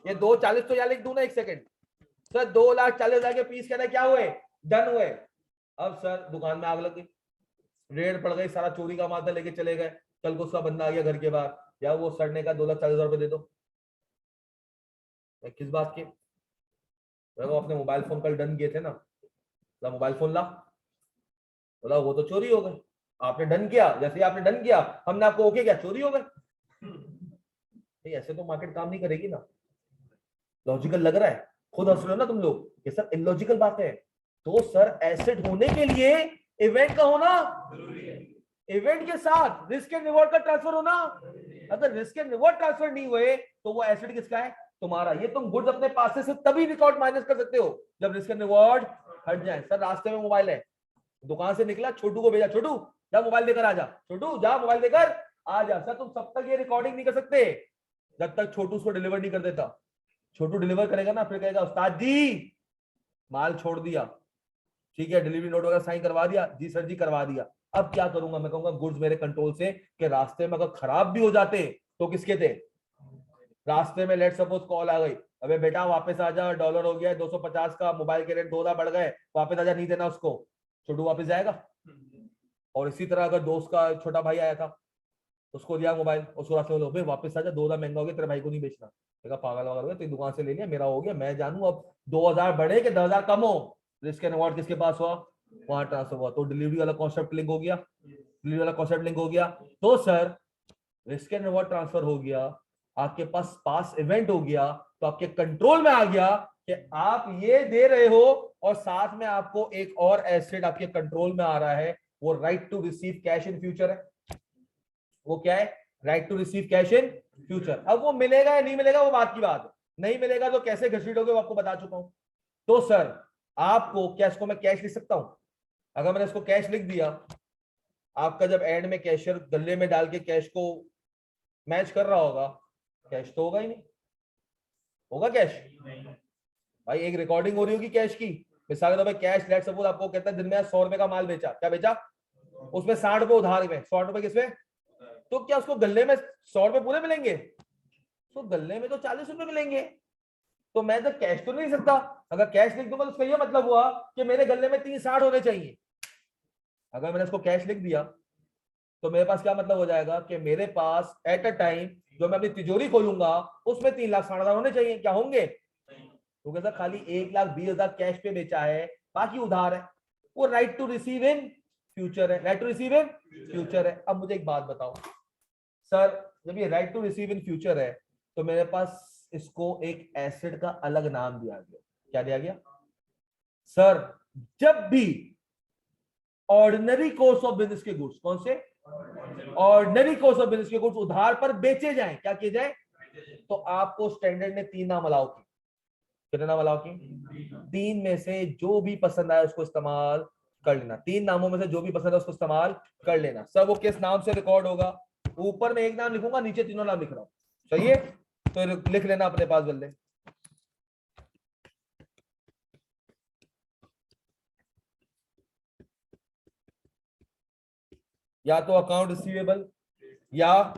ये 2,40 तो यार लिख दूं ना, एक सेकंड सर, 2,40,000 के पीस कहना क्या हुए? डन हुए। अब सर दुकान में आग लग गई, रेड पड़ गई, सारा चोरी का माल लेके चले गए, कल को उसका बंदा आ गया घर के बाहर, या वो सर ने कहा 2,40,000 रुपए दे दो, किस बात के? वो अपने मोबाइल फोन कल डन किए थे ना, ला मोबाइल फोन ला, बोला वो तो चोरी हो गए, आपने डन किया, जैसे ही आपने डन किया हमने आपको ओके किया, चोरी हो गए। नहीं ऐसे तो मार्केट काम नहीं करेगी ना। लॉजिकल लग रहा है? खुद हंस रहे हो ना तुम लोग, ये सर इलॉजिकल बात है। तो सर एसेट होने के लिए इवेंट का होना जरूरी है, इवेंट के साथ रिस्क एंड रिवॉर्ड का ट्रांसफर होना। अगर रिस्क एंड रिवॉर्ड ट्रांसफर नहीं हुए तो वो एसेट किसका है? तुम्हारा। ये तुम गुड्स अपने पास से तभी रिकॉर्ड माइनस कर सकते हो जब रिस्क एंड रिवॉर्ड हट जाए। सर रास्ते में मोबाइल है, दुकान से निकला, छोटू को भेजा, छोटू जा मोबाइल देकर आ जा, छोटू जा मोबाइल देकर आ जा। सर तुम सब तक ये रिकॉर्डिंग नहीं कर सकते जब तक छोटू उसको डिलीवर नहीं कर देता। छोटू डिलीवर करेगा ना, फिर कहेगा उस्ताद जी माल छोड़ दिया, ठीक है डिलीवरी नोट वगैरह साइन करवा दिया, जी सर जी करवा दिया। अब क्या करूंगा? मैं कहूंगा गुड्स मेरे कंट्रोल से, कि रास्ते में अगर खराब भी हो जाते तो किसके थे? रास्ते में लेट सपोज कॉल आ गई, अबे बेटा वापस आ जा, डॉलर हो गया 250 का, मोबाइल के रेट 2 बढ़ गए, वापस आ जा, नहीं देना उसको, छोटू वापस जाएगा। और इसी तरह अगर दोस्त का छोटा भाई आया था, उसको दिया मोबाइल, उसको रास्ते में वापस आ जा, 2 महंगा हो गया, तेरे भाई को नहीं बेचना, देखा पागल वागल हो गया, तेरी दुकान से ले लिया, मेरा हो गया, मैं जानू अब 2,000 बढ़े कि 10,000 कम हो, रिस्क एंड रिवॉर्ड किसके पास हुआ? वहां ट्रांसफर हुआ, तो डिलीवरी वाला कॉन्सेप्ट लिंक हो गया, डिलीवरी वाला कॉन्सेप्ट लिंक हो गया। तो sir risk and reward transfer हो गया, आपके पास पास इवेंट हो गया, तो आपके कंट्रोल में आ गया कि आप ये दे रहे हो, और साथ में आपको एक और एसेट आपके कंट्रोल में आ रहा है, वो right to receive cash in future है। वो क्या है? Right to receive cash in future. अब वो मिलेगा या नहीं मिलेगा वो बात की बात है, नहीं मिलेगा तो कैसे घसीटोगे वो आपको बता चुका हूं। तो सर आपको क्या इसको मैं कैश लिख सकता हूं? अगर मैंने इसको कैश लिख दिया, आपका जब एंड में कैशियर गले में डाल के कैश को मैच कर रहा होगा, कैश तो होगा ही नहीं, होगा कैश? भाई एक रिकॉर्डिंग हो रही होगी कैश की, मिसाल के तौर पे कैश, लेट सपोज आपको कहता है दिन में 100 रुपए का माल बेचा, क्या बेचा, उसमें 60 रुपए उधार में, 60 रुपए किसमें, तो क्या उसको गल्ले में 100 रुपए पूरे मिलेंगे, तो गल्ले में तो 40 रुपए मिलेंगे। तो मैं तो कैश तो नहीं सकता, अगर कैश लिख दूंगा तो उसका ये मतलब हुआ कि मेरे गल्ले में 360 होने चाहिए। अगर मैंने इसको कैश लिख दिया तो मेरे पास क्या मतलब हो जाएगा कि मेरे पास एट अ टाइम जो मैं अपनी तिजोरी खोलूंगा उसमें 3,60,000 होने चाहिए, क्या होंगे, तो कैसा खाली 1,20,000 कैश पे बेचा है, बाकी उधार है, वो right to receive in future है, right to receive in future है। अब मुझे एक बात बताओ सर, जब ये right to receive in future है तो मेरे पास इसको एक एसेट का अलग नाम दिया गया, क्या दिया गया सर, जब भी ऑर्डिनरी कोर्स ऑफ बिजनेस के गुड्स, कौन से ऑर्डिनरी कोर्स ऑफ बिजनेस के गुड्स उधार पर बेचे जाएं, क्या किए जाए, तो आपको स्टैंडर्ड ने 3 नाम अलाउ किए, कितने नाम अलाउ किए, 3 में से जो भी पसंद आए उसको इस्तेमाल कर लेना, 3 नामों में से जो भी पसंद है उसको इस्तेमाल कर लेना। सर वो किस नाम से रिकॉर्ड होगा, ऊपर में एक नाम लिखूंगा, नीचे तीनों नाम लिख रहा हूं, सही है, तो लिख लेना अपने पास बल्ले। या तो अकाउंट रिसीवेबल, या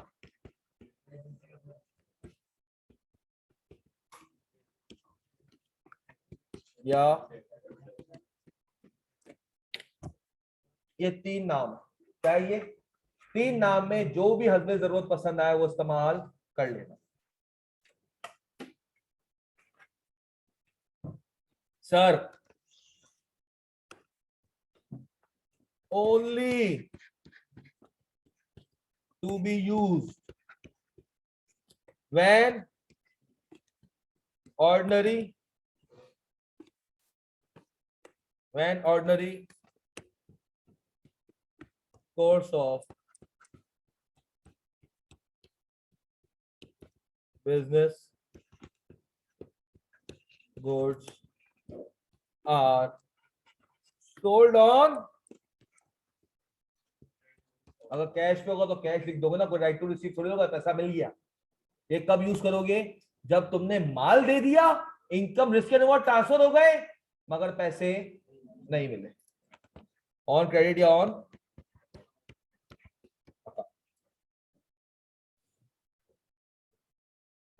ये 3 नाम, क्या है ये 3 नाम में जो भी हस्बे जरूरत पसंद आए वो इस्तेमाल कर लेना। Sir only to be used when ordinary course of business goods are sold on, अगर कैश पे होगा तो कैश लिख दोगे ना, कोई राइट टू रिसीव थोड़ी होगा, पैसा मिल गया। ये कब यूज करोगे, जब तुमने माल दे दिया, income risk and reward transfer हो गए मगर पैसे नहीं मिले, ऑन क्रेडिट या on,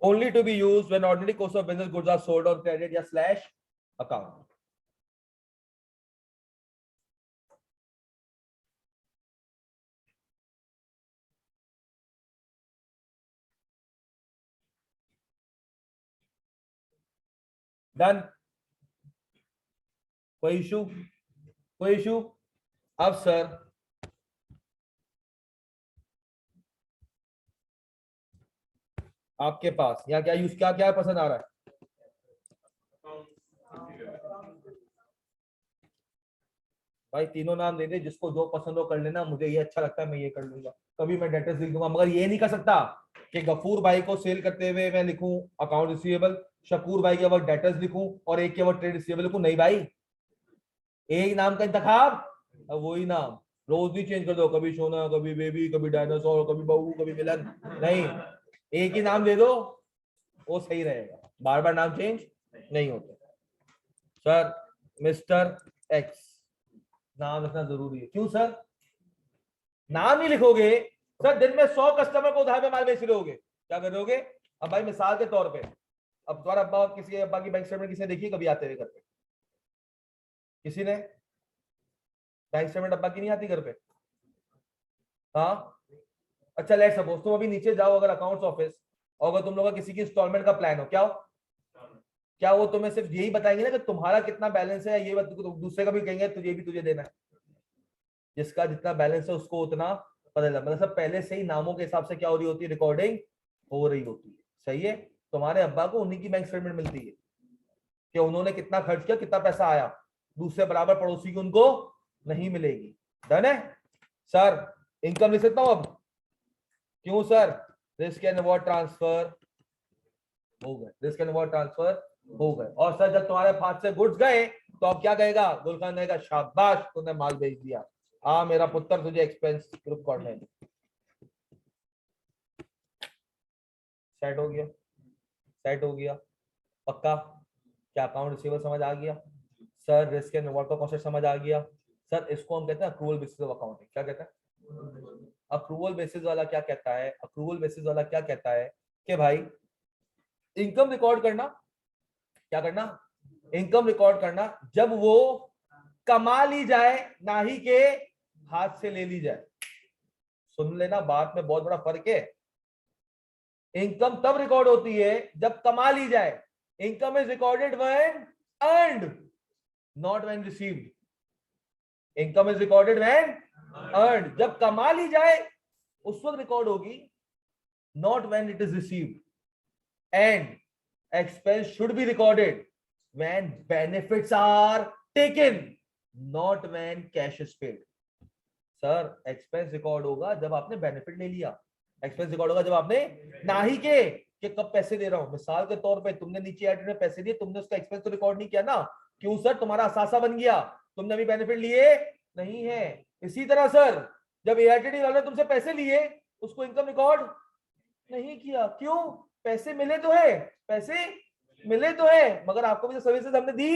only to be used when ordinary course of business goods are sold on credit या स्लैश अकाउंट। डन, कोई इशू, कोई इशू। अब सर आपके पास यहाँ क्या यूज, क्या क्या पसंद आ रहा है, भाई तीनों नाम दे दे, जिसको जो पसंद हो कर लेना, मुझे ये अच्छा लगता है मैं ये कर लूंगा, कभी मैं डेटर्स लिख दूंगा, मगर ये नहीं कर सकता कि गफूर भाई को सेल करते हुए मैं लिखूं अकाउंट रिसीवेबल, शकूर भाई के वक्त डेटर्स लिखूं और एक के वक्त ट्रेड रिसीवेबल लिखूं, नहीं भाई, एक नाम का इंतखाब, अब वही नाम रोज नहीं चेंज कर दो, कभी सोना, कभी बेबी, कभी डायनासोर, कभी बहू, कभी मिलन, नहीं, एक ही नाम दे दो, वो सही रहेगा, बार बार नाम चेंज नहीं होते। सर मिस्टर एक्स नाम लिखना जरूरी है, क्यों सर, नाम नहीं लिखोगे सर, दिन में 100 कस्टमर को उधार में माल बेच रहे होगे, क्या कर रहे, अब भाई मिसाल के तौर पे, अब तुम्हारा अब्बा, किसी अब्बा की बैंक स्टेटमेंट किसी ने देखी कभी आते हुए घर पे, किसी ने बैंक स्टेटमेंट अब्बा की नहीं आती घर पे, हाँ, अच्छा लेट सपोज तुम अभी नीचे जाओ अगर अकाउंट्स ऑफिस, और अगर तुम लोग का किसी की इंस्टॉलमेंट का प्लान हो, क्या हो, क्या वो तुम्हें सिर्फ यही बताएंगे ना कि तुम्हारा कितना बैलेंस है, ये दूसरे का भी कहेंगे तुझे भी तुझे देना है, जिसका जितना बैलेंस है उसको उतना पता चला, मतलब सब पहले से ही नामों के हिसाब से क्या हो रही होती है, रिकॉर्डिंग हो रही होती है, सही है। तुम्हारे अब्बा को उन्हीं की बैंक स्टेटमेंट मिलती है कि उन्होंने कितना खर्च किया, कितना पैसा आया, दूसरे बराबर पड़ोसी की उनको नहीं मिलेगी। डन है सर, इनकम लिख सकता हूं अब, क्यों sir, risk and reward transfer हो गए, रिस्क एंड रिवॉर्ड ट्रांसफर हो गए, और सर जब तुम्हारे हाथ से गुड्स गए तो अब क्या कहेगा, गुलखान कहेगा शाबाश तूने माल बेच दिया, हाँ मेरा पुत्र तुझे एक्सपेंस ग्रुप करने, सेट हो गया, सेट हो गया, पक्का, क्या अकाउंट रिसीवेबल समझ आ गया, सर रिस्क एंड रिवॉर्ड का कॉन्सेप्ट समझ आ गया। सर इसको हम कहते हैं अक्रूवल बेसिस ऑफ अकाउंटिंग। क्या कहते हैं अक्रूवल बेसिस वाला? क्या कहता है अक्रूवल बेसिस वाला? क्या कहता है कि भाई इनकम रिकॉर्ड करना, क्या करना, इनकम रिकॉर्ड करना जब वो कमा ली जाए, ना ही के हाथ से ले ली जाए। सुन लेना, बात में बहुत बड़ा फर्क है। इनकम तब रिकॉर्ड होती है जब कमा ली जाए। Income is recorded when earned, not when received. Income is recorded when earned, जब कमा ली जाए उस वक्त रिकॉर्ड होगी, not when it is received. And expense should be recorded when benefits are taken, not when cash is paid. Sir expense record होगा जब आपने benefit ले लिया। एक्सपेंस रिकॉर्ड होगा जब आपने, ना ही के कब पैसे दे रहा हूं। मिसाल के तौर पे तुमने नीचे एड में पैसे दिए, तुमने उसका एक्सपेंस तो रिकॉर्ड नहीं किया ना। क्यों सर? तुम्हारा असासा बन गया, तुमने अभी बेनिफिट लिए नहीं है। इसी तरह सर जब एआरटीडी वाले तुमसे पैसे लिए, उसको इनकम रिकॉर्ड नहीं किया। क्यों? पैसे मिले तो है, पैसे मिले तो है, मगर आपको भी जो सर्विसेज हमने दी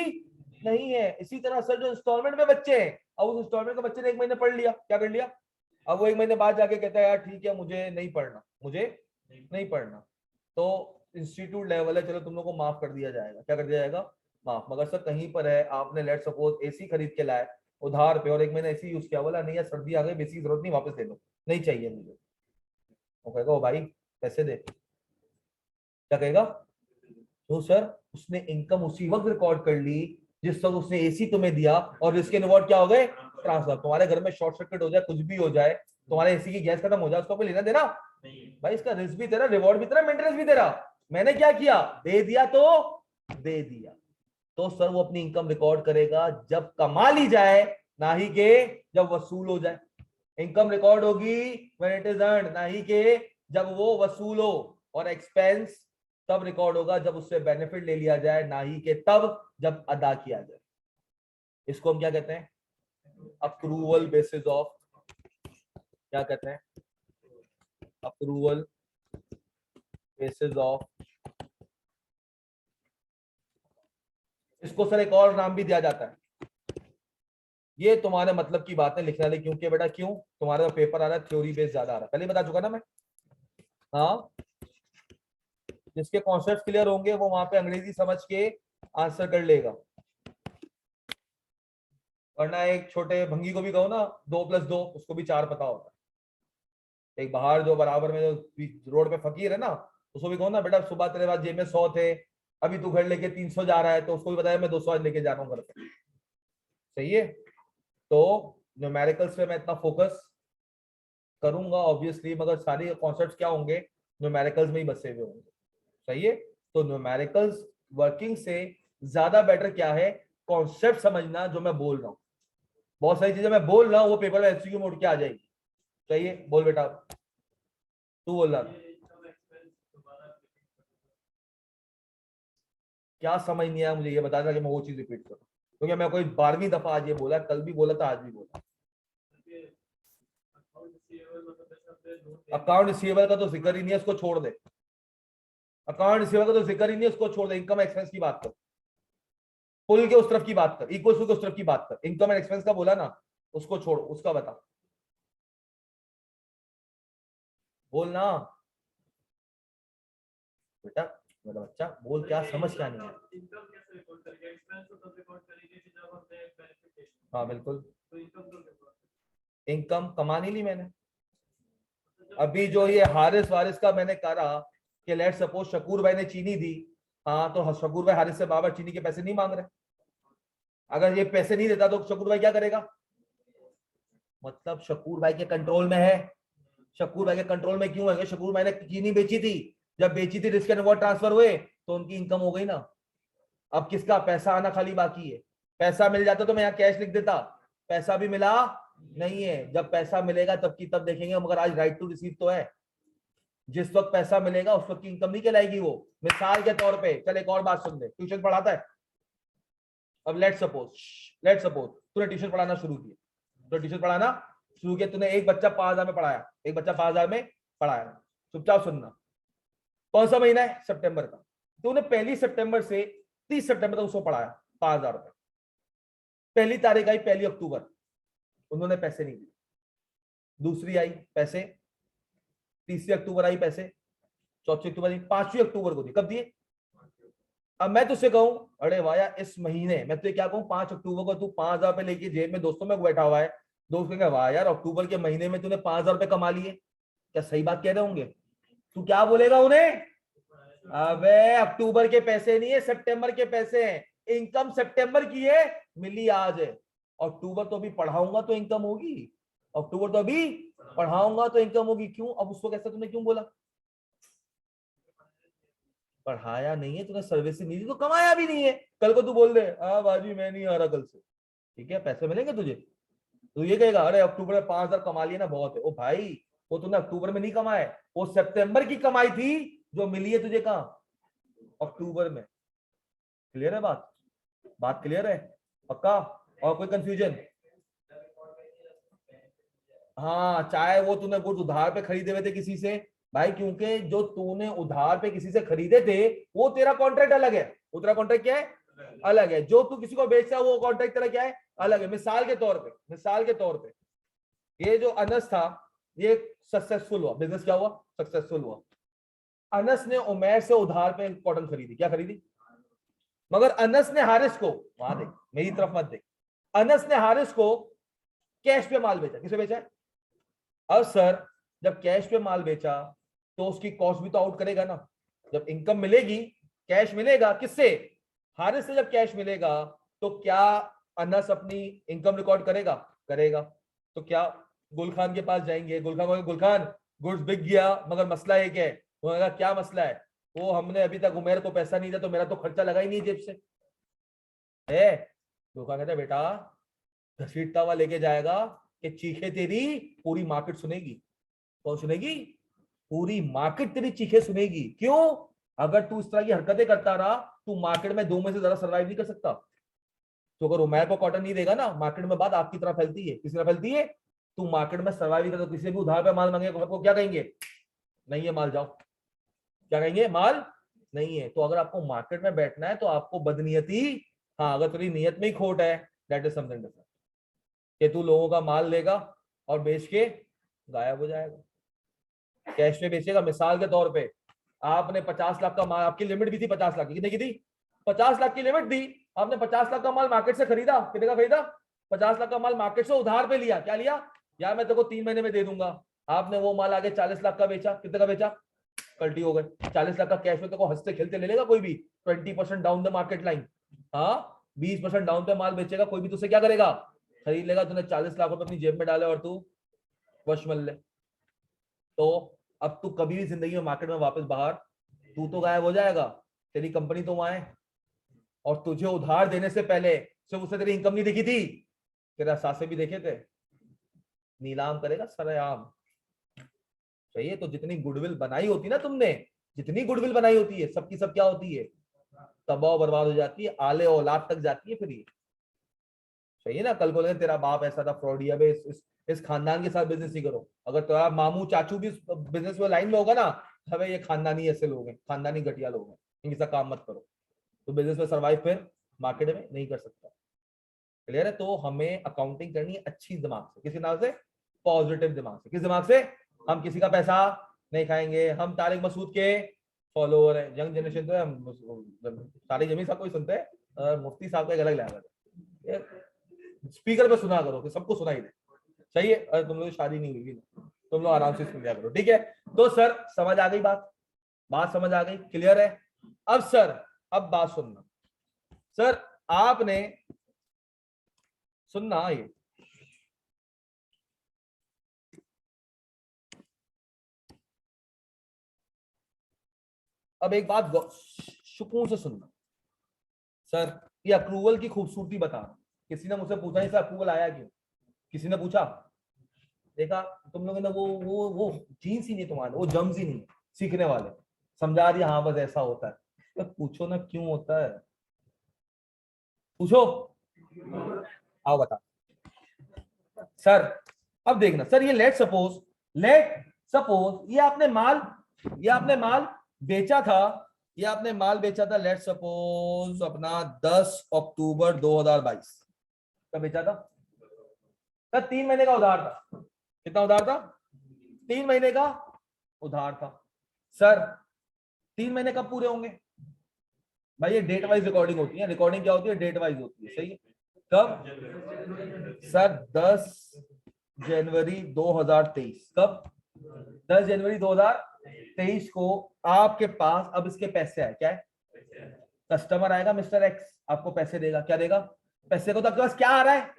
नहीं है। इसी तरह सर जो इंस्टॉलमेंट में बच्चे हैं, अब उस इंस्टॉलमेंट का बच्चे ने 1 महीने पढ़ लिया, क्या कर लिया, अब वो 1 महीने बाद जाके कहता है यार ठीक है मुझे नहीं पढ़ना, मुझे नहीं पढ़ना, तो इंस्टीट्यूट लेवल है, चलो तुम लोग को माफ कर दिया जाएगा। क्या कर दिया जाएगा? माफ। मगर सर कहीं पर है, आपने लेट सपोज एसी खरीद के लाए उधार पे और 1 महीने एसी यूज किया, बोला नहीं यार सर्दी आ गई, बेसी की जरूरत नहीं, वापस दे दो, नहीं चाहिए मुझे। वो कहेगा ओ भाई पैसे दे। क्या कहेगा? तो सर उसने इनकम उसी वक्त रिकॉर्ड कर ली जिस वक्त उसने एसी तुम्हें दिया, और इसके रिवॉर्ड क्या हो गए? ट्रांसफर। तुम्हारे घर में शॉर्ट सर्किट हो जाए, कुछ भी हो जाए, तुम्हारे एसी की गैस खत्म हो जाए, उसको कोई लेना देना भाई। इसका रिस्क भी तेरा, रिवॉर्ड भी तेरा, मेंटेनेंस भी तेरा। मैंने क्या किया? दे दिया तो दे दिया। तो सर वो अपनी इनकम रिकॉर्ड करेगा जब कमा ली जाए, ना ही के जब वसूल हो जाए। इनकम रिकॉर्ड होगी व्हेन इट इज अर्न्ड, ना ही के जब वो वसूल हो। और एक्सपेंस तब रिकॉर्ड होगा जब उससे बेनिफिट ले लिया जाए, ना ही के तब जब अदा किया जाए। इसको हम क्या कहते हैं? अप्रूवल बेसिस ऑफ, क्या कहते हैं? Approval basis of. इसको सर एक और नाम भी दिया जाता है। ये तुम्हारे मतलब की बात है लिखने वाली, क्योंकि बेटा क्यों तुम्हारा पेपर आ रहा है थ्योरी बेस्ड ज्यादा आ रहा है, पहले बता चुका ना मैं। हाँ, जिसके कॉन्सेप्ट क्लियर होंगे वो वहां पे अंग्रेजी समझ के आंसर कर लेगा। वरना एक छोटे भंगी को भी कहो ना 2 + 2, उसको भी 4 पता होता है। एक बाहर जो बराबर में जो रोड पे फकीर है ना, उसको भी कहो ना बेटा सुबह तेरे पास जेब में 100 थे, अभी तू घर लेके 300 जा रहा है, तो उसको भी बताया मैं 200 आज लेके जा रहा हूँ घर पे। सही है। तो न्यूमेरिकल्स पे मैं इतना फोकस करूंगा ऑब्वियसली, मगर सारे कॉन्सेप्ट्स क्या होंगे? न्यूमेरिकल्स में ही बसे हुए होंगे। सही है। तो न्यूमेरिकल्स वर्किंग से ज्यादा बेटर क्या है? कॉन्सेप्ट समझना जो मैं बोल रहा हूँ। बहुत सारी चीजें मैं बोल रहा हूँ वो पेपर में एमसीक्यू मोड के आ जाएगी। सही है, बोल बेटा, तू बोल रहा क्या समझ नहीं आया मुझे, ये बता था कि मैं वो चीज रिपीट करूँ, क्योंकि मैं कोई 12वीं दफा आज ये बोला, कल भी बोला था, आज भी बोला। अकाउंट रिसीवेबल का तो जिक्र ही नहीं है, उसको छोड़ दे। अकाउंट रिसीवेबल का तो जिक्र ही नहीं है, उसको छोड़ दे। इनकम एक्सपेंस की बात कर, पुल के उस तरफ की बात कर, इक्वल के उस तरफ की बात कर। इनकम एंड एक्सपेंस का बोला ना, उसको छोड़, उसका बता, बोलना बेटा, मेरा बच्चा बोल, क्या समझ क्या नहीं है? हाँ बिल्कुल, इनकम कमा नहीं ली मैंने। अभी जो ये हारिस वारिस का मैंने करा कि लेट सपोज शकूर भाई ने चीनी दी, हाँ तो शकूर भाई हारिस से बाबर चीनी के पैसे नहीं मांग रहे। अगर ये पैसे नहीं देता तो शकूर भाई क्या करेगा? मतलब शकूर भाई के कंट्रोल में है। शकूर भाई के कंट्रोल में क्यों है? शकूर भाई ने चीनी बेची थी, जब बेची थी रिस्क एंड रिवॉर्ड ट्रांसफर हुए तो उनकी इनकम हो गई ना। अब किसका पैसा आना खाली बाकी है? पैसा मिल जाता तो मैं यहाँ कैश लिख देता, पैसा भी मिला नहीं है। जब पैसा मिलेगा तब की तब देखेंगे, मगर आज राइट टू रिसीव तो है। जिस वक्त पैसा मिलेगा उस वक्त की इनकम नहीं कहलाएगी वो। मिसाल के तौर पे चल एक और बात सुन ले, ट्यूशन पढ़ाता है। अब लेट सपोज तूने ट्यूशन पढ़ाना शुरू किया, तो ट्यूशन पढ़ाना शुरू किया, तूने एक बच्चा 5,000 में पढ़ाया, एक बच्चा 5,000 में पढ़ाया। चुपचाप सुनना, कौन सा महीना है? सितंबर का। तूने 1 सितंबर से 30 सितंबर तक उसको पढ़ाया 5,000 रुपए। पहली तारीख आई 1 अक्टूबर, उन्होंने पैसे नहीं दिए। दूसरी आई पैसे, 3 अक्टूबर आई पैसे, 4 अक्टूबर आई, 5 अक्टूबर को दिए। कब दिए? अब मैं तुझसे कहूं अरे वाया इस महीने मैं तुझे क्या कहूं 5 अक्टूबर को तू 5,000 रुपए लेके जेब में दोस्तों में बैठा हुआ है, दोस्त कहेंगे वाह यार अक्टूबर के महीने में तूने 5,000 रुपए कमा लिए। क्या सही बात कह रहे होंगे? तू क्या बोलेगा उन्हें? अबे अक्टूबर के पैसे नहीं है, सितंबर के पैसे हैं। इनकम सितंबर की है, मिली आज है। अक्टूबर तो अभी पढ़ाऊंगा तो इनकम होगी, अक्टूबर तो अभी पढ़ाऊंगा तो इनकम होगी। क्यों? अब उसको कैसा तुमने क्यों बोला? पढ़ाया नहीं है तूने, सर्विस नहीं दी तो कमाया भी नहीं है। कल को तू बोल दे हाँ बाजी मैं नहीं आ रहा कल से, ठीक है पैसे मिलेंगे तुझे? तो ये कहेगा अरे अक्टूबर में 5,000 कमा लिया ना बहुत है। ओ भाई वो तूने अक्टूबर में नहीं कमाए, वो सितंबर की कमाई थी जो मिली है तुझे कहां? अक्टूबर में। क्लियर है बात? बात क्लियर है? पक्का? और कोई कंफ्यूजन? हाँ चाहे वो तूने गुड्स उधार पे खरीदे हुए थे किसी से भाई, क्योंकि जो तूने उधार पे किसी से खरीदे थे वो तेरा कॉन्ट्रैक्ट अलग है, वो तेरा कॉन्ट्रैक्ट क्या है? अलग है। जो तू किसी को बेच रहा है वो कॉन्ट्रैक्ट तेरा क्या है? अलग है। मिसाल के तौर पे, मिसाल के तौर पे ये जो अनस था ये सक्सेसफुल हुआ, बिजनेस क्या हुआ? सक्सेसफुल हुआ। अनस ने उमैर से उधार पे कॉटन खरीदी, क्या खरीदी? मगर अनस ने हारिस को, वहां देख मेरी तरफ मत देख, अनस ने हारिस को कैश पे माल बेचा। किसे बेचा है? अब सर जब कैश पे माल बेचा तो उसकी कॉस्ट भी तो आउट करेगा ना। जब इनकम मिलेगी, कैश मिलेगा किससे? हारिस से। जब कैश मिलेगा तो क्या अनस अपनी इनकम रिकॉर्ड करेगा? करेगा। तो क्या गुल खान के पास जाएंगे, गुल खान को गुल खान गुड्स बिक गया मगर मसला एक है। उन्होंने कहा क्या मसला है? वो हमने अभी तक उमेर को पैसा नहीं दिया तो मेरा तो खर्चा लगा ही नहीं जेब से है। दुकान कहता है बेटा घसीटता हुआ लेके जाएगा कि चीखे तेरी पूरी मार्केट सुनेगी। कौन सुनेगी? पूरी मार्केट तेरी चीखे सुनेगी। क्यों? अगर तू इस तरह की हरकतें करता रहा तू मार्केट में 2 में से ज्यादा सर्वाइव नहीं कर सकता। तो अगर उमैर को कॉटन नहीं देगा ना, मार्केट में बात आपकी तरह फैलती है। किस तरह फैलती है? तू मार्केट में सर्वाइव नहीं कर, तो किसी भी उधार पे माल मांगे को क्या कहेंगे? नहीं है माल, जाओ। क्या कहेंगे? माल नहीं है। तो अगर आपको मार्केट में बैठना है तो आपको बदनीयती, हाँ अगर तेरी नीयत में ही खोट है दैट इज समथिंग डिफरेंट, कि तू लोगों का माल लेगा और बेच के गायब हो जाएगा। कैश पे बेचेगा। मिसाल के तौर पे आपने 50 लाख का माल, आपकी लिमिट भी थी 50 लाख की, कितने की थी? 50 लाख की लिमिट थी। आपने 50 लाख का माल मार्केट से खरीदा, कितने का खरीदा? 50 लाख का माल मार्केट से उधार पे लिया। क्या लिया? यार मैं तेरे को 3 महीने में दे दूंगा। आपने वो माल आगे 40 लाख का बेचा। कितने का बेचा? कल्टी हो गए। 40 लाख का कैश में तेरे को हंसते खेलते ले लेगा कोई भी? 20% डाउन द मार्केट लाइन, हाँ 20% डाउन पे माल बेचेगा कोई भी, तुझसे क्या करेगा? खरीद लेगा। तूने 40 लाख रुपए अपनी जेब में डाले और तू वश मल ले, तो अब तू कभी भी जिंदगी में मार्केट में वापस बाहर, तू तो गायब हो जाएगा, तेरी कंपनी तो वहां है। और तुझे उधार देने से पहले सिर्फ उससे तेरी इनकम नहीं दिखी थी, तेरा सासे भी देखे थे। नीलाम करेगा सरेआम। सही है? तो जितनी गुडविल बनाई होती ना तुमने, जितनी गुडविल बनाई होती है सबकी सब क्या होती है? तबाह बर्बाद हो जाती है, आले औलाद तक जाती है फिर ये। सही है ना? कल को तेरा बाप ऐसा था फ्रॉडी, अब इस खानदान के साथ बिजनेस नहीं करो। अगर तेरा मामू चाचू भी बिजनेस में लाइन में होगा ना, हमें ये खानदानी ऐसे लोग हैं, खानदानी घटिया लोग हैं, इनके साथ काम मत करो। तो बिजनेस में सर्वाइव फिर मार्केट में नहीं कर सकता। क्लियर है? तो हमें अकाउंटिंग करनी है अच्छी दिमाग से। किस दिमाग से? पॉजिटिव दिमाग से। किस दिमाग से? हम किसी का पैसा नहीं खाएंगे। हम तारिक मसूद के फॉलोअर है, यंग जनरेशन तो है। हम तारिक जमीन साहब को ही सुनते हैं, मुफ्ती साहब का एक अलग लेवल है। स्पीकर पे सुना करो कि सबको सुनाई दे। सही है? अरे तुम लोग शादी नहीं हुई ना, तुम लोग आराम से सुन लिया करो, ठीक है? तो सर समझ आ गई बात? बात समझ आ गई? क्लियर है? अब सर अब बात सुनना सर, आपने सुनना ये, अब एक बात सुकून से सुनना सर। ये अप्रूवल की खूबसूरती बता रहा हूं। किसी ने मुझसे पूछा नहीं सर अप्रूवल आया क्यों? किसी ने पूछा? देखा तुम लोगों ने वो जीन्स ही नहीं तुम्हारे, वो जम्स ही नहीं, सीखने वाले समझा दिया हाँ बस ऐसा होता है। तो पूछो ना क्यों होता है, पूछो। आओ बता सर। अब देखना सर, ये लेट सपोज ये आपने माल बेचा था, ये आपने माल बेचा था लेट सपोज अपना 10 अक्टूबर 2022। कब बेचा था? सर 3 महीने का उधार था। कितना उधार था? 3 महीने का उधार था। सर 3 महीने कब पूरे होंगे? भाई ये डेट वाइज रिकॉर्डिंग होती है। रिकॉर्डिंग क्या होती है? डेट वाइज होती है, सही है। कब? सर 10 जनवरी 2023। कब? 10 जनवरी 2023 को आपके पास अब इसके पैसे आए। क्या है? कस्टमर आएगा मिस्टर एक्स, आपको पैसे देगा। क्या देगा? पैसे को। तो आपके पास क्या आ रहा है?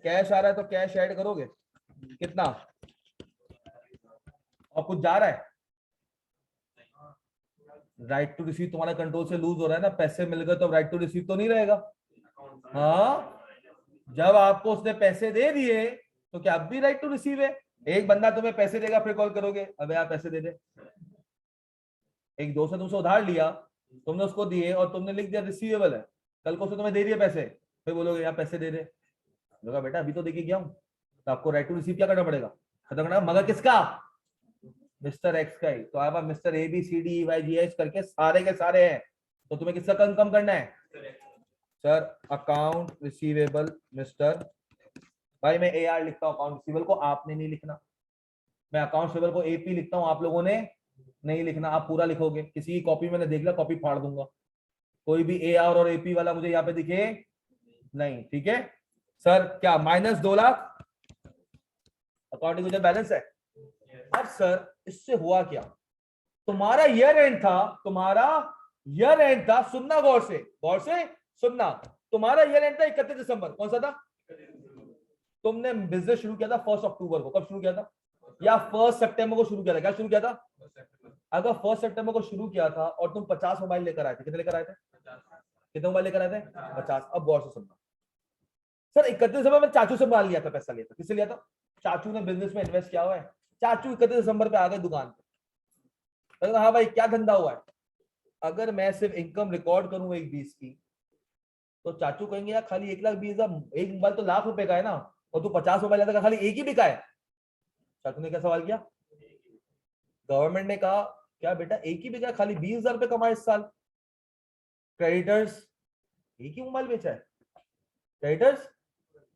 कैश आ रहा है। तो कैश ऐड करोगे कितना? और कुछ जा रहा है? राइट टू रिसीव तुम्हारे कंट्रोल से लूज हो रहा है ना। पैसे मिल गए तो राइट टू रिसीव तो नहीं रहेगा। हाँ, जब आपको उसने पैसे दे दिए तो क्या अब भी राइट टू रिसीव है? एक बंदा तुम्हें पैसे देगा, फिर कॉल करोगे अबे आप पैसे दे दे। एक दोस्त ने तुमसे उधार लिया, तुमने उसको दिए और तुमने लिख दिया रिसीवेबल है, कल को उसने तुम्हें दे दिए पैसे, फिर बोलोगे यार पैसे दे दे। बोला बेटा अभी तो देके गया हूं। तो आपको राइट टू रिसीव क्या करना पड़ेगा? खत्म करना। मगर किसका? मिस्टर एक्स का ही। तो आप mister A B C D E Y G H करके सारे के सारे हैं, तो तुम्हें किसका कम करना है? सर अकाउंट रिसीवेबल मिस्टर, भाई मैं ए आर लिखता हूँ अकाउंट रिसीवेबल को, आपने नहीं लिखना। मैं अकाउंट रिसीवेबल को एपी लिखता हूँ, आप लोगों ने नहीं लिखना। आप पूरा लिखोगे। किसी की कॉपी मैंने देख लिया, कॉपी फाड़ दूंगा। कोई भी ए आर और एपी वाला मुझे यहाँ पे दिखे नहीं, ठीक है। सर क्या माइनस 2 लाख अकाउंटिंग जो बैलेंस है। अब सर इससे हुआ क्या? तुम्हारा ईयर एंड था, तुम्हारा ईयर एंड था, सुनना गौर से, गौर से सुनना। तुम्हारा ईयर एंड था 31 दिसंबर। कौन सा था? तुमने बिजनेस शुरू किया था 1 अक्टूबर को। कब शुरू किया था? या 1 सितंबर को शुरू किया था? क्या शुरू किया था? अगर 1 सितंबर को शुरू किया था और तुम 50 मोबाइल लेकर आए थे, कितने लेकर आए थे? कितने मोबाइल लेकर आए थे? 50। अब गौर से सुनना। सर 31 दिसंबर में चाचू से माल लिया था, पैसा लिया था। किससे लिया था? चाचू ने बिजनेस में इन्वेस्ट किया हुआ है। चाचू 31 दिसंबर पे आ गए दुकान पे। हाँ भाई क्या धंधा हुआ है? अगर मैं सिर्फ इनकम रिकॉर्ड करूं 1,20 की, तो चाचू कहेंगे यार खाली 1,20,000, एक मोबाइल तो लाख रुपए का है ना, और तू 50 मोबाइल लेता खाली एक ही बिका है। चाचू ने क्या सवाल किया? गवर्नमेंट ने कहा क्या बेटा एक ही बिका है, खाली 20,000 रुपए कमाए इस साल। क्रेडिटर्स एक ही मोबाइल बेचा है। क्रेडिटर्स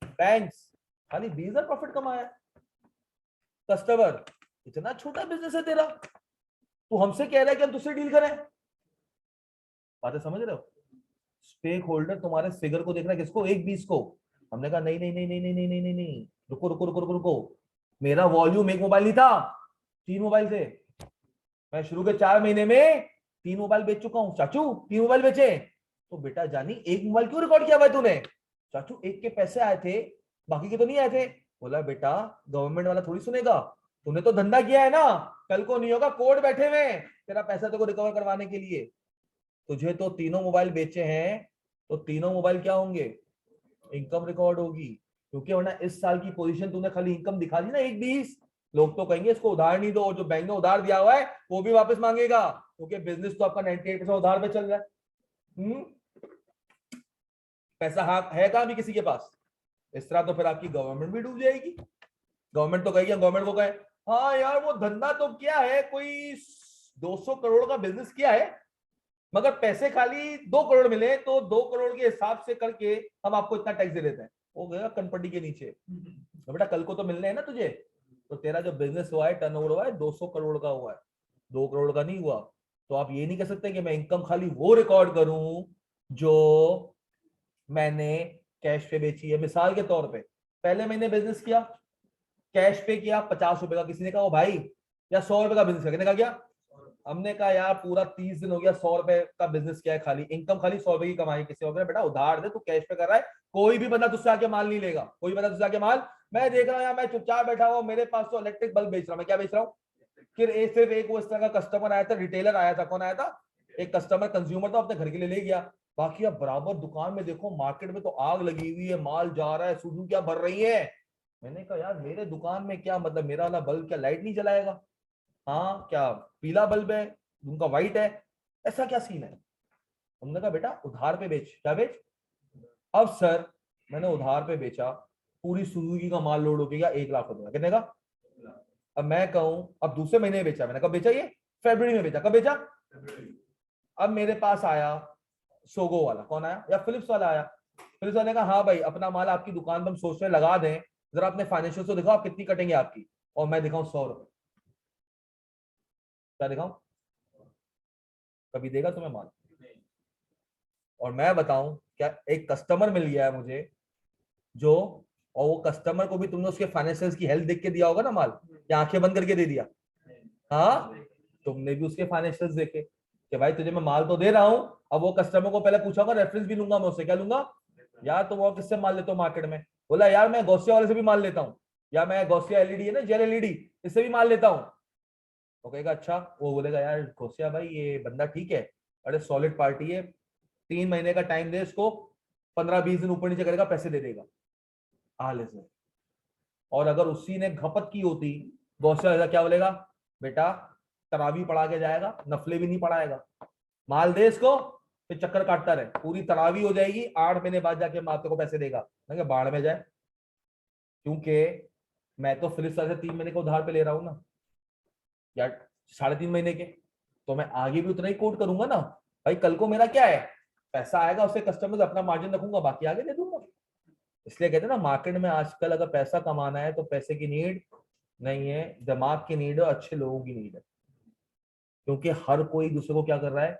बैंक्स खाली 20,000 प्रॉफिट कमाया है। कस्टमर इतना छोटा बिजनेस है तेरा, तू हमसे कह रहा है कि हम तुझसे डील करें। बातें समझ रहे हो? स्टेक होल्डर तुम्हारे फिगर को देख रहा है, किसको? 1,20 को। हमने कहा नहीं नहीं नहीं नहीं नहीं नहीं नहीं नहीं नहीं, रुको रुको रुको रुको रुको। मेरा वॉल्यूम एक मोबाइल नहीं था, 3 मोबाइल थे। मैं शुरू के 4 महीने में 3 मोबाइल बेच चुका हूं। चाचू 3 मोबाइल बेचे। तो बेटा जानी एक मोबाइल क्यों रिकॉर्ड किया भाई तूने? चाचू एक के पैसे आए थे, बाकी के तो नहीं आए थे। बोला बेटा गवर्नमेंट वाला थोड़ी सुनेगा, तूने तो धंधा किया है ना, कल को नहीं होगा कोर्ट बैठे हुए तेरा पैसा तेरे को रिकवर करवाने के लिए। तुझे तो तीनों मोबाइल बेचे हैं, तो तीनों मोबाइल क्या होंगे? इनकम रिकॉर्ड होगी। क्योंकि वरना इस साल की पोजीशन तूने खाली इनकम दिखा दी ना 1,20, लोग तो कहेंगे इसको उधार नहीं दो, और जो बैंक ने उधार दिया हुआ है वो भी वापस मांगेगा, क्योंकि बिजनेस तो आपका 98% उधार पे चल रहा है। पैसा है कहां भी किसी के पास? इस तरह तो फिर आपकी गवर्नमेंट भी डूब जाएगी। गवर्नमेंट तो कहेगी, गवर्नमेंट को कहे हाँ यार वो धंधा तो क्या है, कोई 200 करोड़ का बिजनेस किया है, मगर पैसे खाली 2 करोड़ मिले, तो 2 करोड़ के हिसाब से करके हम आपको इतना टैक्स दे देते हैं। वो गया कनपट्टी के नीचे। तो बेटा कल को तो मिलने हैं ना तुझे, तो तेरा जो बिजनेस हुआ है, टर्नओवर हुआ है 200 करोड़ का हुआ है, 2 करोड़ का नहीं हुआ। तो आप ये नहीं कह सकते कि मैं इनकम खाली वो रिकॉर्ड करूं जो मैंने कैश पे बेची है। मिसाल के तौर पे पहले महीने बिजनेस किया, कैश पे किया 50 रुपए का, किसी ने कहा ओ भाई या 100 रुपए का बिजनेस किया, कितने का किया? हमने कहा यार पूरा 30 दिन हो गया 100 रुपए का बिजनेस किया है, खाली इनकम खाली 100 रुपए की कमाई। किसी हो गया बेटा उधार दे, तू कैश पे कर रहा है, कोई भी बंदा तुझसे आके माल नहीं लेगा, कोई बंदा तुझसे आके माल। मैं देख रहा हूँ यार, मैं चुपचाप बैठा हुआ, मेरे पास तो इलेक्ट्रिक बल्ब बेच रहा हूँ। मैं क्या बेच रहा हूँ? फिर सिर्फ एक वो इस तरह का कस्टमर आया था, रिटेलर आया था। कौन आया था? एक कस्टमर कंज्यूमर था, अपने घर के लिए ले गया। बाकी अब बराबर दुकान में देखो, मार्केट में तो आग लगी हुई है, माल जा रहा है, सुजुकियां भर रही है। मैंने कहा यार मेरे दुकान में क्या मतलब, मेरा वाला बल्ब क्या लाइट नहीं जलाएगा? हाँ क्या पीला बल्ब है, उनका व्हाइट है, ऐसा क्या सीन है? हमने कहा बेटा उधार पे बेच। क्या बेच? अब सर मैंने उधार पे बेचा, पूरी सुजुकी का माल लोड हो गया 1 लाख रुपए का। कितने का? अब मैं कहूं, अब दूसरे महीने में बेचा मैंने। कब बेचा? ये फरवरी में बेचा। कब बेचा? अब मेरे पास आया सोगो वाला। कौन आया? या फिलिप्स वाला आया। फिर उसने कहा हाँ भाई अपना माल आपकी दुकान पर हम सोचने लगा दें, जरा अपने फाइनेंशियल तो दिखाओ आप कितनी कटेंगे आपकी, और मैं दिखाऊं 100 रुपए, क्या दिखाऊं? कभी देगा तुम्हें माल? और मैं बताऊं क्या, एक कस्टमर मिल गया है मुझे जो, और वो कस्टमर को भी तुमने उसके फाइनेंशियल्स की हेल्थ देख के दिया होगा ना माल, या आंखें बंद करके दे दिया? हाँ, तुमने भी उसके फाइनेंशियल्स देखे कि भाई तुझे मैं माल तो दे रहा हूं, अब वो कस्टमर को पहले पूछा होगा, रेफरेंस भी लूंगा मैं उससे, क्या लूंगा? यार तुम और किससे माल लेते हो मार्केट में? बोला यार मैं गौसिया वाले से भी माल लेता हूँ, या मैं गौसिया एलईडी है ना, जेल एलईडी, इससे भी माल लेता हूँ। वो कहेगा अच्छा, वो बोलेगा यार गौसिया भाई ये बंदा ठीक है, अरे सॉलिड पार्टी है, 3 महीने का टाइम दे इसको, 15-20 दिन ऊपर नीचे करेगा पैसे दे देगा हाल से। और अगर उसी ने घपत की होती, गौसिया क्या बोलेगा, बेटा तरावी पढ़ा के जाएगा, नफले भी नहीं पढ़ाएगा, माल दे इसको, फिर चक्कर काटता रहे, पूरी तरावी हो जाएगी, 8 महीने बाद जाके माते को पैसे देगा, बाढ़ में जाए। क्योंकि मैं तो फिर से 3 महीने का उधार पे ले रहा हूं ना, या 3.5 महीने के, तो मैं आगे भी उतना ही कोट करूंगा ना भाई, कल को मेरा क्या है, पैसा आएगा उससे कस्टमर अपना मार्जिन रखूंगा, बाकी आगे दे दूंगा। इसलिए कहते हैं ना मार्केट में आजकल अगर पैसा कमाना है तो पैसे की नीड नहीं है, दिमाग की नीड है, अच्छे लोगों की नीड है। क्योंकि हर कोई दूसरे को क्या कर रहा है,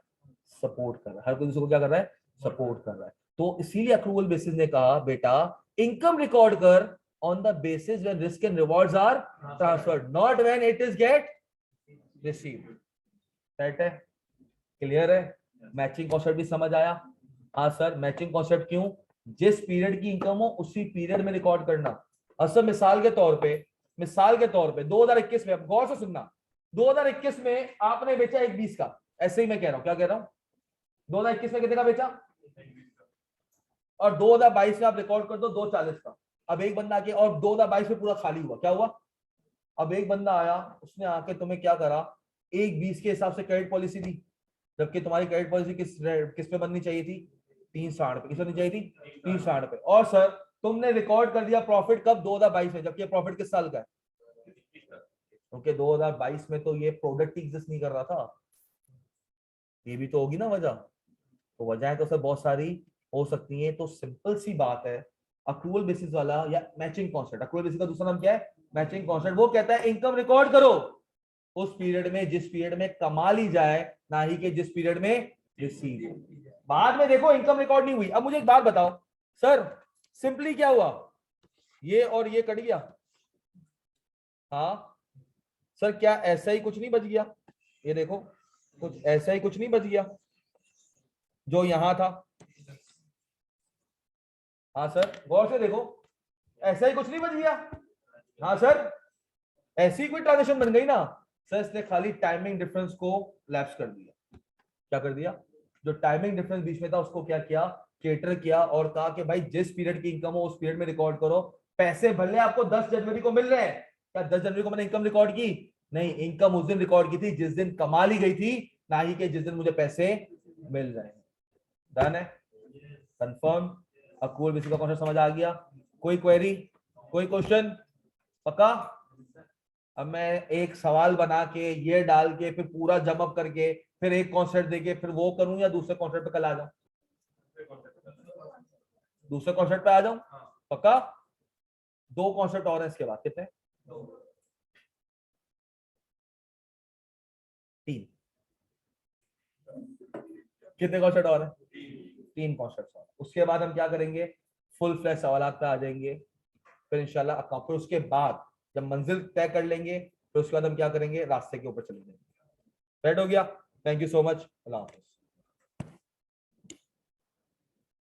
सपोर्ट कर रहा है, हर कोई दूसरे को क्या कर रहा है, सपोर्ट कर रहा है। तो इसीलिए अक्रूवल बेसिस ने कहा बेटा इनकम रिकॉर्ड कर on the basis when risk and rewards are transferred, not when it is get received. Right है? क्लियर है? मैचिंग कॉन्सेप्ट भी समझ आया? हाँ सर, मैचिंग कॉन्सेप्ट क्यों? जिस पीरियड की इनकम हो उसी पीरियड में रिकॉर्ड करना। असल मिसाल के तौर पे 2021 में, अब गौर से सुनना, 2021 में आपने बेचा 1.20 का, ऐसे ही मैं कह रहा हूं, क्या कह रहा हूं, 2021 में कितने का बेचा, और 2022 में आप रिकॉर्ड कर दो 2.40 का। अब एक बंदा आके, और 2022 में पूरा खाली हुआ, क्या हुआ? अब एक बंदा आया, उसने आके तुम्हें क्या करा, 1.20 के हिसाब से क्रेडिट पॉलिसी दी, जबकि तुम्हारी क्रेडिट पॉलिसी किस पे बननी चाहिए थी, 360 पे। किस बननी चाहिए थी, 360 पे। और सर तुमने रिकॉर्ड कर दिया प्रॉफिट कब, 2022 में, जबकि प्रॉफिट किस साल का है? क्योंकि 2022 में तो ये प्रोडक्ट एग्जिस्ट नहीं कर रहा था। ये भी तो होगी ना वजह, तो वजह तो सर बहुत सारी हो सकती है। तो सिंपल सी बात है, अक्रूवल बेसिस वाला या मैचिंग कॉन्सेप्ट, अक्रूवल बेसिस का दूसरा नाम क्या है, मैचिंग कॉन्सेप्ट, वो कहता है इनकम रिकॉर्ड करो उस पीरियड में जिस पीरियड में कमा ली जाए, ना ही कि जिस पीरियड में रिसीव। बाद में देखो इनकम रिकॉर्ड नहीं हुई। अब मुझे एक बात बताओ सर, सिंपली क्या हुआ, ये और ये कट गया, हाँ सर, क्या ऐसा ही कुछ नहीं बच गया? ये देखो कुछ ऐसा ही कुछ नहीं बच गया जो यहां था? हाँ सर, गौर से देखो, ऐसा ही कुछ नहीं बच गया। हाँ सर, ऐसी कोई ट्रांजेक्शन बन गई ना सर, इसने खाली टाइमिंग डिफरेंस को लैप्स कर दिया। क्या कर दिया? जो टाइमिंग डिफरेंस बीच में था उसको क्या किया, कैटर किया, और कहा कि भाई जिस पीरियड की इनकम हो उस पीरियड में रिकॉर्ड करो। पैसे भले आपको 10 जनवरी को मिल रहे हैं, क्या 10 जनवरी को मैंने इनकम रिकॉर्ड की? नहीं, इनकम उस दिन रिकॉर्ड की थी जिस दिन कमा ली गई थी, ना ही कि जिस दिन मुझे पैसे मिल रहे हैं। डन है? कंफर्म? अक्रूवल बेसिस का कॉन्सेप्ट समझ आ गया? कोई क्वेरी, कोई क्वेश्चन? पक्का? अब मैं एक सवाल बना के ये डाल के फिर पूरा जम अप करके फिर एक कॉन्सेप्ट देके फिर वो करूं, या दूसरे कॉन्सेप्ट पे कल आ जाऊं? दूसरे कॉन्सेप्ट पे आ जाऊं? पक्का? 2 कॉन्सेप्ट और है इसके बाद, कितने? 3। कितने कॉन्सेप्ट और है? 3 कॉन्सेप्ट और। उसके बाद हम क्या करेंगे, फुल फ्लैश सवालात पे आ जाएंगे। फिर इंशाल्लाह फिर उसके बाद जब मंजिल तय कर लेंगे, फिर उसके बाद हम क्या करेंगे, रास्ते के ऊपर चलेंगे। राइट हो गया? थैंक यू सो मच, अल्लाह हाफिज़।